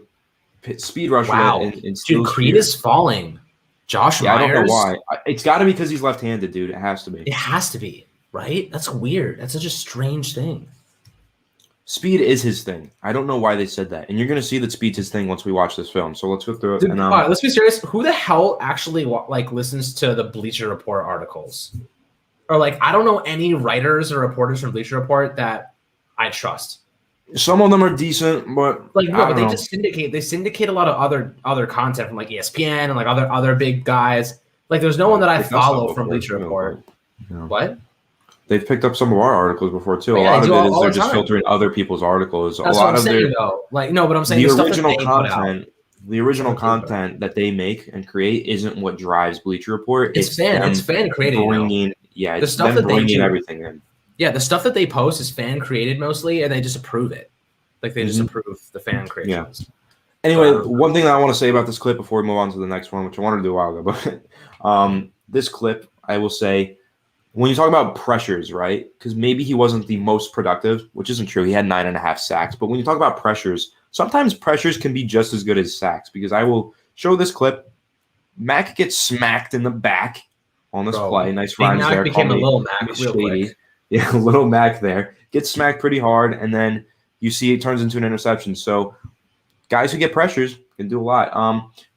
Speaker 1: speed rusher.
Speaker 2: Wow, dude, Creed is falling. Josh Myers.
Speaker 1: I don't know why. It's got to be because he's left-handed, dude. It has to be.
Speaker 2: It has to be, right? That's weird. That's such a strange thing.
Speaker 1: Speed is his thing. I don't know why they said that. And you're going to see that speed's his thing once we watch this film. So let's go through it.
Speaker 2: Dude, all right, let's be serious. Who the hell actually listens to the Bleacher Report articles? Or I don't know any writers or reporters from Bleacher Report that I trust.
Speaker 1: Some of them are decent, but
Speaker 2: but they just syndicate. They syndicate a lot of other content from ESPN and other big guys. There's no one that I follow from Bleacher Report.
Speaker 1: No.
Speaker 2: What?
Speaker 1: They've picked up some of our articles before too. A lot of it is they're just filtering other people's articles.
Speaker 2: That's
Speaker 1: a lot
Speaker 2: what I'm saying, though. No, but I'm saying
Speaker 1: the original content that they make and create isn't what drives Bleacher Report.
Speaker 2: It's fan created.
Speaker 1: The stuff that they do, everything in.
Speaker 2: Yeah, the stuff that they post is fan created mostly, and they just approve it. They just approve the fan creations.
Speaker 1: Yeah. Anyway, one thing that I want to say about this clip before we move on to the next one, which I wanted to do a while ago, but this clip, I will say, when you talk about pressures, right? Because maybe he wasn't the most productive, which isn't true. He had 9.5 sacks. But when you talk about pressures, sometimes pressures can be just as good as sacks. Because I will show this clip. Mac gets smacked in the back on this play. Nice rhymes
Speaker 2: Mac
Speaker 1: there.
Speaker 2: Became a little Mac real quick.
Speaker 1: Yeah, a little Mac there. Gets smacked pretty hard, and then you see it turns into an interception. So guys who get pressures can do a lot.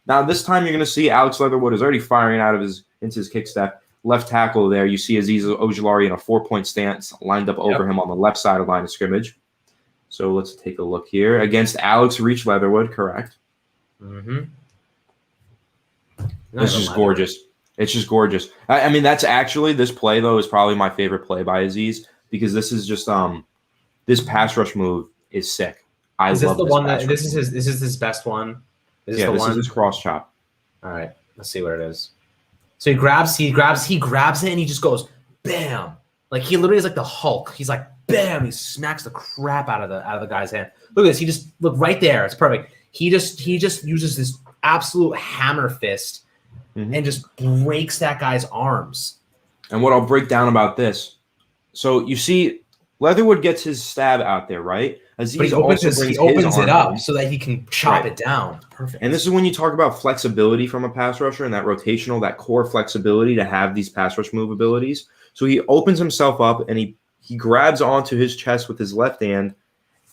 Speaker 1: Now this time you're going to see Alex Leatherwood is already firing out of into his kick step. Left tackle there, you see Azeez Ojulari in a 4-point stance lined up over him on the left side of line of scrimmage. So let's take a look here. Against Alex Reach Leatherwood, correct?
Speaker 2: Mm-hmm.
Speaker 1: This is gorgeous. It's just gorgeous. I mean, that's actually, this play, though, is probably my favorite play by Azeez because this is just, this pass rush move is sick.
Speaker 2: Is this the one that, this is his best one?
Speaker 1: This is his cross chop.
Speaker 2: All right, let's see what it is. So he grabs it, and he just goes, bam! He literally is like the Hulk. He's like, bam! He smacks the crap out of the guy's hand. Look at this. Look right there. It's perfect. He just uses this absolute hammer fist and just breaks that guy's arms.
Speaker 1: And what I'll break down about this, so you see, Leatherwood gets his stab out there, right?
Speaker 2: But he opens it up so that he can chop it down. Perfect.
Speaker 1: And this is when you talk about flexibility from a pass rusher and that rotational, that core flexibility to have these pass rush move abilities. So he opens himself up and he grabs onto his chest with his left hand,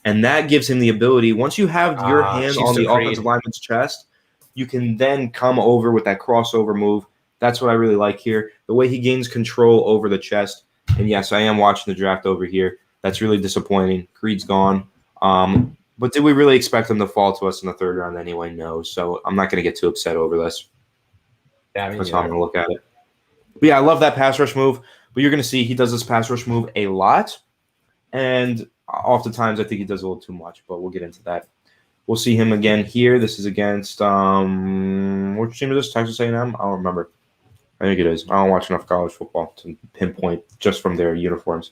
Speaker 1: and that gives him the ability. Once you have your hand on the offensive lineman's chest, you can then come over with that crossover move. That's what I really like here. The way he gains control over the chest. And yes, I am watching the draft over here. That's really disappointing. Creed's gone. But did we really expect him to fall to us in the third round anyway? No. So I'm not going to get too upset over this.
Speaker 2: Yeah, I mean,
Speaker 1: that's how I'm going to look at it. But yeah, I love that pass rush move. But you're going to see he does this pass rush move a lot. And oftentimes I think he does a little too much. But we'll get into that. We'll see him again here. This is against which team is this? Texas A&M? I don't remember. I think it is. I don't watch enough college football to pinpoint just from their uniforms.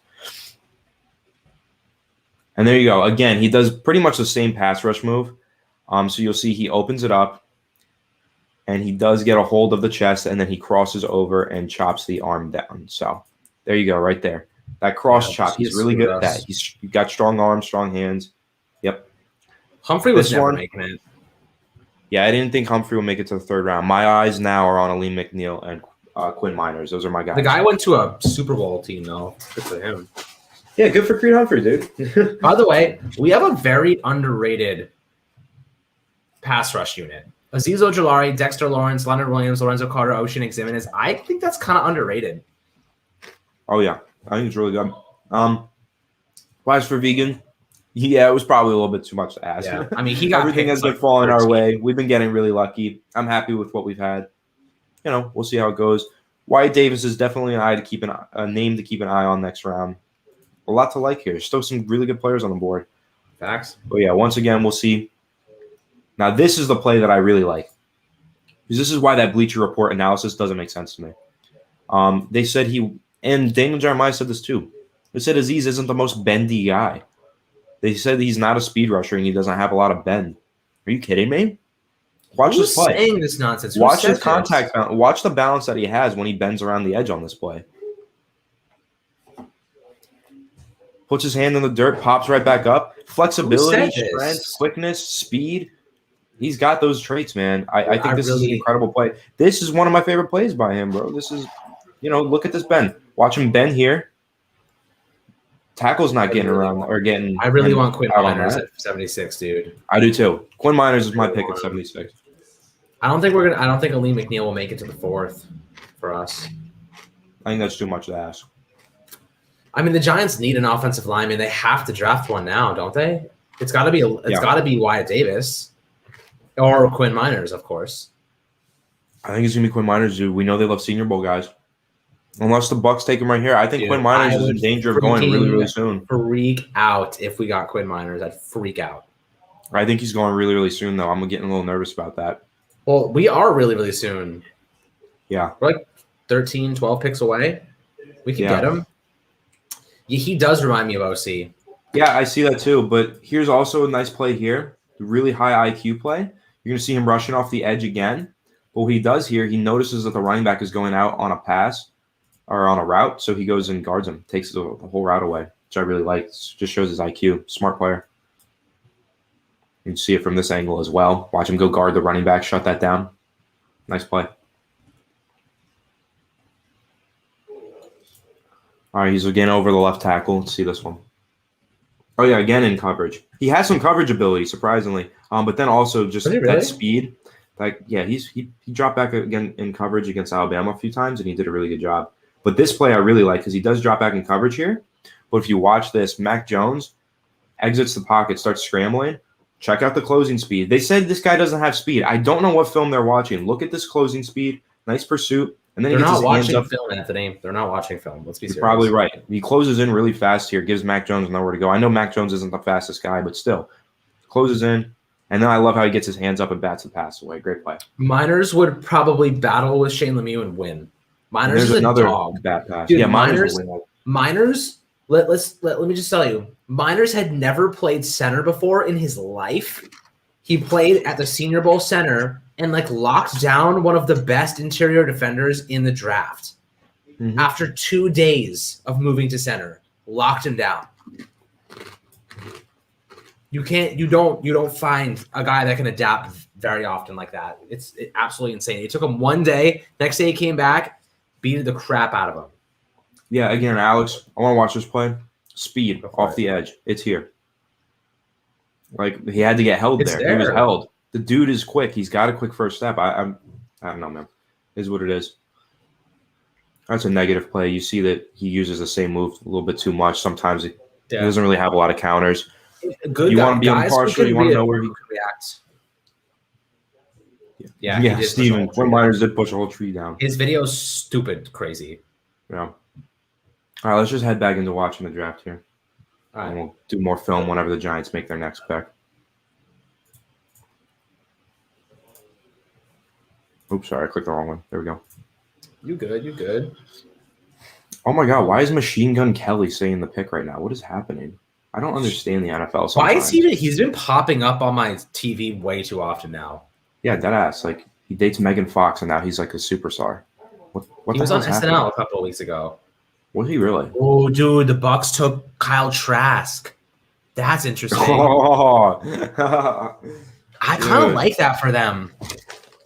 Speaker 1: And there you go. Again, he does pretty much the same pass rush move. So you'll see he opens it up, and he does get a hold of the chest, and then he crosses over and chops the arm down. So there you go, right there. That cross chop, he's really good at that. He's got strong arms, strong hands. Yep.
Speaker 2: Humphrey was never making it.
Speaker 1: Yeah, I didn't think Humphrey would make it to the third round. My eyes now are on Aleem McNeil and Quinn Miners. Those are my guys.
Speaker 2: The guy went to a Super Bowl team, though. Good for him.
Speaker 1: Yeah, good for Creed Humphrey, dude.
Speaker 2: By the way, we have a very underrated pass rush unit. Azeez Ojulari, Dexter Lawrence, Leonard Williams, Lorenzo Carter, Ocean Ximenez. I think that's kind of underrated.
Speaker 1: Oh, yeah. I think it's really good. As for Vegan, yeah, it was probably a little bit too much to ask.
Speaker 2: Yeah. I mean, he got
Speaker 1: everything has been falling our way. We've been getting really lucky. I'm happy with what we've had. We'll see how it goes. Wyatt Davis is definitely a name to keep an eye on next round. A lot to like here. Still some really good players on the board.
Speaker 2: Facts.
Speaker 1: But yeah, once again, we'll see. Now, this is the play that I really like. Because this is why that Bleacher Report analysis doesn't make sense to me. They said and Daniel Jeremiah said this too. They said Azeez isn't the most bendy guy. They said he's not a speed rusher and he doesn't have a lot of bend. Are you kidding me? Watch this play.
Speaker 2: Who's saying this nonsense?
Speaker 1: Watch his contact balance. Watch the balance that he has when he bends around the edge on this play. Puts his hand in the dirt, pops right back up. Flexibility, strength, quickness, speed. He's got those traits, man. I think this is an incredible play. This is one of my favorite plays by him, bro. This is, look at this bend. Watch him bend here. Tackle's not getting around or getting.
Speaker 2: I really want Quinn Miners at 76, dude.
Speaker 1: I do too. Quinn Miners is my pick at 76.
Speaker 2: I don't think Aleem McNeil will make it to the 4th for us.
Speaker 1: I think that's too much to ask.
Speaker 2: I mean, the Giants need an offensive lineman. They have to draft one now, don't they? It's got to be Wyatt Davis or Quinn Miners, of course.
Speaker 1: I think it's gonna be Quinn Miners, dude. We know they love Senior Bowl guys. Unless the Bucs take him right here, I think Quinn Miners is in danger of going really, really soon.
Speaker 2: Freak out if we got Quinn Miners. I'd freak out.
Speaker 1: I think he's going really, really soon, though. I'm getting a little nervous about that.
Speaker 2: Well, we are really, really soon.
Speaker 1: Yeah.
Speaker 2: We're like 13, 12 picks away. We can get him. Yeah, he does remind me of OC.
Speaker 1: Yeah, I see that too. But here's also a nice play here. Really high IQ play. You're going to see him rushing off the edge again. But what he does here, he notices that the running back is going out on a pass or on a route. So he goes and guards him, takes the whole route away, which I really like. Just shows his IQ. Smart player. You can see it from this angle as well. Watch him go guard the running back, shut that down. Nice play. All right, he's again over the left tackle. Let's see this one. Oh, yeah, again in coverage. He has some coverage ability, surprisingly. But then also just that speed. He dropped back again in coverage against Alabama a few times, and he did a really good job. But this play I really like because he does drop back in coverage here. But if you watch this, Mac Jones exits the pocket, starts scrambling. Check out the closing speed. They said this guy doesn't have speed. I don't know what film they're watching. Look at this closing speed. Nice pursuit. And then
Speaker 2: they're not watching film, Anthony. They're not watching film. Let's be serious.
Speaker 1: You're probably right. He closes in really fast here, gives Mac Jones nowhere to go. I know Mac Jones isn't the fastest guy, but still. Closes in. And then I love how he gets his hands up and bats the pass away. Great play.
Speaker 2: Miners would probably battle with Shane Lemieux and win. Miners is
Speaker 1: another
Speaker 2: dog.
Speaker 1: bat pass.
Speaker 2: Dude,
Speaker 1: yeah,
Speaker 2: Miners let me just tell you. Miners had never played center before in his life. He played at the Senior Bowl center and locked down one of the best interior defenders in the draft. Mm-hmm. After 2 days of moving to center, locked him down. You don't find a guy that can adapt very often like that. It's absolutely insane. It took him 1 day. Next day he came back, beat the crap out of him.
Speaker 1: Yeah, again, Alex, I want to watch this play. Speed off the edge. It's here. He had to get held there. He was held. The dude is quick. He's got a quick first step. I don't know, man. It is what it is. That's a negative play. You see that he uses the same move a little bit too much. Sometimes he doesn't really have a lot of counters. You want to be impartial. You want to know where he reacts. Yeah. Steven, Quinn Miners did push a whole tree down.
Speaker 2: His video's stupid, crazy.
Speaker 1: Yeah. All right, let's just head back into watching the draft here.
Speaker 2: All right.
Speaker 1: And we'll do more film whenever the Giants make their next pick. Oops, sorry, I clicked the wrong one. There we go.
Speaker 2: You good.
Speaker 1: Oh my God, why is Machine Gun Kelly saying the pick right now? What is happening? I don't understand the NFL sometimes.
Speaker 2: Why is he's been popping up on my TV way too often now.
Speaker 1: Yeah, deadass. He dates Megan Fox and now he's a superstar. What
Speaker 2: he was on SNL a couple of weeks ago.
Speaker 1: Was he really?
Speaker 2: Oh, dude, the Bucs took Kyle Trask. That's interesting.
Speaker 1: Oh.
Speaker 2: I kind of like that for them.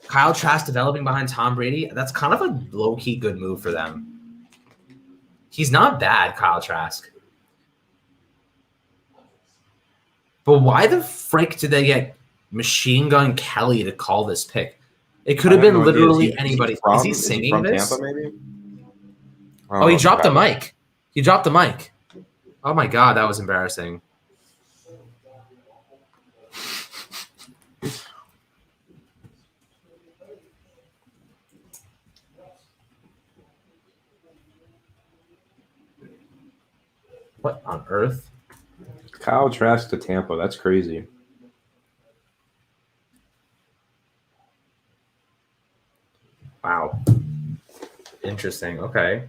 Speaker 2: Kyle Trask developing behind Tom Brady. That's kind of a low-key good move for them. He's not bad, Kyle Trask. But why the frick did they get Machine Gun Kelly to call this pick. It could have been literally anybody. Is he singing this?
Speaker 1: Tampa, maybe?
Speaker 2: Oh, he dropped the mic. He dropped the mic. Oh my God, that was embarrassing. What on earth?
Speaker 1: Kyle Trask to Tampa. That's crazy.
Speaker 2: Wow. Interesting. Okay.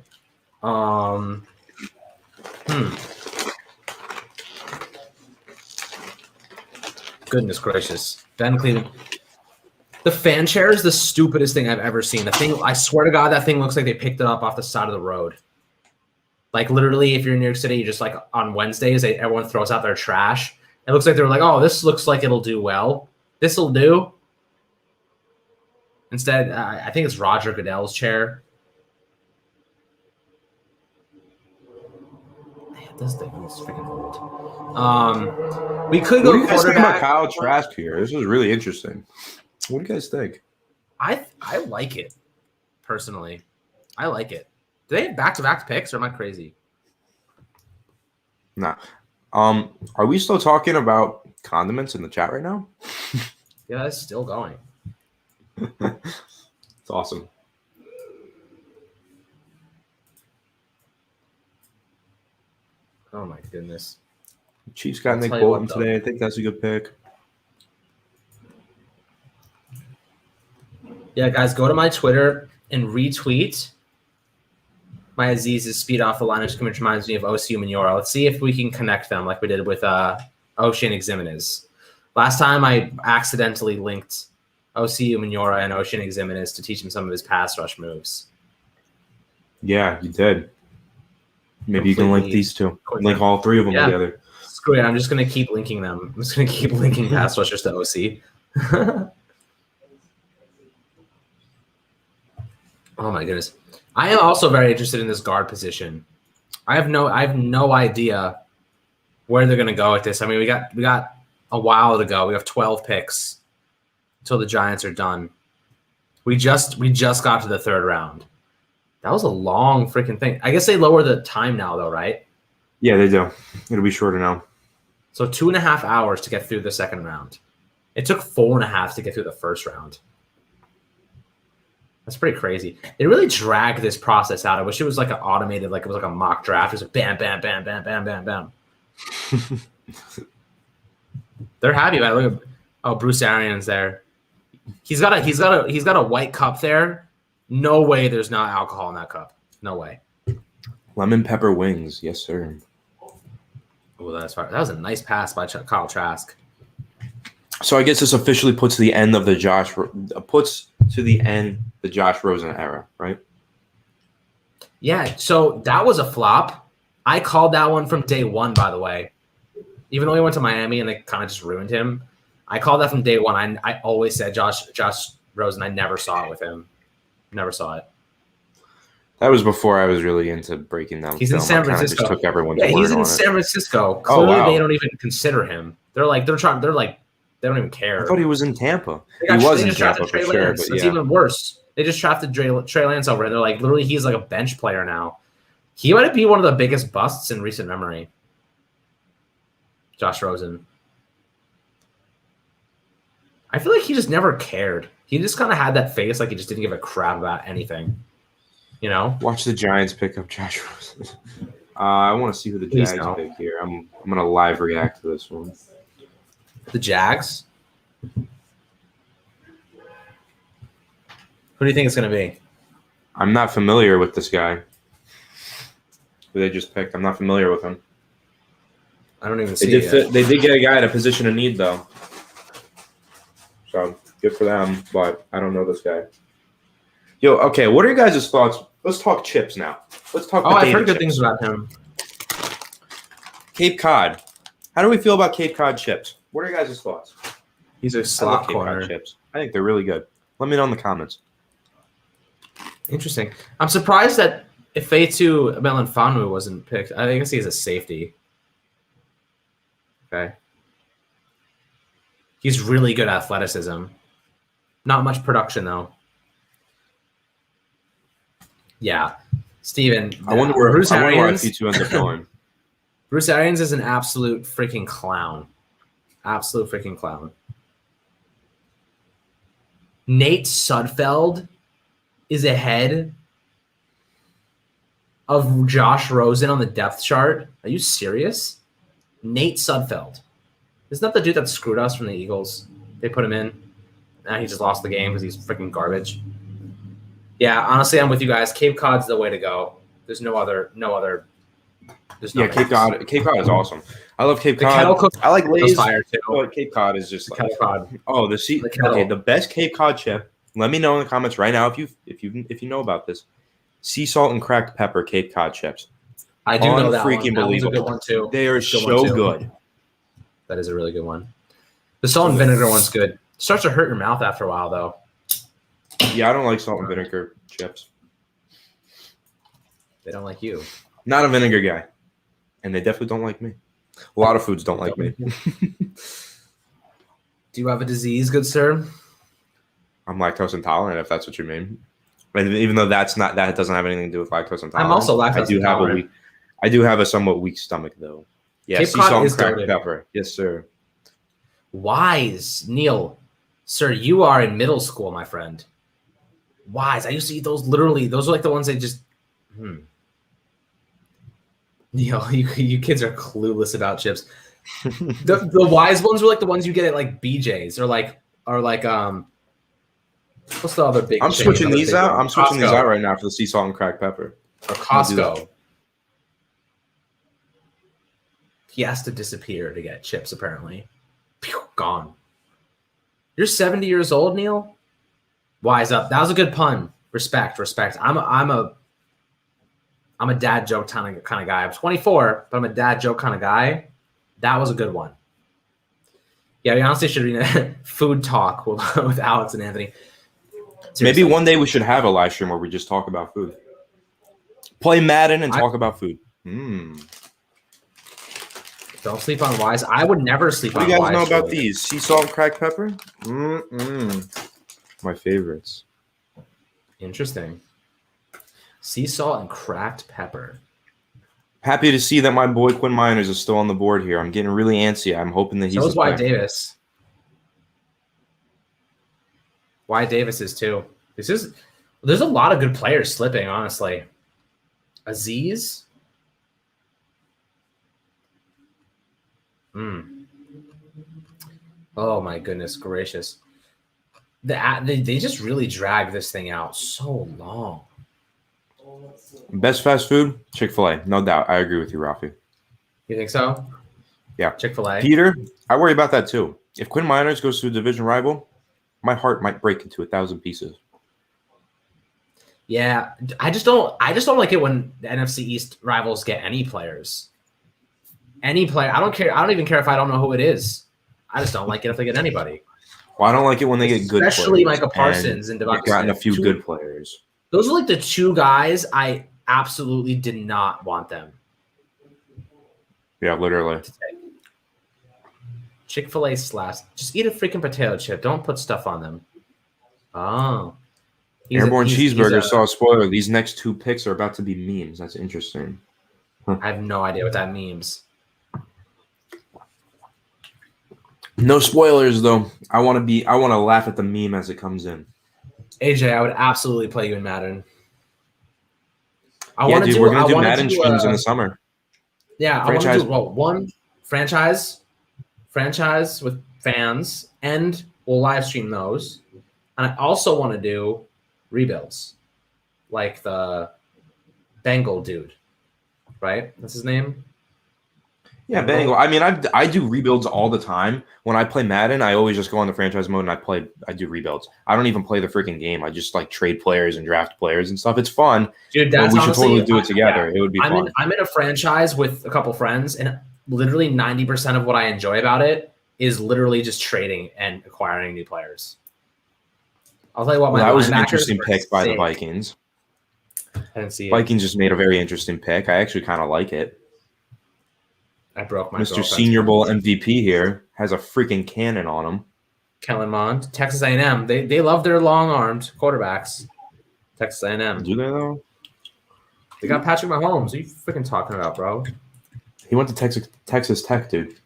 Speaker 2: Goodness gracious. Ben Cleveland. The fan chair is the stupidest thing I've ever seen. The thing, I swear to God, that thing looks like they picked it up off the side of the road. Like literally, if you're in New York City, you just like on Wednesdays, everyone throws out their trash. It looks like they're like, oh, this looks like it'll do well. This'll do. Instead, I think it's Roger Goodell's chair. Man, this thing is freaking old. We could go quarterback. What do you guys think about
Speaker 1: Kyle Trask here? This is really interesting. What do you guys think?
Speaker 2: I like it, personally. I like it. Do they have back-to-back picks, or am I crazy?
Speaker 1: Nah. Are we still talking about condiments in the chat right now?
Speaker 2: Yeah, it's still going.
Speaker 1: It's awesome.
Speaker 2: Oh my goodness.
Speaker 1: Chiefs got Nick Bolton today. I think that's a good pick.
Speaker 2: Yeah, guys, go to my Twitter and retweet my Aziz's speed off the line, which reminds me of OCU Minora. Let's see if we can connect them like we did with Ocean Ximenez. Last time I accidentally linked OCU Minora and Ocean Ximenez to teach him some of his pass rush moves.
Speaker 1: Yeah, you did. Maybe you can link these two. Link all three of them together.
Speaker 2: Screw it. I'm just going to keep linking them. I'm just going to keep linking pass rushers to OC. Oh my goodness. I am also very interested in this guard position. I have no idea where they're going to go with this. I mean, we got a while to go. We have 12 picks until the Giants are done. We just got to the third round. That was a long freaking thing. I guess they lower the time now, though, right?
Speaker 1: Yeah, they do. It'll be shorter now.
Speaker 2: So 2.5 hours to get through the second round. It took 4.5 to get through the first round. That's pretty crazy. They really dragged this process out. I wish it was like an automated, like it was like a mock draft. It was like bam, bam, bam, bam, bam, bam, bam. They're happy about it. Look at Bruce Arians there. He's got a white cup there. No way there's not alcohol in that cup. No way.
Speaker 1: Lemon pepper wings. Yes, sir.
Speaker 2: Oh, that's fine. That was a nice pass by Kyle Trask.
Speaker 1: So I guess this officially puts to the end the Josh Rosen era, right?
Speaker 2: Yeah, so that was a flop. I called that one from day one, by the way. Even though he went to Miami and they kind of just ruined him, I called that from day one. I always said Josh Rosen. I never saw it with him. Never saw it.
Speaker 1: That was before I was really into breaking down.
Speaker 2: He's in San Francisco.
Speaker 1: Just took everyone's
Speaker 2: yeah, he's in San Francisco. Clearly, they don't even consider him. They're trying. They don't even care.
Speaker 1: I thought he was in Tampa. He was in Tampa for sure. But
Speaker 2: it's even worse. They just drafted Trey Lance over, and they're like, literally, he's like a bench player now. He might be one of the biggest busts in recent memory. Josh Rosen. I feel like he just never cared. He just kind of had that face like he just didn't give a crap about anything. You know?
Speaker 1: Watch the Giants pick up Josh Rosen. I want to see who the Jags pick here. I'm going to live react to this one.
Speaker 2: The Jags? Who do you think it's going to be?
Speaker 1: I'm not familiar with this guy who they just picked. I'm not familiar with him.
Speaker 2: I don't even see it.
Speaker 1: They did get a guy at a position of need, though. So, good for them, but I don't know this guy. Yo, okay, what are your guys' thoughts? Let's talk chips now. Let's talk
Speaker 2: I've heard good things about him.
Speaker 1: Cape Cod. How do we feel about Cape Cod chips? What are your guys' thoughts?
Speaker 2: These are slot corner
Speaker 1: chips. I think they're really good. Let me know in the comments.
Speaker 2: Interesting. I'm surprised that Ifeatu Melanfanu wasn't picked. I guess he's a safety. Okay. He's really good athleticism. Not much production, though. Yeah. Steven.
Speaker 1: I wonder where P2 ends up going.
Speaker 2: Bruce Arians is an absolute freaking clown. Absolute freaking clown. Nate Sudfeld is ahead of Josh Rosen on the depth chart. Are you serious? Nate Sudfeld. Isn't that the dude that screwed us from the Eagles? They put him in. Now he just lost the game because he's freaking garbage. Yeah, honestly, I'm with you guys. Cape Cod's the way to go. There's no other.
Speaker 1: Cape Cod is awesome. I love Cape Cod. I like Lay's fire too. But Cape Cod is just like the best Cape Cod chip. Let me know in the comments right now if you know about this. Sea salt and cracked pepper Cape Cod chips.
Speaker 2: I do know that
Speaker 1: freaking
Speaker 2: one.
Speaker 1: Believable.
Speaker 2: That was a good one too.
Speaker 1: They are so good.
Speaker 2: That is a really good one. The salt and vinegar one's good. Starts to hurt your mouth after a while though.
Speaker 1: Yeah, I don't like salt and vinegar chips.
Speaker 2: They don't like you.
Speaker 1: Not a vinegar guy. And they definitely don't like me. A lot of foods don't like me.
Speaker 2: Do you have a disease, good sir?
Speaker 1: I'm lactose intolerant, if that's what you mean. And even though that doesn't have anything to do with lactose intolerant.
Speaker 2: I'm also lactose intolerant.
Speaker 1: I do have a somewhat weak stomach, though. Yeah, sea salt and cracked pepper. Yes, sir.
Speaker 2: Wise, Neil. Sir, you are in middle school, my friend. Wise. I used to eat those literally. Those are like the ones they just... Neil, you kids are clueless about chips. The Wise ones were like the ones you get at like BJ's or like what's the other big?
Speaker 1: I'm switching these out. I'm switching these out right now for the sea salt and cracked pepper.
Speaker 2: Or Costco. He has to disappear to get chips. Apparently, Pew, gone. You're 70 years old, Neil. Wise up. That was a good pun. Respect. I'm a dad joke kind of guy. I'm 24, but I'm a dad joke kind of guy. That was a good one. Yeah, we honestly should be food talk with Alex and Anthony. Seriously.
Speaker 1: Maybe one day we should have a live stream where we just talk about food. Play Madden and talk about food.
Speaker 2: Don't sleep on Wise. I would never sleep on Wise.
Speaker 1: What do you guys know about these? Sea salt and cracked pepper? My favorites.
Speaker 2: Interesting. Sea salt and cracked pepper.
Speaker 1: Happy to see that my boy Quinn Miners is still on the board here. I'm getting really antsy. I'm hoping that he's.
Speaker 2: So is Wyatt Davis. Wyatt Davis is too. There's a lot of good players slipping, honestly. Aziz. Oh my goodness gracious. They just really drag this thing out so long.
Speaker 1: Best fast food? Chick-fil-A. No doubt. I agree with you, Rafi.
Speaker 2: You think so?
Speaker 1: Yeah.
Speaker 2: Chick-fil-A.
Speaker 1: Peter, I worry about that too. If Quinn Miners goes to a division rival, my heart might break into 1,000 pieces.
Speaker 2: Yeah. I just don't like it when the NFC East rivals get any players. Any player. I don't care. I don't even care if I don't know who it is. I just don't like it if they get anybody.
Speaker 1: Well, I don't like it when they get good players.
Speaker 2: Especially Micah Parsons and
Speaker 1: They've gotten a few good players.
Speaker 2: Those are like the two guys I absolutely did not want them.
Speaker 1: Yeah, literally.
Speaker 2: Chick-fil-A slash. Just eat a freaking potato chip. Don't put stuff on them. Oh.
Speaker 1: Airborne Cheeseburger saw a spoiler. These next two picks are about to be memes. That's interesting.
Speaker 2: I have no idea what that means.
Speaker 1: No spoilers though. I want to laugh at the meme as it comes in.
Speaker 2: AJ, I would absolutely play you in Madden.
Speaker 1: We're gonna do Madden streams in the summer.
Speaker 2: Yeah, I want to do one franchise with fans, and we'll live stream those. And I also want to do rebuilds, like the Bengal dude, right? That's his name.
Speaker 1: Yeah, Bengal. I mean, I do rebuilds all the time. When I play Madden, I always just go on the franchise mode and I do rebuilds. I don't even play the freaking game. I just like trade players and draft players and stuff. It's fun.
Speaker 2: Dude,
Speaker 1: we should totally do it together. Yeah. It would be fun.
Speaker 2: I'm in a franchise with a couple friends, and literally 90% of what I enjoy about it is literally just trading and acquiring new players. I'll tell you what,
Speaker 1: that was an interesting pick by the Vikings.
Speaker 2: I didn't see it.
Speaker 1: Vikings just made a very interesting pick. I actually kind of like it.
Speaker 2: I broke my
Speaker 1: Mr. Senior Bowl MVP here has a freaking cannon on him.
Speaker 2: Kellen Mond, Texas A&M. They love their long-armed quarterbacks. Texas A&M.
Speaker 1: Do they though?
Speaker 2: They got Patrick Mahomes. What are you freaking talking about, bro?
Speaker 1: He went to Texas Tech, dude.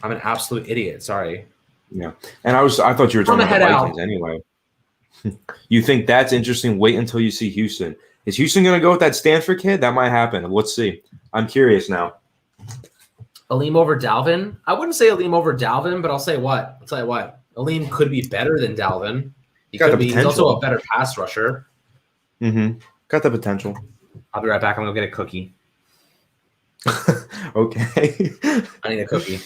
Speaker 2: I'm an absolute idiot. Sorry.
Speaker 1: Yeah, and I thought you were talking about the Vikings anyway. You think that's interesting? Wait until you see Houston. Is Houston going to go with that Stanford kid? That might happen. Let's see. I'm curious now.
Speaker 2: Aleem over Dalvin? I wouldn't say Aleem over Dalvin, but I'll say what? I'll tell you what. Aleem could be better than Dalvin. He's also a better pass rusher.
Speaker 1: Mm-hmm. Got the potential.
Speaker 2: I'll be right back. I'm going to get a cookie.
Speaker 1: Okay.
Speaker 2: I need a cookie.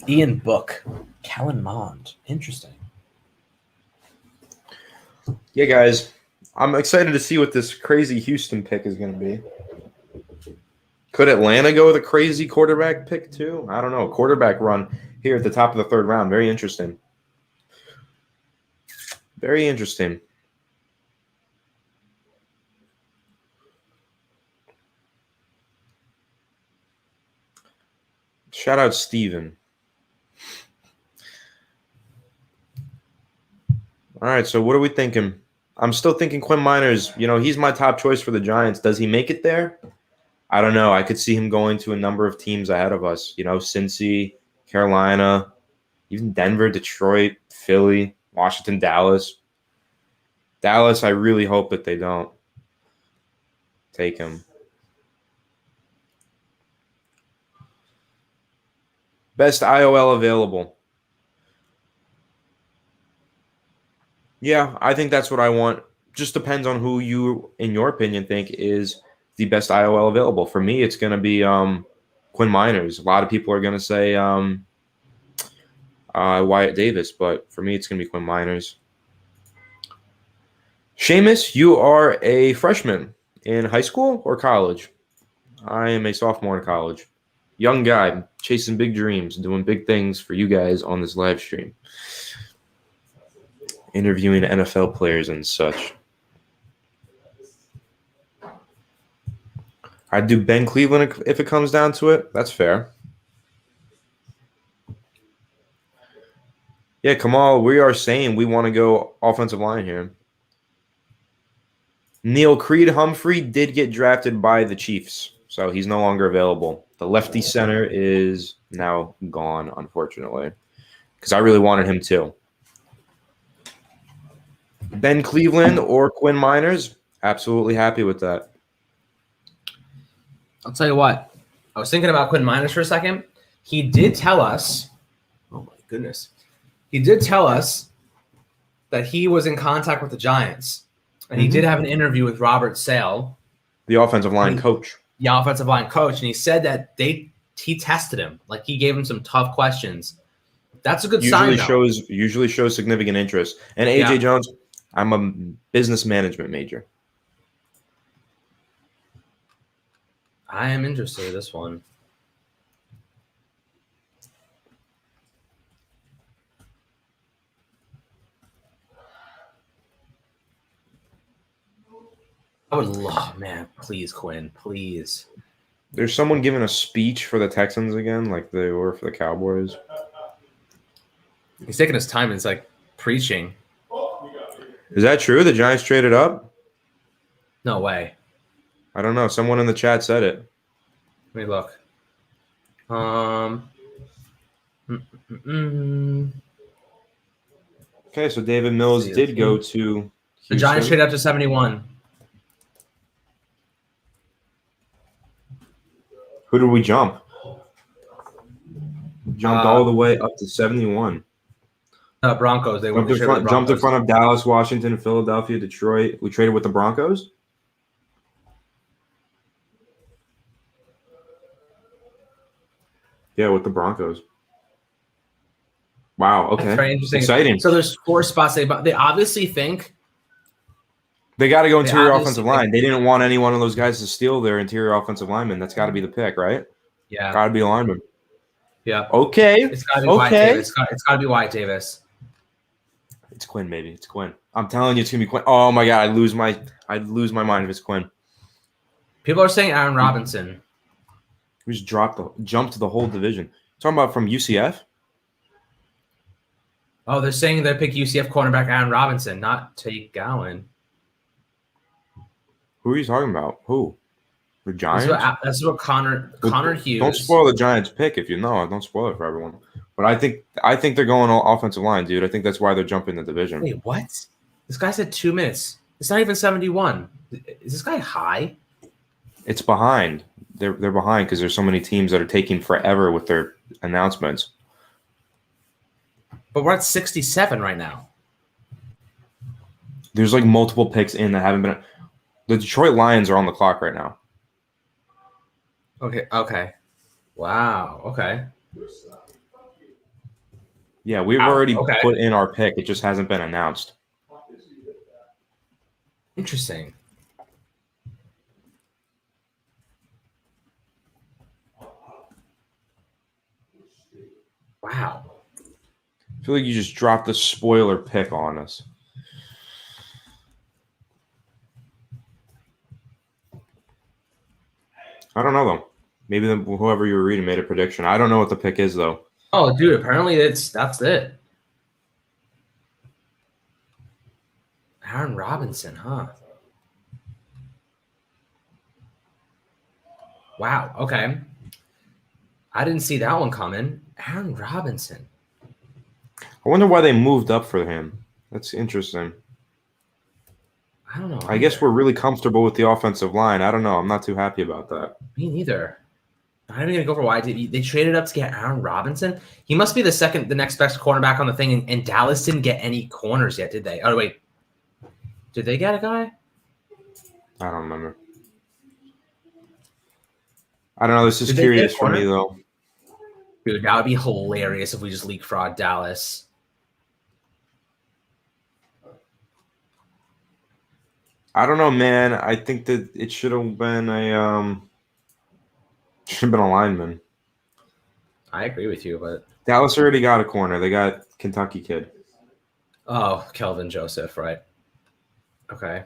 Speaker 2: Ian Book. Kellen Mond. Interesting.
Speaker 1: Yeah, guys. I'm excited to see what this crazy Houston pick is going to be. Could Atlanta go with a crazy quarterback pick too? I don't know. Quarterback run here at the top of the third round. Very interesting. Very interesting. Shout out Steven. All right, so what are we thinking? I'm still thinking Quinn Miners. He's my top choice for the Giants. Does he make it there? I don't know. I could see him going to a number of teams ahead of us. Cincy, Carolina, even Denver, Detroit, Philly, Washington, Dallas. Dallas, I really hope that they don't take him. Best IOL available. Yeah, I think that's what I want. Just depends on who you, in your opinion, think is the best IOL available. For me, it's going to be Quinn Miners. A lot of people are going to say Wyatt Davis, but for me, it's going to be Quinn Miners. Seamus, you are a freshman in high school or college? I am a sophomore in college. Young guy, chasing big dreams, doing big things for you guys on this live stream. Interviewing NFL players and such. I'd do Ben Cleveland if it comes down to it. That's fair. Yeah, Kamal, we are saying we want to go offensive line here. Neil Creed Humphrey did get drafted by the Chiefs, so he's no longer available. The lefty center is now gone, unfortunately, because I really wanted him too. Ben Cleveland or Quinn Miners, absolutely happy with that.
Speaker 2: I'll tell you what. I was thinking about Quinn Miners for a second. He did tell us, oh my goodness, he did tell us that he was in contact with the Giants, and he did have an interview with Robert Sale,
Speaker 1: the offensive line coach.
Speaker 2: The offensive line coach, and he said that he tested him, like he gave him some tough questions. That's a good sign.
Speaker 1: Usually shows significant interest. And AJ Jones, I'm a business management major.
Speaker 2: I am interested in this one. I would love, man, please, Quinn, please.
Speaker 1: There's someone giving a speech for the Texans again, like they were for the Cowboys.
Speaker 2: He's taking his time and it's like preaching.
Speaker 1: Is that true? The Giants traded up?
Speaker 2: No way.
Speaker 1: I don't know. Someone in the chat said it.
Speaker 2: Let me look.
Speaker 1: Okay, so David Mills did go to Houston.
Speaker 2: The Giants traded up to 71.
Speaker 1: Who did we jump? Jumped all the way up to 71.
Speaker 2: Broncos. They
Speaker 1: jumped in front of Dallas, Washington, Philadelphia, Detroit. We traded with the Broncos? Yeah, with the Broncos. Wow, okay.
Speaker 2: That's very interesting.
Speaker 1: Exciting.
Speaker 2: So there's 4 spots. They obviously think
Speaker 1: they got to go interior offensive line. They didn't want any one of those guys to steal their interior offensive lineman. That's got to be the pick, right?
Speaker 2: Yeah.
Speaker 1: Got to be a lineman.
Speaker 2: Yeah.
Speaker 1: Okay.
Speaker 2: It's got to be Wyatt Davis. It's got to be Wyatt Davis.
Speaker 1: It's Quinn, maybe. It's Quinn. I'm telling you, it's gonna be Quinn. Oh my god, I'd lose my mind if it's Quinn.
Speaker 2: People are saying Aaron Robinson.
Speaker 1: We just jumped the whole division. Talking about from UCF?
Speaker 2: Oh, they're saying they pick UCF cornerback Aaron Robinson, not Tate Gowan.
Speaker 1: Who are you talking about? Who? The Giants?
Speaker 2: This is what Connor Hughes.
Speaker 1: Don't spoil the Giants pick if you know it. Don't spoil it for everyone. But I think they're going all offensive line, dude. I think that's why they're jumping the division.
Speaker 2: Wait, what? This guy said 2 minutes. It's not even 71. Is this guy high?
Speaker 1: It's behind. They're behind because there's so many teams that are taking forever with their announcements.
Speaker 2: But we're at 67 right now.
Speaker 1: There's like multiple picks in that haven't been. The Detroit Lions are on the clock right now.
Speaker 2: Okay. Wow. Okay.
Speaker 1: Yeah, we've already put in our pick. It just hasn't been announced.
Speaker 2: Interesting. Wow.
Speaker 1: I feel like you just dropped the spoiler pick on us. I don't know, though. Maybe whoever you were reading made a prediction. I don't know what the pick is, though.
Speaker 2: Oh, dude, apparently that's it. Aaron Robinson, huh? Wow, okay. I didn't see that one coming. Aaron Robinson.
Speaker 1: I wonder why they moved up for him. That's interesting.
Speaker 2: I don't know.
Speaker 1: I guess we're really comfortable with the offensive line. I don't know. I'm not too happy about that.
Speaker 2: Me neither. I'm even gonna go for why they traded up to get Aaron Robinson. He must be the next best cornerback on the thing, and Dallas didn't get any corners yet, did they? Oh wait, did they get a guy?
Speaker 1: I don't remember. I don't know. This is curious for me though.
Speaker 2: Dude, that would be hilarious if we just leak fraud Dallas.
Speaker 1: I don't know, man. I think that it should have been a lineman.
Speaker 2: I agree with you, but
Speaker 1: Dallas already got a corner. They got Kentucky kid.
Speaker 2: Oh, Kelvin Joseph, right? Okay.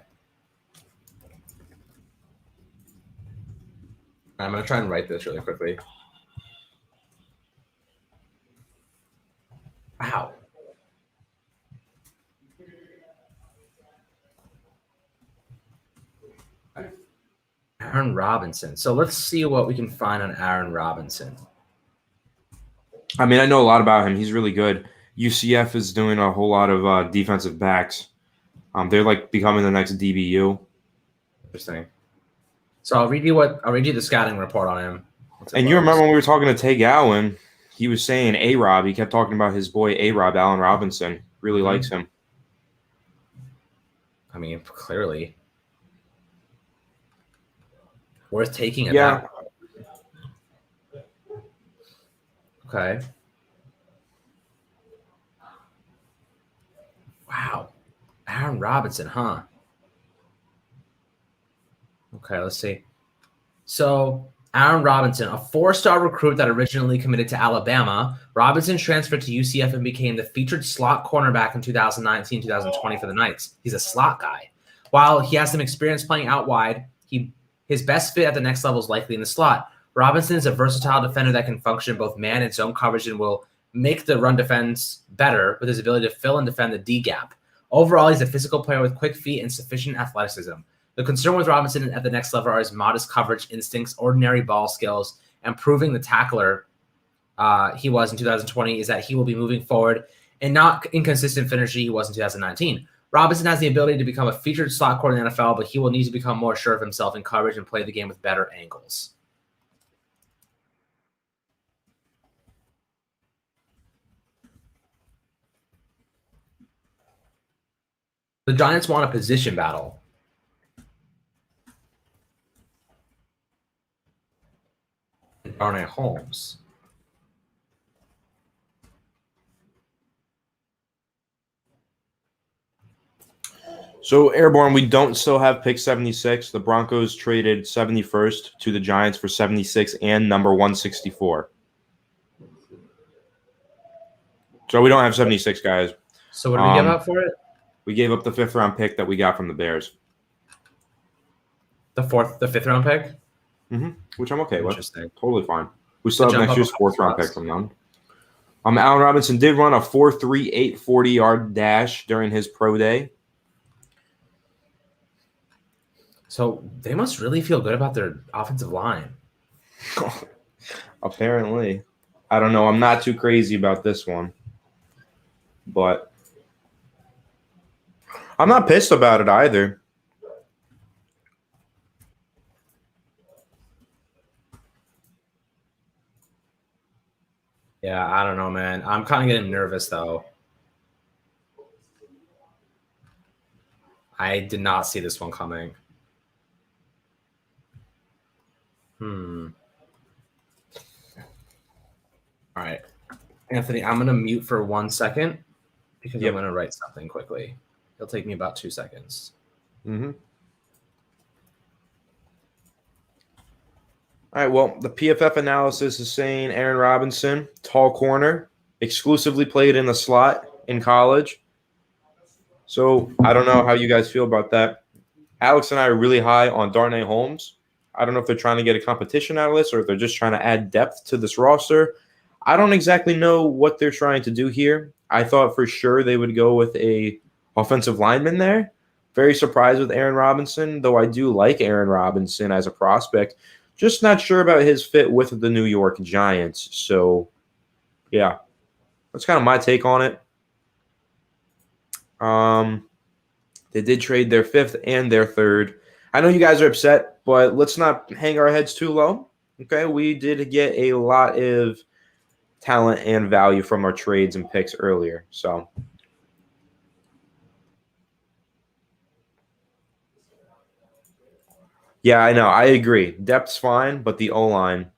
Speaker 2: I'm gonna try and write this really quickly. Wow. Aaron Robinson. So let's see what we can find on Aaron Robinson.
Speaker 1: I mean, I know a lot about him. He's really good. UCF is doing a whole lot of defensive backs. They're like becoming the next DBU.
Speaker 2: Interesting. So I'll read you the scouting report on him.
Speaker 1: And you remember when we were talking to Tay Gowan, he was saying A-Rob. He kept talking about his boy A-Rob, Allen Robinson. Really likes him.
Speaker 2: I mean, clearly. Worth taking at
Speaker 1: that.
Speaker 2: Okay. Wow. Aaron Robinson, huh? Okay, let's see. So, Aaron Robinson, a 4-star recruit that originally committed to Alabama, Robinson transferred to UCF and became the featured slot cornerback in 2019-2020 for the Knights. He's a slot guy. While he has some experience playing out wide, his best fit at the next level is likely in the slot. Robinson is a versatile defender that can function both man and zone coverage and will make the run defense better with his ability to fill and defend the D gap. Overall, he's a physical player with quick feet and sufficient athleticism. The concern with Robinson at the next level are his modest coverage instincts, ordinary ball skills, and proving the tackler he was in 2020 is that he will be moving forward and not inconsistent finisher he was in 2019. Robinson has the ability to become a featured slot corner in the NFL, but he will need to become more sure of himself in coverage and play the game with better angles. The Giants want a position battle. Darnay Holmes.
Speaker 1: So, Airborne, we don't still have pick 76. The Broncos traded 71st to the Giants for 76 and number 164. So we don't have 76, guys.
Speaker 2: So what did we give up for it?
Speaker 1: We gave up the 5th-round pick that we got from the Bears.
Speaker 2: The 5th round pick?
Speaker 1: Which I'm okay with.
Speaker 2: Interesting.
Speaker 1: Totally fine. We still have next year's 4th-round pick from them. Allen Robinson did run a 4.38 40-yard dash during his pro day.
Speaker 2: So they must really feel good about their offensive line.
Speaker 1: Apparently. I don't know. I'm not too crazy about this one. But I'm not pissed about it either.
Speaker 2: Yeah, I don't know, man. I'm kind of getting nervous, though. I did not see this one coming. All right. Anthony, I'm going to mute for 1 second because I'm going to write something quickly. It'll take me about 2 seconds.
Speaker 1: All right, well, the PFF analysis is saying Aaron Robinson, tall corner, exclusively played in the slot in college. So I don't know how you guys feel about that. Alex and I are really high on Darnay Holmes. I don't know if they're trying to get a competition out of this or if they're just trying to add depth to this roster. I don't exactly know what they're trying to do here. I thought for sure they would go with a offensive lineman there. Very surprised with Aaron Robinson, though I do like Aaron Robinson as a prospect. Just not sure about his fit with the New York Giants. So, yeah, that's kind of my take on it. They did trade their 5th and their 3rd. I know you guys are upset, but let's not hang our heads too low. Okay, we did get a lot of talent and value from our trades and picks earlier. So, yeah, I know. I agree. Depth's fine, but the O-line.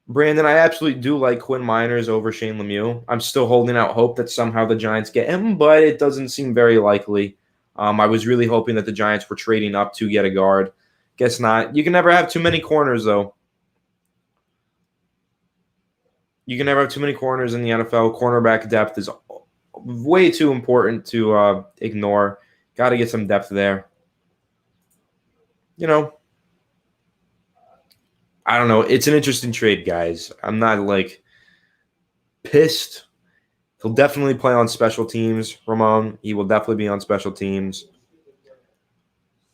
Speaker 1: Brandon, I absolutely do like Quinn Miners over Shane Lemieux. I'm still holding out hope that somehow the Giants get him, but it doesn't seem very likely. I was really hoping that the Giants were trading up to get a guard. Guess not. You can never have too many corners, though. You can never have too many corners in the NFL. Cornerback depth is way too important to ignore. Got to get some depth there. You know, I don't know. It's an interesting trade, guys. I'm not, pissed. He'll definitely play on special teams, Ramon. He will definitely be on special teams.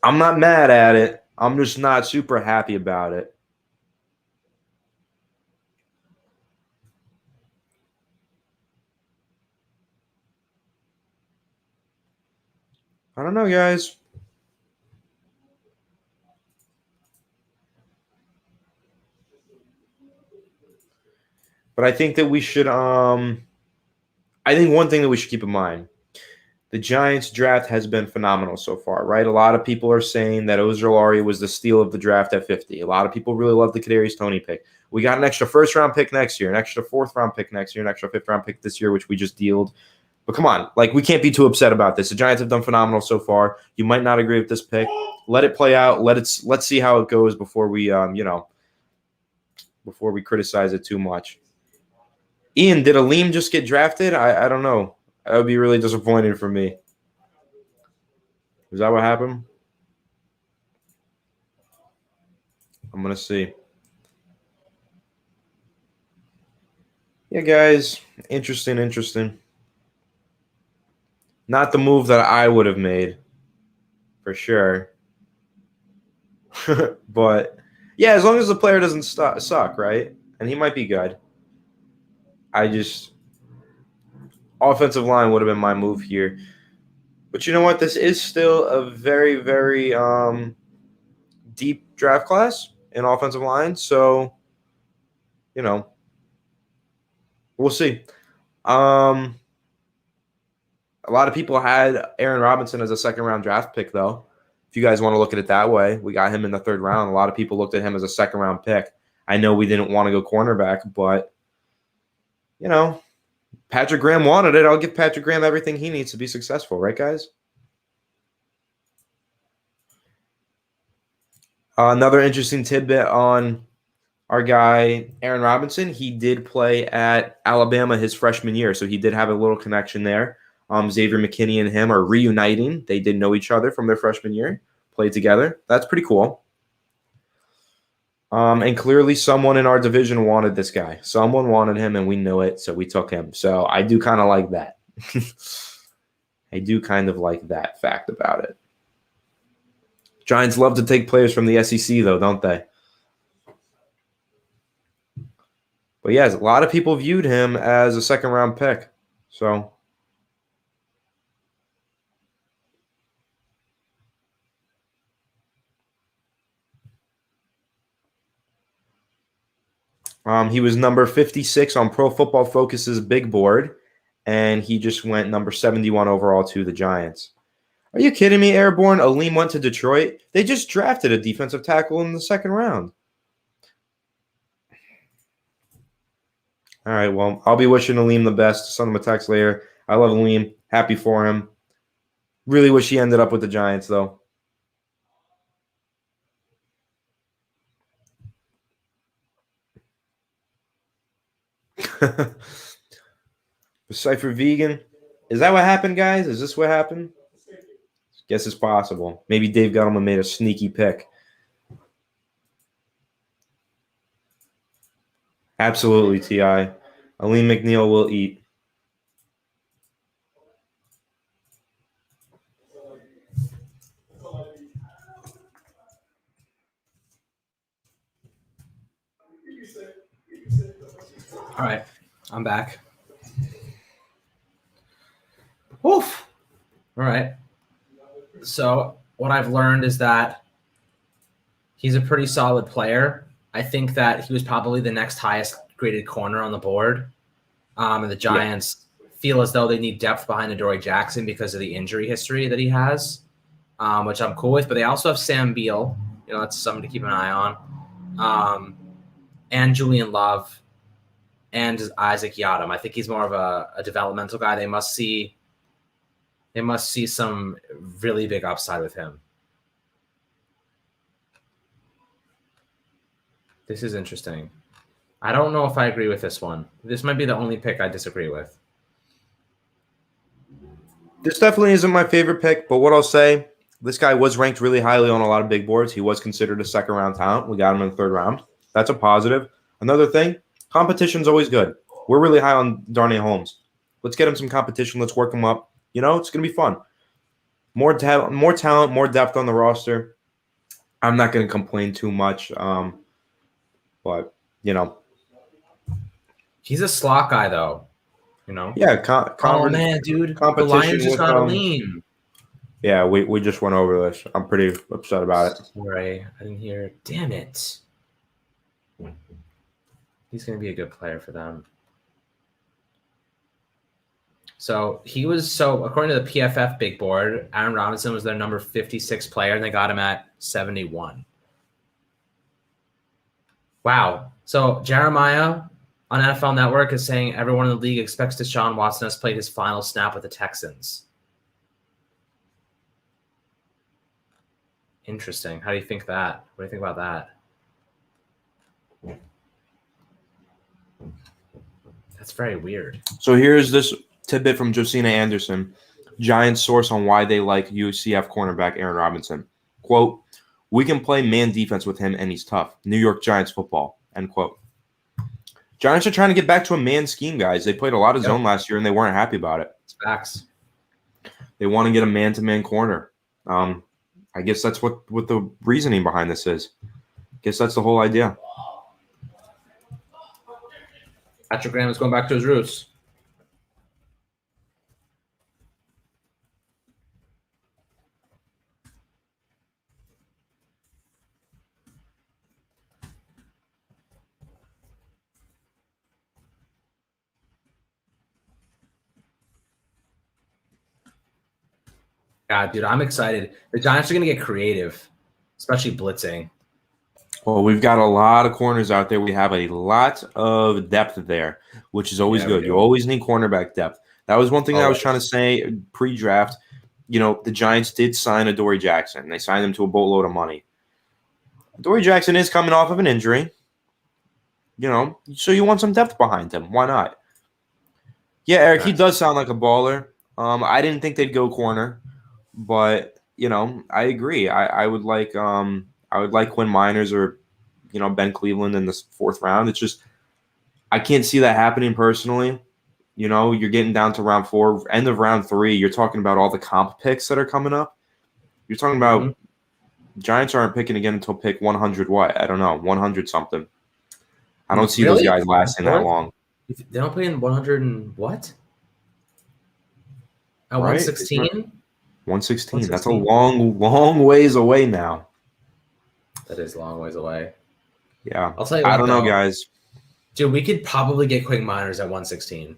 Speaker 1: I'm not mad at it. I'm just not super happy about it. I don't know, guys. But I think that we should I think one thing that we should keep in mind, the Giants draft has been phenomenal so far, right? A lot of people are saying that Ojulari was the steal of the draft at 50. A lot of people really love the Kadarius Toney pick. We got an extra 1st-round pick next year, an extra 4th-round pick next year, an extra 5th-round pick this year, which we just dealed. But come on, we can't be too upset about this. The Giants have done phenomenal so far. You might not agree with this pick. Let it play out. Let's see how it goes before we before we criticize it too much. Ian, did Aleem just get drafted? I don't know. That would be really disappointing for me. Is that what happened? I'm going to see. Yeah, guys. Interesting. Not the move that I would have made, for sure. But, yeah, as long as the player doesn't suck, right? And he might be good. Offensive line would have been my move here. But you know what? This is still a very, very deep draft class in offensive line. So, we'll see. A lot of people had Aaron Robinson as a 2nd-round draft pick, though. If you guys want to look at it that way, we got him in the 3rd round. A lot of people looked at him as a 2nd-round pick. I know we didn't want to go cornerback, but, Patrick Graham wanted it. I'll give Patrick Graham everything he needs to be successful, right, guys? Another interesting tidbit on our guy, Aaron Robinson. He did play at Alabama his freshman year, so he did have a little connection there. Xavier McKinney and him are reuniting. They did know each other from their freshman year, played together. That's pretty cool. And clearly someone in our division wanted this guy. Someone wanted him, and we knew it, so we took him. So I do kind of like that. I do kind of like that fact about it. Giants love to take players from the SEC, though, don't they? But yes, a lot of people viewed him as a second-round pick. So he was number 56 on Pro Football Focus's big board, and he just went number 71 overall to the Giants. Are you kidding me, Airborne? Aleem went to Detroit. They just drafted a defensive tackle in the second round. All right, well, I'll be wishing Aleem the best. Send him a text later. I love Aleem. Happy for him. Really wish he ended up with the Giants, though. Cypher Vegan. Is that what happened, guys? Is this what happened? Guess it's possible. Maybe Dave Gettleman made a sneaky pick. Absolutely, T.I. Aleem McNeil will eat.
Speaker 2: All right, I'm back. Oof. All right. So what I've learned is that he's a pretty solid player. I think that he was probably the next highest graded corner on the board. And the Giants feel as though they need depth behind Adoree Jackson because of the injury history that he has, which I'm cool with. But they also have Sam Beal. That's something to keep an eye on. And Julian Love and Isaac Yiadom. I think he's more of a developmental guy. They must see some really big upside with him. This is interesting. I don't know if I agree with this one. This might be the only pick I disagree with.
Speaker 1: This definitely isn't my favorite pick, but what I'll say, this guy was ranked really highly on a lot of big boards. He was considered a second-round talent. We got him in the third round. That's a positive. Another thing, competition's always good. We're really high on Darnay Holmes. Let's get him some competition. Let's work him up. It's going to be fun. More talent, more depth on the roster. I'm not going to complain too much, but,
Speaker 2: He's a slot guy, though.
Speaker 1: Yeah.
Speaker 2: Oh, man, dude. The Lions just got Aleem.
Speaker 1: Yeah, we just went over this. I'm pretty upset about it.
Speaker 2: Sorry, I didn't hear it. Damn it. He's going to be a good player for them. So according to the PFF big board, Aaron Robinson was their number 56 player, and they got him at 71. Wow. So Jeremiah on NFL Network is saying everyone in the league expects Deshaun Watson has played his final snap with the Texans. Interesting. How do you think that? What do you think about that? That's very weird.
Speaker 1: So here's this tidbit from Josina Anderson, Giants source on why they like UCF cornerback Aaron Robinson. Quote, "We can play man defense with him, and he's tough. New York Giants football." End quote. Giants are trying to get back to a man scheme, guys. They played a lot of zone last year, and they weren't happy about it.
Speaker 2: It's facts.
Speaker 1: They want to get a man-to-man corner. I guess that's what the reasoning behind this is. I guess that's the whole idea.
Speaker 2: Patrick Graham is going back to his roots. God, dude, I'm excited. The Giants are going to get creative, especially blitzing.
Speaker 1: Well, we've got a lot of corners out there. We have a lot of depth there, which is always good. You always need cornerback depth. That was one thing that I was trying to say pre-draft. The Giants did sign Adoree Jackson. They signed him to a boatload of money. Adoree Jackson is coming off of an injury. So you want some depth behind him. Why not? Yeah, Eric, he does sound like a baller. I didn't think they'd go corner, but I agree. I would like Quinn Miners or Ben Cleveland in the 4th round. It's just I can't see that happening personally. You're getting down to round 4, end of round 3. You're talking about all the comp picks that are coming up. You're talking about Giants aren't picking again until pick 100 what? I don't know, 100 something. I don't see those guys lasting that long.
Speaker 2: They don't play in 100 and what? At 116?
Speaker 1: 116. That's a long, long ways away now.
Speaker 2: That is a long ways away.
Speaker 1: Yeah.
Speaker 2: I'll tell you
Speaker 1: what, I don't know, guys.
Speaker 2: Dude, we could probably get Quinn Miners at 116.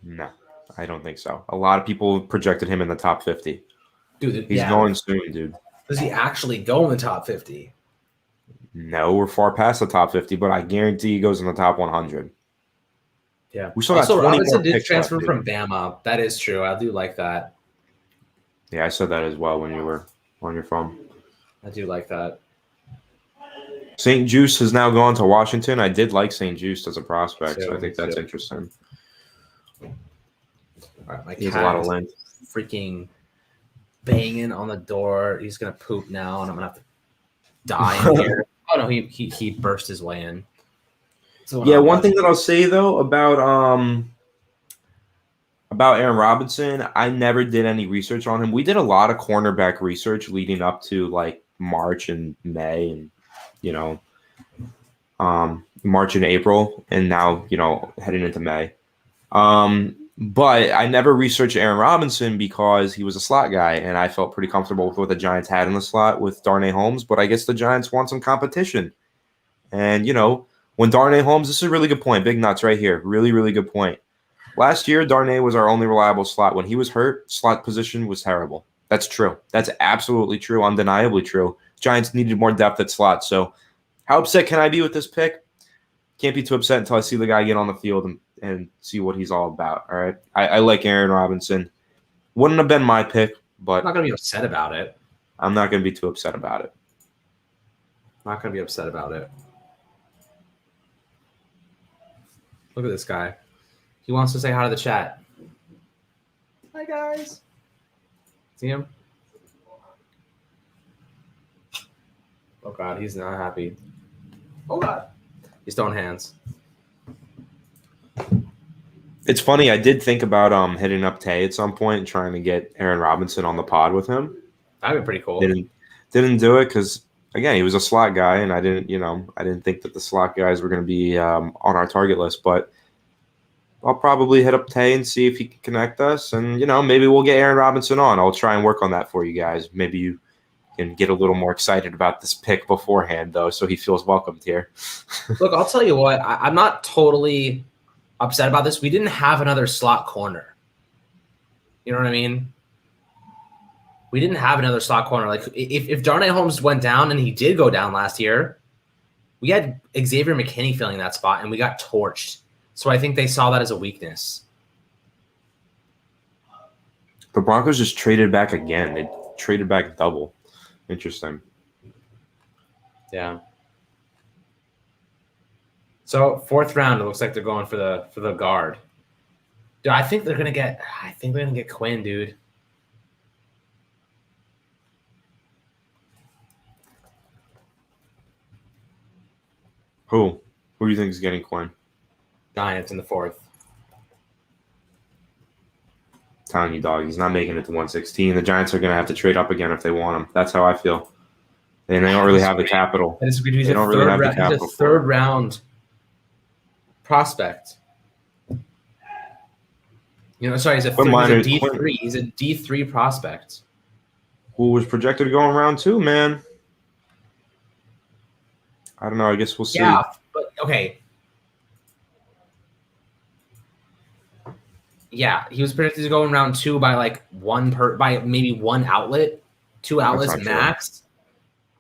Speaker 1: No, I don't think so. A lot of people projected him in the top 50.
Speaker 2: Dude,
Speaker 1: he's going soon, dude.
Speaker 2: Does he actually go in the top 50?
Speaker 1: No, we're far past the top 50, but I guarantee he goes in the top 100.
Speaker 2: Yeah.
Speaker 1: We still got 20
Speaker 2: Robinson
Speaker 1: more
Speaker 2: did
Speaker 1: picks
Speaker 2: transfer
Speaker 1: left,
Speaker 2: from Bama. That is true. I do like that.
Speaker 1: Yeah, I said that as well when you were on your phone.
Speaker 2: I do like that.
Speaker 1: St. Juice has now gone to Washington. I did like St. Juice as a prospect, so I think that's interesting.
Speaker 2: All right, my
Speaker 1: cat a lot of length.
Speaker 2: Freaking banging on the door. He's gonna poop now, and I'm gonna have to die in here. Oh no, he burst his way in.
Speaker 1: So yeah, one thing that I'll say though about Aaron Robinson, I never did any research on him. We did a lot of cornerback research leading up to like March and May, and March and April, and now heading into May. But I never researched Aaron Robinson because he was a slot guy, and I felt pretty comfortable with what the Giants had in the slot with Darnay Holmes. But I guess the Giants want some competition. And, when Darnay Holmes, this is a really good point. Big nuts right here. Really, really good point. Last year, Darnay was our only reliable slot. When he was hurt, slot position was terrible. That's true. That's absolutely true, undeniably true. Giants needed more depth at slot. So how upset can I be with this pick? Can't be too upset until I see the guy get on the field and see what he's all about. All right. I like Aaron Robinson. Wouldn't have been my pick, but
Speaker 2: I'm not gonna be upset about it.
Speaker 1: I'm not gonna be too upset about it.
Speaker 2: Not gonna be upset about it. Look at this guy. He wants to say hi to the chat. Hi guys. See him? Oh god, he's not happy. Oh god. He's throwing hands.
Speaker 1: It's funny. I did think about hitting up Tay at some point and trying to get Aaron Robinson on the pod with him.
Speaker 2: That'd be pretty cool.
Speaker 1: Didn't do it because again he was a slot guy, and I didn't think that the slot guys were going to be on our target list. But I'll probably hit up Tay and see if he can connect us, and maybe we'll get Aaron Robinson on. I'll try and work on that for you guys. Maybe you can get a little more excited about this pick beforehand, though, so he feels welcomed here.
Speaker 2: Look, I'll tell you what. I'm not totally upset about this. We didn't have another slot corner. You know what I mean? We didn't have another slot corner. Like if Darnay Holmes went down, and he did go down last year, we had Xavier McKinney filling that spot, and we got torched. So I think they saw that as a weakness.
Speaker 1: The Broncos just traded back again. They traded back double. Interesting.
Speaker 2: Yeah. So 4th round, it looks like they're going for the guard. Dude, I think they're gonna get Quinn, dude.
Speaker 1: Who do you think is getting Quinn?
Speaker 2: Giants in the 4th.
Speaker 1: Telling you, dog, he's not making it to 116. The Giants are going to have to trade up again if they want him. That's how I feel. And they don't really have the capital.
Speaker 2: He's a 3rd round prospect. Sorry, he's a D3. He's a D3 prospect.
Speaker 1: Who was projected to go in round 2, man? I don't know. I guess we'll see.
Speaker 2: Yeah, but okay. Yeah, he was predicted to go in round 2 by by maybe one outlet, 2 outlets max.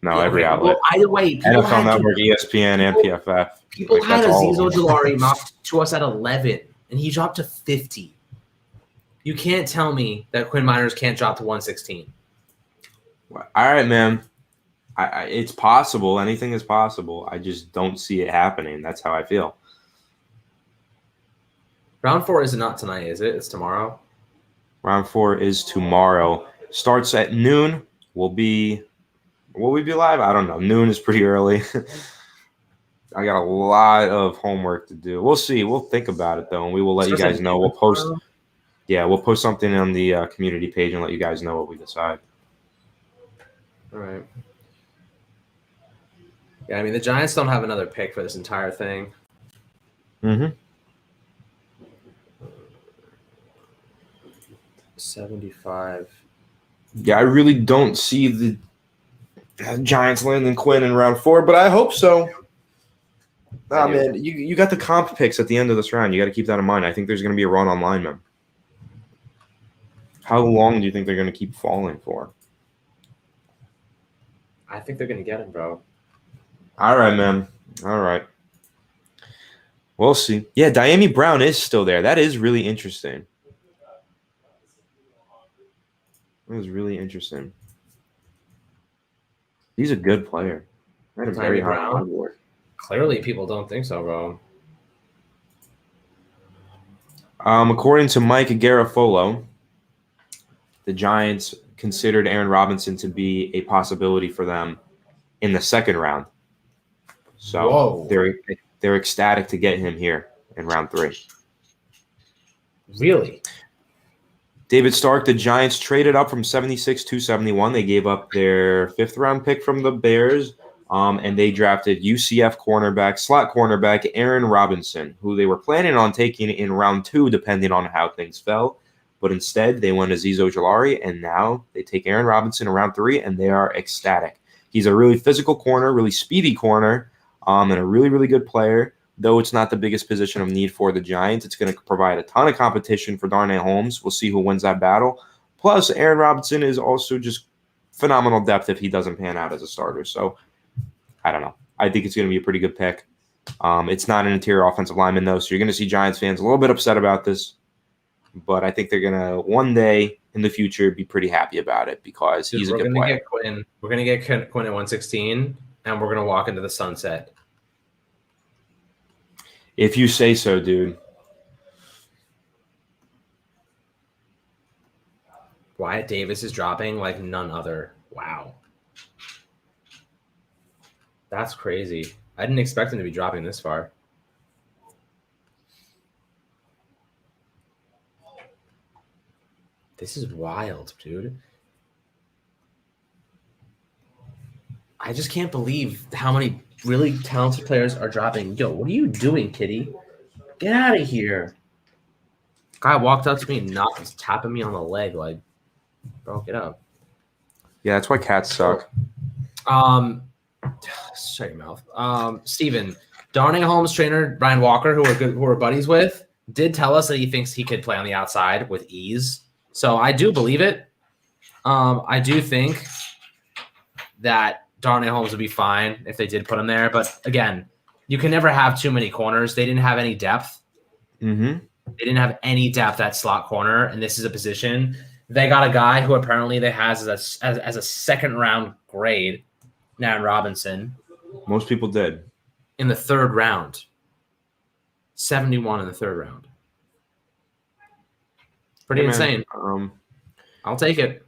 Speaker 1: No, every outlet.
Speaker 2: Well, either way,
Speaker 1: NFL Network, ESPN, and PFF.
Speaker 2: People had Azeez Ojulari mocked to us at 11, and he dropped to 50. You can't tell me that Quinn Miners can't drop to 116.
Speaker 1: All right, man. It's possible. Anything is possible. I just don't see it happening. That's how I feel.
Speaker 2: Round 4 is not tonight, is it? It's tomorrow.
Speaker 1: Round 4 is tomorrow. Starts at noon. Will we be live? I don't know. Noon is pretty early. I got a lot of homework to do. We'll see. We'll think about it though, and we will let you guys know. We'll post. Yeah, we'll post something on the community page and let you guys know what we decide.
Speaker 2: All right. Yeah, I mean the Giants don't have another pick for this entire thing.
Speaker 1: Mm-hmm.
Speaker 2: 75.
Speaker 1: Yeah, I really don't see the Giants landing Quinn in round 4, but I hope so. Ah, man, you got the comp picks at the end of this round. You got to keep that in mind. I think there's going to be a run on linemen. How long do you think they're going to keep falling for?
Speaker 2: I think they're going to get him, bro.
Speaker 1: All right, man. All right. We'll see. Yeah, Diami Brown is still there. That is really interesting. That was really interesting. He's a good player. That is very high on the board.
Speaker 2: Clearly, people don't think so, bro.
Speaker 1: According to Mike Garafolo, the Giants considered Aaron Robinson to be a possibility for them in the second round. So they're ecstatic to get him here in round 3.
Speaker 2: Really?
Speaker 1: David Stark, the Giants traded up from 76 to 71. They gave up their 5th round pick from the Bears, and they drafted UCF slot cornerback Aaron Robinson, who they were planning on taking in round 2, depending on how things fell. But instead, they went Azeez Ojulari, and now they take Aaron Robinson in round 3, and they are ecstatic. He's a really physical corner, really speedy corner, and a really, really good player. Though it's not the biggest position of need for the Giants, it's going to provide a ton of competition for Darnay Holmes. We'll see who wins that battle. Plus, Aaron Robinson is also just phenomenal depth if he doesn't pan out as a starter. So, I don't know. I think it's going to be a pretty good pick. It's not an interior offensive lineman, though, so you're going to see Giants fans a little bit upset about this. But I think they're going to, one day in the future, be pretty happy about it because he's a good player.
Speaker 2: We're going to get Quinn at 116, and we're going to walk into the sunset.
Speaker 1: If you say so, dude.
Speaker 2: Wyatt Davis is dropping like none other. Wow. That's crazy. I didn't expect him to be dropping this far. This is wild, dude. I just can't believe how many really talented players are dropping. Yo, what are you doing, kitty? Get out of here. Guy walked up to me and was tapping me on the leg like, bro, get up.
Speaker 1: Yeah, that's why cats suck.
Speaker 2: Shut your mouth. Steven, Darnay Holmes trainer Brian Walker, who we're buddies with, did tell us that he thinks he could play on the outside with ease. So I do believe it. I do think that Darnay Holmes would be fine if they did put him there. But again, you can never have too many corners. They didn't have any depth.
Speaker 1: Mm-hmm.
Speaker 2: They didn't have any depth at slot corner, and this is a position. They got a guy who apparently they has as a second round grade, Aaron Robinson.
Speaker 1: Most people did.
Speaker 2: In the 3rd round. 71 in the 3rd round. Pretty insane. I'll take it.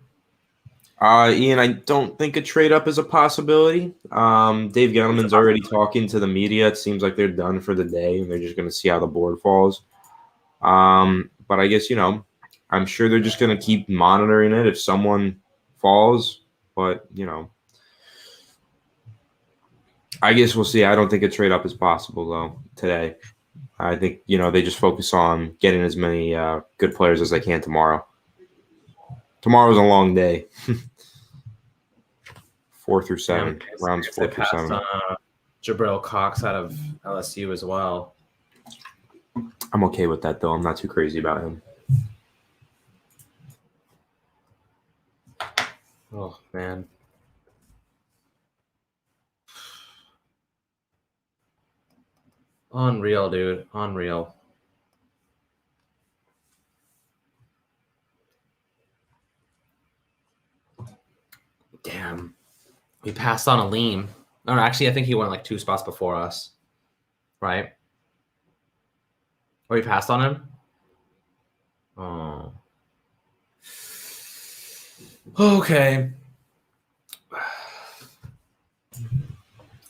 Speaker 1: Ian, I don't think a trade up is a possibility. Dave Gettleman's already talking to the media. It seems like they're done for the day, and they're just going to see how the board falls. But I guess, I'm sure they're just going to keep monitoring it if someone falls. But, I guess we'll see. I don't think a trade up is possible, though, today. I think, they just focus on getting as many good players as they can tomorrow. Tomorrow's a long day. 4 through 7. Rounds 4 through 7.
Speaker 2: Jabril Cox out of LSU as well.
Speaker 1: I'm okay with that, though. I'm not too crazy about him.
Speaker 2: Oh, man. Unreal, dude. Unreal. Damn. We passed on Aleem. No, actually, I think he went like 2 spots before us. Right? Or we passed on him? Oh. Okay.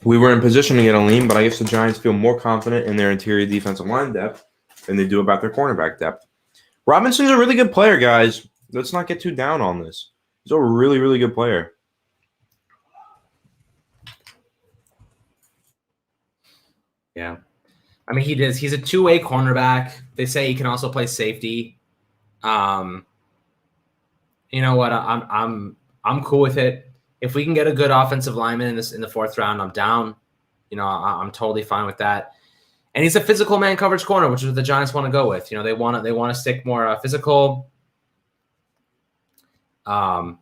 Speaker 1: We were in position to get a lean, but I guess the Giants feel more confident in their interior defensive line depth than they do about their cornerback depth. Robinson's a really good player, guys. Let's not get too down on this. He's a really, really good player.
Speaker 2: Yeah. I mean, he's a two-way cornerback. They say he can also play safety. You know what? I'm cool with it. If we can get a good offensive lineman in the fourth round, I'm down. You know, I'm totally fine with that. And he's a physical man coverage corner, which is what the Giants want to go with. You know, they want to stick more physical. I'm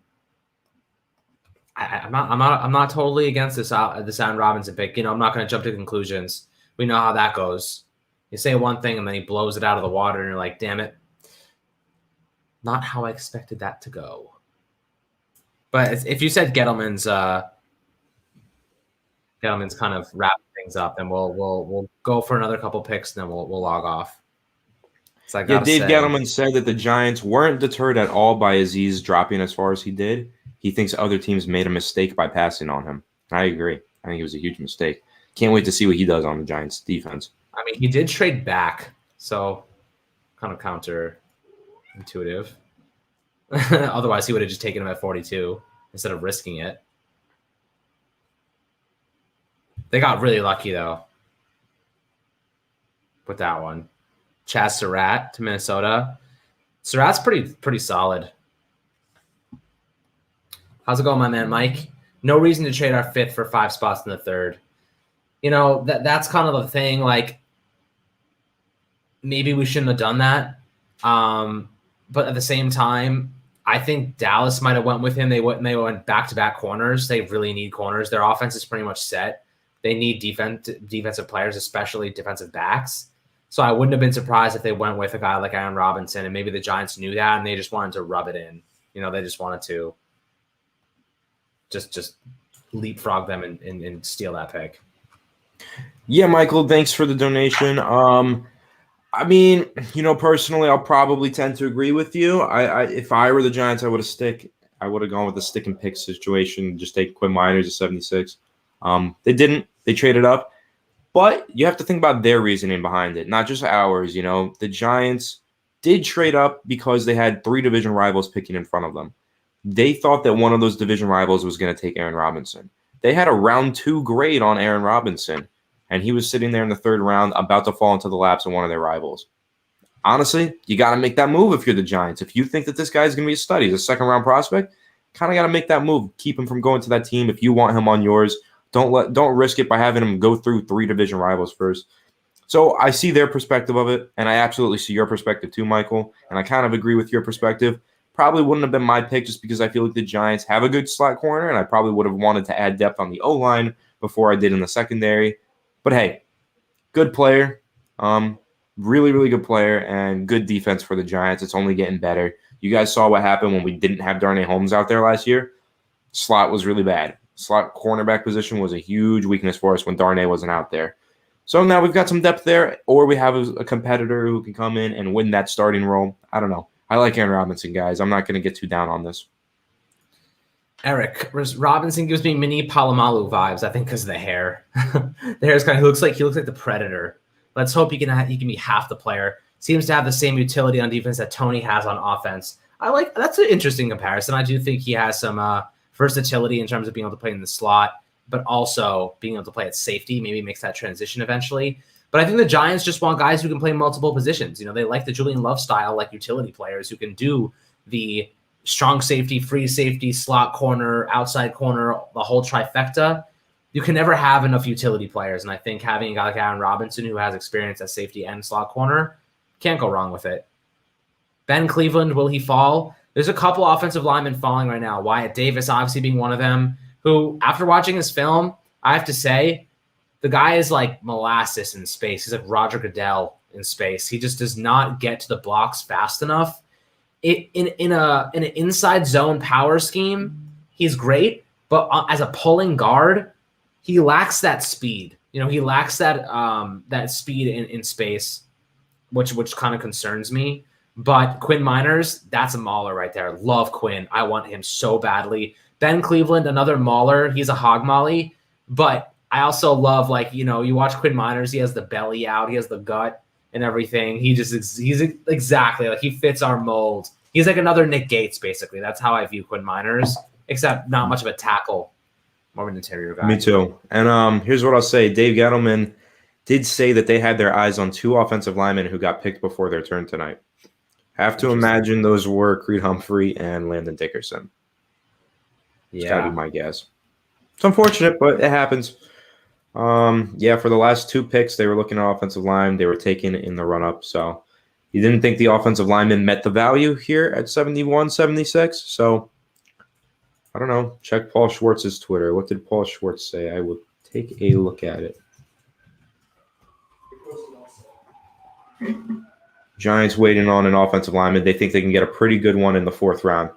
Speaker 2: not totally against this Allen Robinson pick. You know, I'm not going to jump to conclusions. We know how that goes. You say one thing and then he blows it out of the water, and you're like, "Damn it, not how I expected that to go." But if you said Gettleman's kind of wrapping things up, then we'll go for another couple picks, and then we'll log off. So
Speaker 1: Dave Gettleman said that the Giants weren't deterred at all by Azeez dropping as far as he did. He thinks other teams made a mistake by passing on him. I agree. I think it was a huge mistake. Can't wait to see what he does on the Giants defense.
Speaker 2: I mean, he did trade back, so kind of counterintuitive. Otherwise, he would have just taken him at 42 instead of risking it. They got really lucky, though, with that one. Chaz Surratt to Minnesota. Surratt's pretty solid. How's it going, my man, Mike? No reason to trade our fifth for 5 spots in the third. You know, that's kind of the thing. Like, maybe we shouldn't have done that. But at the same time, I think Dallas might have went with him. They went back-to-back corners. They really need corners. Their offense is pretty much set. They need defensive players, especially defensive backs. So I wouldn't have been surprised if they went with a guy like Allen Robinson, and maybe the Giants knew that, and they just wanted to rub it in. You know, they just wanted to just leapfrog them and steal that pick.
Speaker 1: Yeah, Michael, thanks for the donation. I mean, you know, personally, I'll probably tend to agree with you. If I were the Giants, I would have gone with the stick and pick situation, just take Quinn Miners at 76. They didn't. They traded up. But you have to think about their reasoning behind it, not just ours. You know, the Giants did trade up because they had 3 division rivals picking in front of them. They thought that one of those division rivals was going to take Aaron Robinson. They had a round 2 grade on Aaron Robinson, and he was sitting there in the 3rd round about to fall into the laps of one of their rivals. Honestly, you got to make that move if you're the Giants. If you think that this guy is going to be a stud, he's a 2nd-round prospect, kind of got to make that move. Keep him from going to that team if you want him on yours. Don't risk it by having him go through 3 division rivals first. So I see their perspective of it, and I absolutely see your perspective too, Michael, and I kind of agree with your perspective. Probably wouldn't have been my pick just because I feel like the Giants have a good slot corner, and I probably would have wanted to add depth on the O-line before I did in the secondary. But hey, good player, really, really good player, and good defense for the Giants. It's only getting better. You guys saw what happened when we didn't have Darnay Holmes out there last year. Slot was really bad. Slot cornerback position was a huge weakness for us when Darnay wasn't out there. So now we've got some depth there, or we have a competitor who can come in and win that starting role. I don't know. I like Aaron Robinson, guys. I'm not going to get too down on this.
Speaker 2: Eric, Robinson gives me mini Palomalu vibes, I think, because of the hair. The hair's kind of he looks like the Predator. Let's hope he can be half the player. Seems to have the same utility on defense that Tony has on offense. That's an interesting comparison. I do think he has some versatility in terms of being able to play in the slot, but also being able to play at safety, maybe makes that transition eventually. But I think the Giants just want guys who can play multiple positions. You know, they like the Julian Love style, like utility players who can do the strong safety, free safety, slot corner, outside corner, the whole trifecta. You can never have enough utility players. And I think having a guy like Aaron Robinson who has experience at safety and slot corner, can't go wrong with it. Ben Cleveland, will he fall? There's a couple offensive linemen falling right now. Wyatt Davis obviously being one of them, who, after watching his film, I have to say, the guy is like molasses in space. He's like Roger Goodell in space. He just does not get to the blocks fast enough. In an inside zone power scheme, he's great, but as a pulling guard, he lacks that speed. You know, he lacks that speed in space, which kind of concerns me. But Quinn Miners, that's a mauler right there. Love Quinn. I want him so badly. Ben Cleveland, another mauler. He's a hog molly, but I also love, like, you watch Quinn Miners. He has the belly out. He has the gut and everything. He's exactly like he fits our mold. He's like another Nick Gates, basically. That's how I view Quinn Miners, except not much of a tackle, more of an interior guy.
Speaker 1: Me too. And here's what I'll say. Dave Gettleman did say that they had their eyes on 2 offensive linemen who got picked before their turn tonight. Have to imagine those were Creed Humphrey and Landon Dickerson. It's got to be my guess. It's unfortunate, but it happens. For the last 2 picks, they were looking at offensive line. They were taken in the run-up. So he didn't think the offensive lineman met the value here at 71, 76. So I don't know. Check Paul Schwartz's Twitter. What did Paul Schwartz say? I will take a look at it. Giants waiting on an offensive lineman. They think they can get a pretty good one in the 4th round.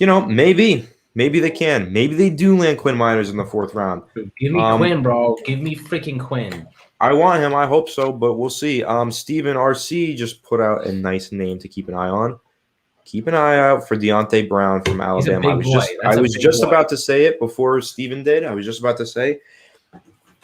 Speaker 1: Maybe. Maybe they can. Maybe they do land Quinn Miners in the 4th round.
Speaker 2: Give me Quinn, bro. Give me freaking Quinn.
Speaker 1: I want him. I hope so, but we'll see. Steven RC just put out a nice name to keep an eye on. Keep an eye out for Deontay Brown from Alabama. I was just about to say it before Steven did. I was just about to say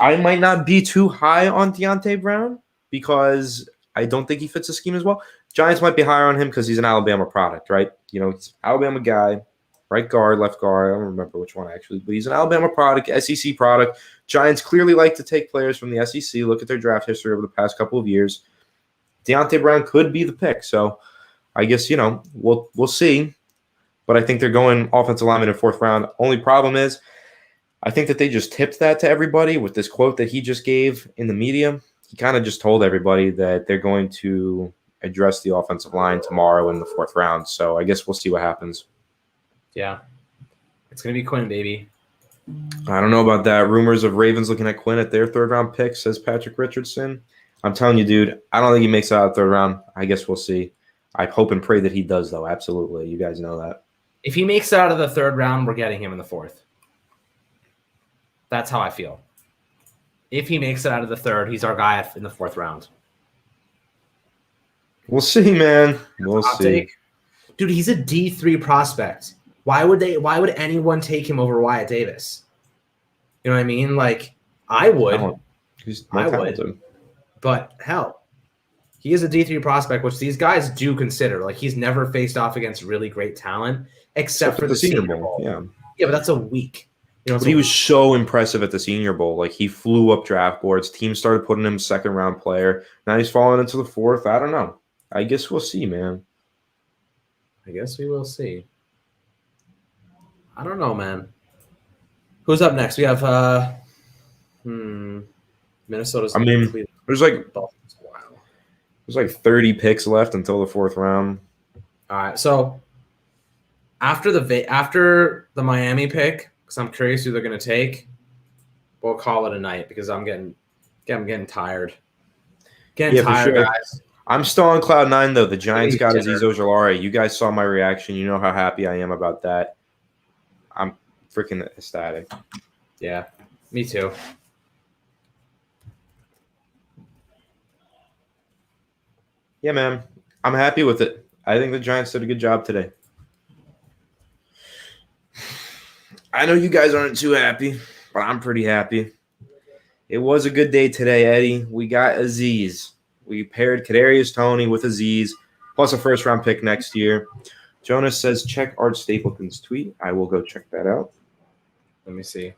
Speaker 1: I might not be too high on Deontay Brown because I don't think he fits the scheme as well. Giants might be higher on him because he's an Alabama product, right? He's an Alabama guy, right guard, left guard. I don't remember which one actually, but he's an Alabama product, SEC product. Giants clearly like to take players from the SEC. Look at their draft history over the past couple of years. Deontay Brown could be the pick, so I guess we'll see. But I think they're going offensive lineman in 4th round. Only problem is, I think that they just tipped that to everybody with this quote that he just gave in the media. He kind of just told everybody that they're going to address the offensive line tomorrow in the 4th round. So I guess we'll see what happens.
Speaker 2: Yeah. It's going to be Quinn, baby.
Speaker 1: I don't know about that. Rumors of Ravens looking at Quinn at their 3rd round pick, says Patrick Richardson. I'm telling you, dude, I don't think he makes it out of the 3rd round. I guess we'll see. I hope and pray that he does, though. Absolutely. You guys know that.
Speaker 2: If he makes it out of the 3rd round, we're getting him in the 4th. That's how I feel. If he makes it out of the 3rd, he's our guy in the 4th round.
Speaker 1: We'll see, man. We'll see.
Speaker 2: Take. Dude, he's a D3 prospect. Why would anyone take him over Wyatt Davis? You know what I mean? Like, I would. I would. But hell, he is a D3 prospect, which these guys do consider. Like, he's never faced off against really great talent, except for the Senior Bowl. Yeah, but that's a week.
Speaker 1: But he was so impressive at the Senior Bowl. Like, he flew up draft boards. Teams started putting him 2nd round player. Now he's falling into the 4th. I don't know. I guess we'll see, man.
Speaker 2: I guess we will see. I don't know, man. Who's up next? We have Minnesota's.
Speaker 1: There's like 30 picks left until the 4th round.
Speaker 2: All right, so after the Miami pick, because I'm curious who they're going to take, we'll call it a night because I'm getting tired. Getting tired, sure. Guys.
Speaker 1: I'm still on cloud 9, though. The Giants got Azeez Ojulari. You guys saw my reaction. You know how happy I am about that. I'm freaking ecstatic.
Speaker 2: Yeah, me too.
Speaker 1: Yeah, man. I'm happy with it. I think the Giants did a good job today. I know you guys aren't too happy, but I'm pretty happy. It was a good day today, Eddie. We got Azeez. We paired Kadarius Toney with Azeez, plus a 1st round pick next year. Jonas says, check Art Stapleton's tweet. I will go check that out.
Speaker 2: Let me see.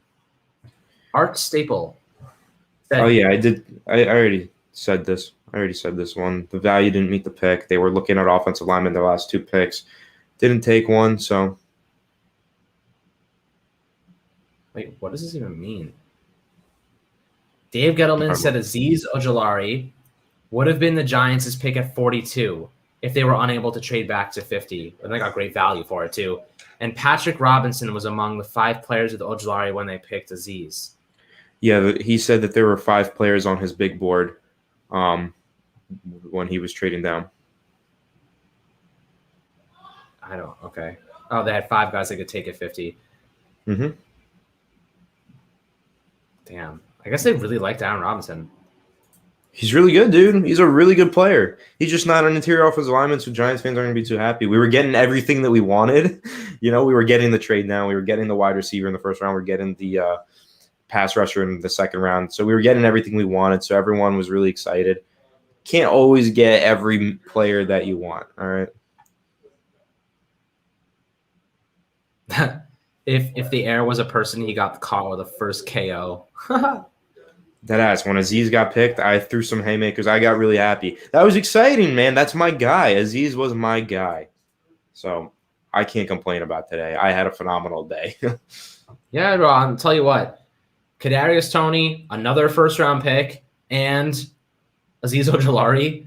Speaker 2: Art Staple.
Speaker 1: Oh, yeah, I did. I already said this. One. The value didn't meet the pick. They were looking at offensive linemen their last 2 picks. Didn't take one, so.
Speaker 2: Wait, what does this even mean? Dave Gettleman said Azeez Ojulari would have been the Giants' pick at 42 if they were unable to trade back to 50. And they got great value for it, too. And Patrick Robinson was among the 5 players with Ojulari when they picked Azeez.
Speaker 1: Yeah, he said that there were 5 players on his big board when he was trading down.
Speaker 2: Okay. Oh, they had 5 guys they could take at 50.
Speaker 1: Mm-hmm.
Speaker 2: Damn. I guess they really liked Allen Robinson.
Speaker 1: He's really good, dude. He's a really good player. He's just not an interior offensive lineman, so Giants fans aren't going to be too happy. We were getting everything that we wanted. We were getting the trade down. We were getting the wide receiver in the 1st round. We're getting the pass rusher in the second round. So we were getting everything we wanted. So everyone was really excited. Can't always get every player that you want. All right.
Speaker 2: If the air was a person, he got caught with the first KO.
Speaker 1: Deadass. When Aziz got picked, I threw some haymakers. I got really happy. That was exciting, man. That's my guy. Aziz was my guy. So I can't complain about today. I had a phenomenal day.
Speaker 2: Yeah, bro. I'll tell you what. Kadarius Toney, another first-round pick, and Azeez Ojulari.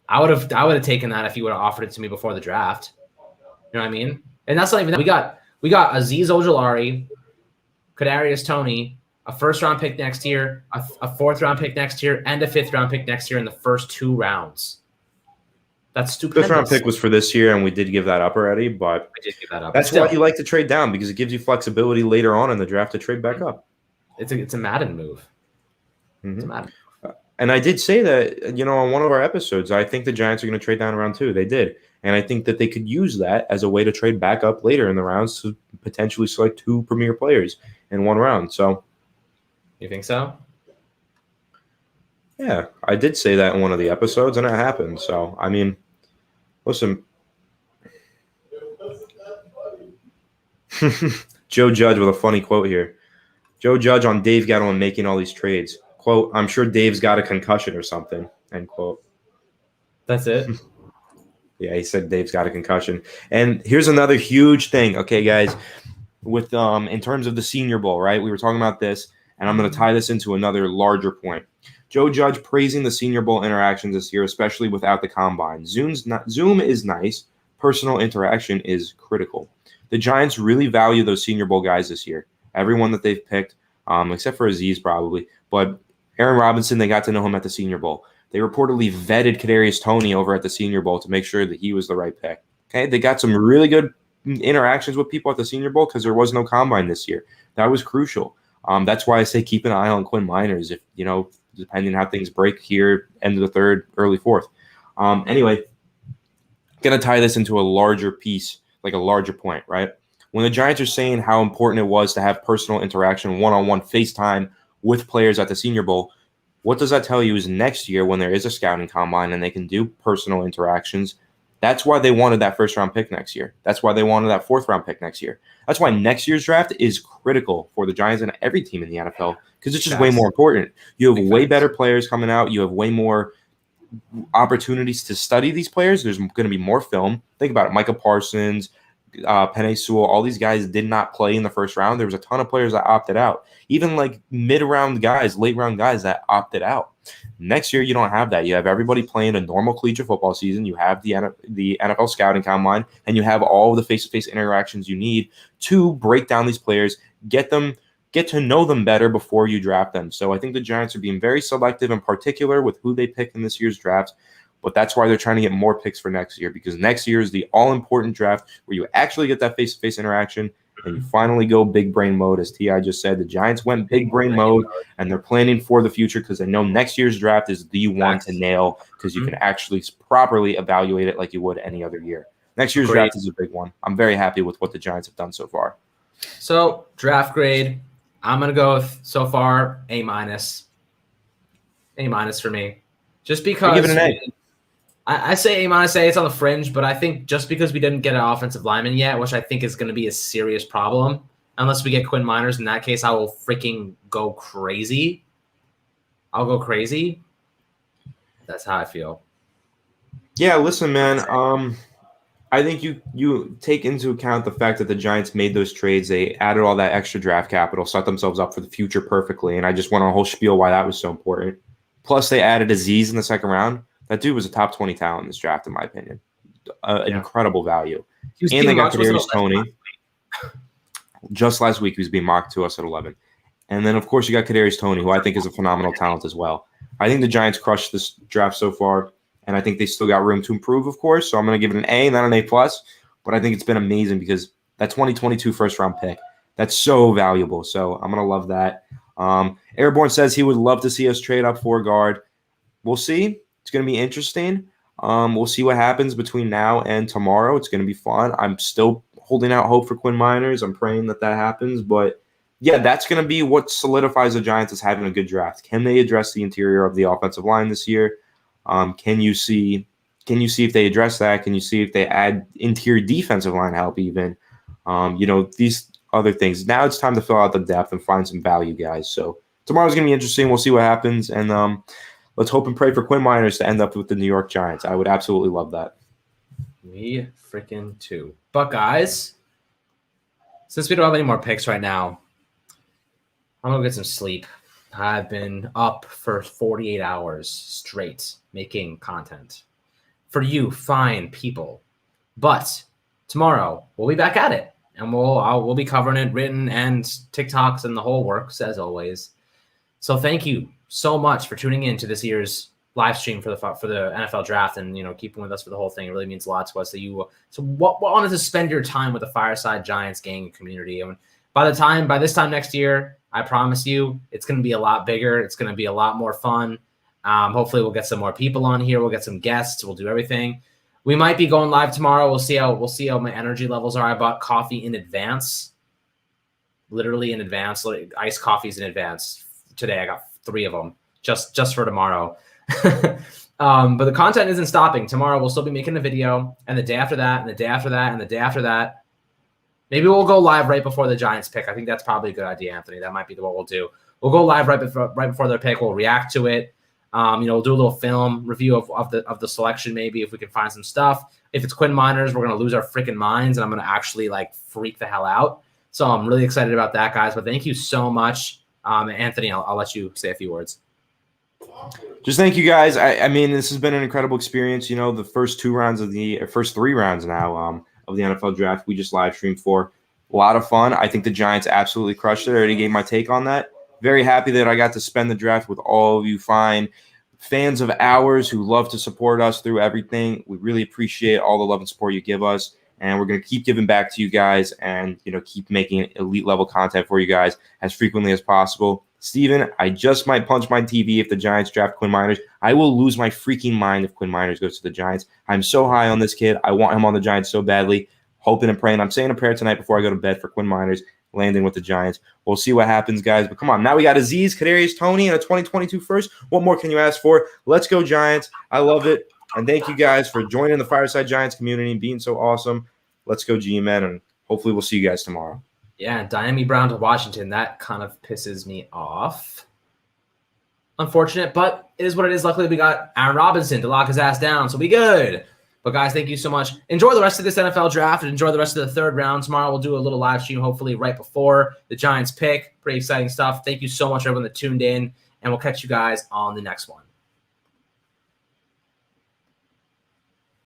Speaker 2: I would have taken that if you would have offered it to me before the draft. You know what I mean? And that's not even that. We got Azeez Ojulari, Kadarius Toney, a first-round pick next year, a fourth-round pick next year, and a fifth-round pick next year in the first 2 rounds. That's stupendous.
Speaker 1: Fifth-round pick was for this year, and we did give that up already. But
Speaker 2: I did give that up.
Speaker 1: That's why you like to trade down, because it gives you flexibility later on in the draft to trade back up.
Speaker 2: It's a Madden move.
Speaker 1: Mm-hmm.
Speaker 2: It's a Madden move.
Speaker 1: And I did say that, on one of our episodes, I think the Giants are going to trade down around 2. They did. And I think that they could use that as a way to trade back up later in the rounds to potentially select 2 premier players in one round. So,
Speaker 2: you think so?
Speaker 1: Yeah, I did say that in one of the episodes, and it happened. So, I mean, listen. Joe Judge with a funny quote here. Joe Judge on Dave Gettleman making all these trades. Quote, I'm sure Dave's got a concussion or something, end quote.
Speaker 2: That's it?
Speaker 1: Yeah, he said Dave's got a concussion. And here's another huge thing, okay, guys, with in terms of the Senior Bowl, right? We were talking about this, and I'm going to tie this into another larger point. Joe Judge praising the Senior Bowl interactions this year, especially without the combine. Zoom is nice. Personal interaction is critical. The Giants really value those Senior Bowl guys this year. Everyone that they've picked, except for Aziz probably, but Aaron Robinson, they got to know him at the Senior Bowl. They reportedly vetted Kadarius Toney over at the Senior Bowl to make sure that he was the right pick. Okay, they got some really good interactions with people at the Senior Bowl because there was no combine this year. That was crucial. That's why I say keep an eye on Quinn Miners if, depending on how things break here, end of the third, early fourth. Anyway, going to tie this into a larger piece, like a larger point, right? When the Giants are saying how important it was to have personal interaction, one-on-one FaceTime with players at the Senior Bowl, what does that tell you is next year when there is a scouting combine and they can do personal interactions, that's why they wanted that first-round pick next year. That's why they wanted that fourth-round pick next year. That's why next year's draft is critical for the Giants and every team in the NFL because it's just way more important. You have way better players coming out. You have way more opportunities to study these players. There's going to be more film. Think about it. Micah Parsons, Penei Sewell, all these guys did not play in the first round. There was a ton of players that opted out. Even like mid-round guys, late-round guys that opted out. Next year, you don't have that. You have everybody playing a normal collegiate football season. You have the NFL scouting combine, and you have all of the face-to-face interactions you need to break down these players, get to know them better before you draft them. So I think the Giants are being very selective and particular with who they pick in this year's draft. But that's why they're trying to get more picks for next year, because next year is the all-important draft where you actually get that face-to-face interaction and you finally go big brain mode. As T.I. just said, the Giants went big brain mode, and they're planning for the future because they know next year's draft is the one to nail because you can actually properly evaluate it like you would any other year. Next year's draft is a big one. I'm very happy with what the Giants have done so far.
Speaker 2: So, draft grade, I'm going to go with, so far, A-. A- for me. Just because
Speaker 1: give it an A.
Speaker 2: I say A-, say it's on the fringe, but I think just because we didn't get an offensive lineman yet, which I think is going to be a serious problem, unless we get Quinn Miners, in that case, I will freaking go crazy. I'll go crazy. That's how I feel.
Speaker 1: Yeah, listen, man. I think you take into account the fact that the Giants made those trades. They added all that extra draft capital, set themselves up for the future perfectly, and I just went on a whole spiel why that was so important. Plus, they added Aziz in the second round. That dude was a top 20 talent in this draft, in my opinion. Incredible value. And they got Kadarius Toney. Just last week, he was being mocked to us at 11. And then, of course, you got Kadarius Toney, who I think is a phenomenal talent as well. I think the Giants crushed this draft so far, and I think they still got room to improve, of course. So I'm going to give it an A, not an A+. But I think it's been amazing because that 2022 first-round pick, that's so valuable. So I'm going to love that. Airborne says he would love to see us trade up for guard. We'll see. It's going to be interesting. We'll see what happens between now and tomorrow. It's going to be fun. I'm still holding out hope for Quinn Miners. I'm praying that happens, but yeah, that's going to be what solidifies the Giants as having a good draft. Can they address the interior of the offensive line this year? Can you see if they address that? Can you see if they add interior defensive line help even? These other things. Now it's time to fill out the depth and find some value guys. So tomorrow's going to be interesting. We'll see what happens. And let's hope and pray for Quinn Miners to end up with the New York Giants. I would absolutely love that.
Speaker 2: Me freaking too. But guys, since we don't have any more picks right now, I'm going to get some sleep. I've been up for 48 hours straight making content for you fine people. But tomorrow we'll be back at it, and we'll be covering it, written and TikToks and the whole works as always. So thank you so much for tuning in to this year's live stream for the NFL draft, and keeping with us for the whole thing. It really means a lot to us that you wanted to spend your time with the Fireside Giants gang and community. And by this time next year, I promise you, it's going to be a lot bigger. It's going to be a lot more fun. Hopefully, we'll get some more people on here. We'll get some guests. We'll do everything. We might be going live tomorrow. We'll see how my energy levels are. I bought coffee in advance, literally in advance, like iced coffees in advance. Today, I got 3 of them just for tomorrow. But the content isn't stopping. Tomorrow, we'll still be making a video, and the day after that, and the day after that, and the day after that. Maybe we'll go live right before the Giants pick. I think that's probably a good idea, Anthony. That might be what we'll do. We'll go live right before their pick. We'll react to it. We'll do a little film review of the selection, maybe if we can find some stuff. If it's Quinn Miners, we're gonna lose our freaking minds, and I'm gonna actually freak the hell out. So I'm really excited about that, guys. But thank you so much, Anthony. I'll let you say a few words.
Speaker 1: Just thank you guys. I mean, this has been an incredible experience. The first 3 rounds now of the NFL draft we just live streamed for. A lot of fun. I think the Giants absolutely crushed it. I already gave my take on that. Very happy that I got to spend the draft with all of you fine fans of ours who love to support us through everything. We really appreciate all the love and support you give us, and we're going to keep giving back to you guys and keep making elite level content for you guys as frequently as possible. Steven, I just might punch my TV if the Giants draft Quinn Miners. I will lose my freaking mind if Quinn Miners goes to the Giants. I'm so high on this kid. I want him on the Giants so badly. Hoping and praying. I'm saying a prayer tonight before I go to bed for Quinn Miners landing with the Giants. We'll see what happens, guys. But come on, now we got Azeez, Kadarius Toney, and a 2022 first. What more can you ask for? Let's go, Giants. I love it. And thank you guys for joining the Fireside Giants community and being so awesome. Let's go, G-Men, and hopefully we'll see you guys tomorrow.
Speaker 2: Yeah, Diami Brown to Washington. That kind of pisses me off. Unfortunate, but it is what it is. Luckily, we got Aaron Robinson to lock his ass down, so we good. But, guys, thank you so much. Enjoy the rest of this NFL draft and enjoy the rest of the 3rd round. Tomorrow we'll do a little live stream, hopefully right before the Giants pick. Pretty exciting stuff. Thank you so much, everyone that tuned in, and we'll catch you guys on the next one.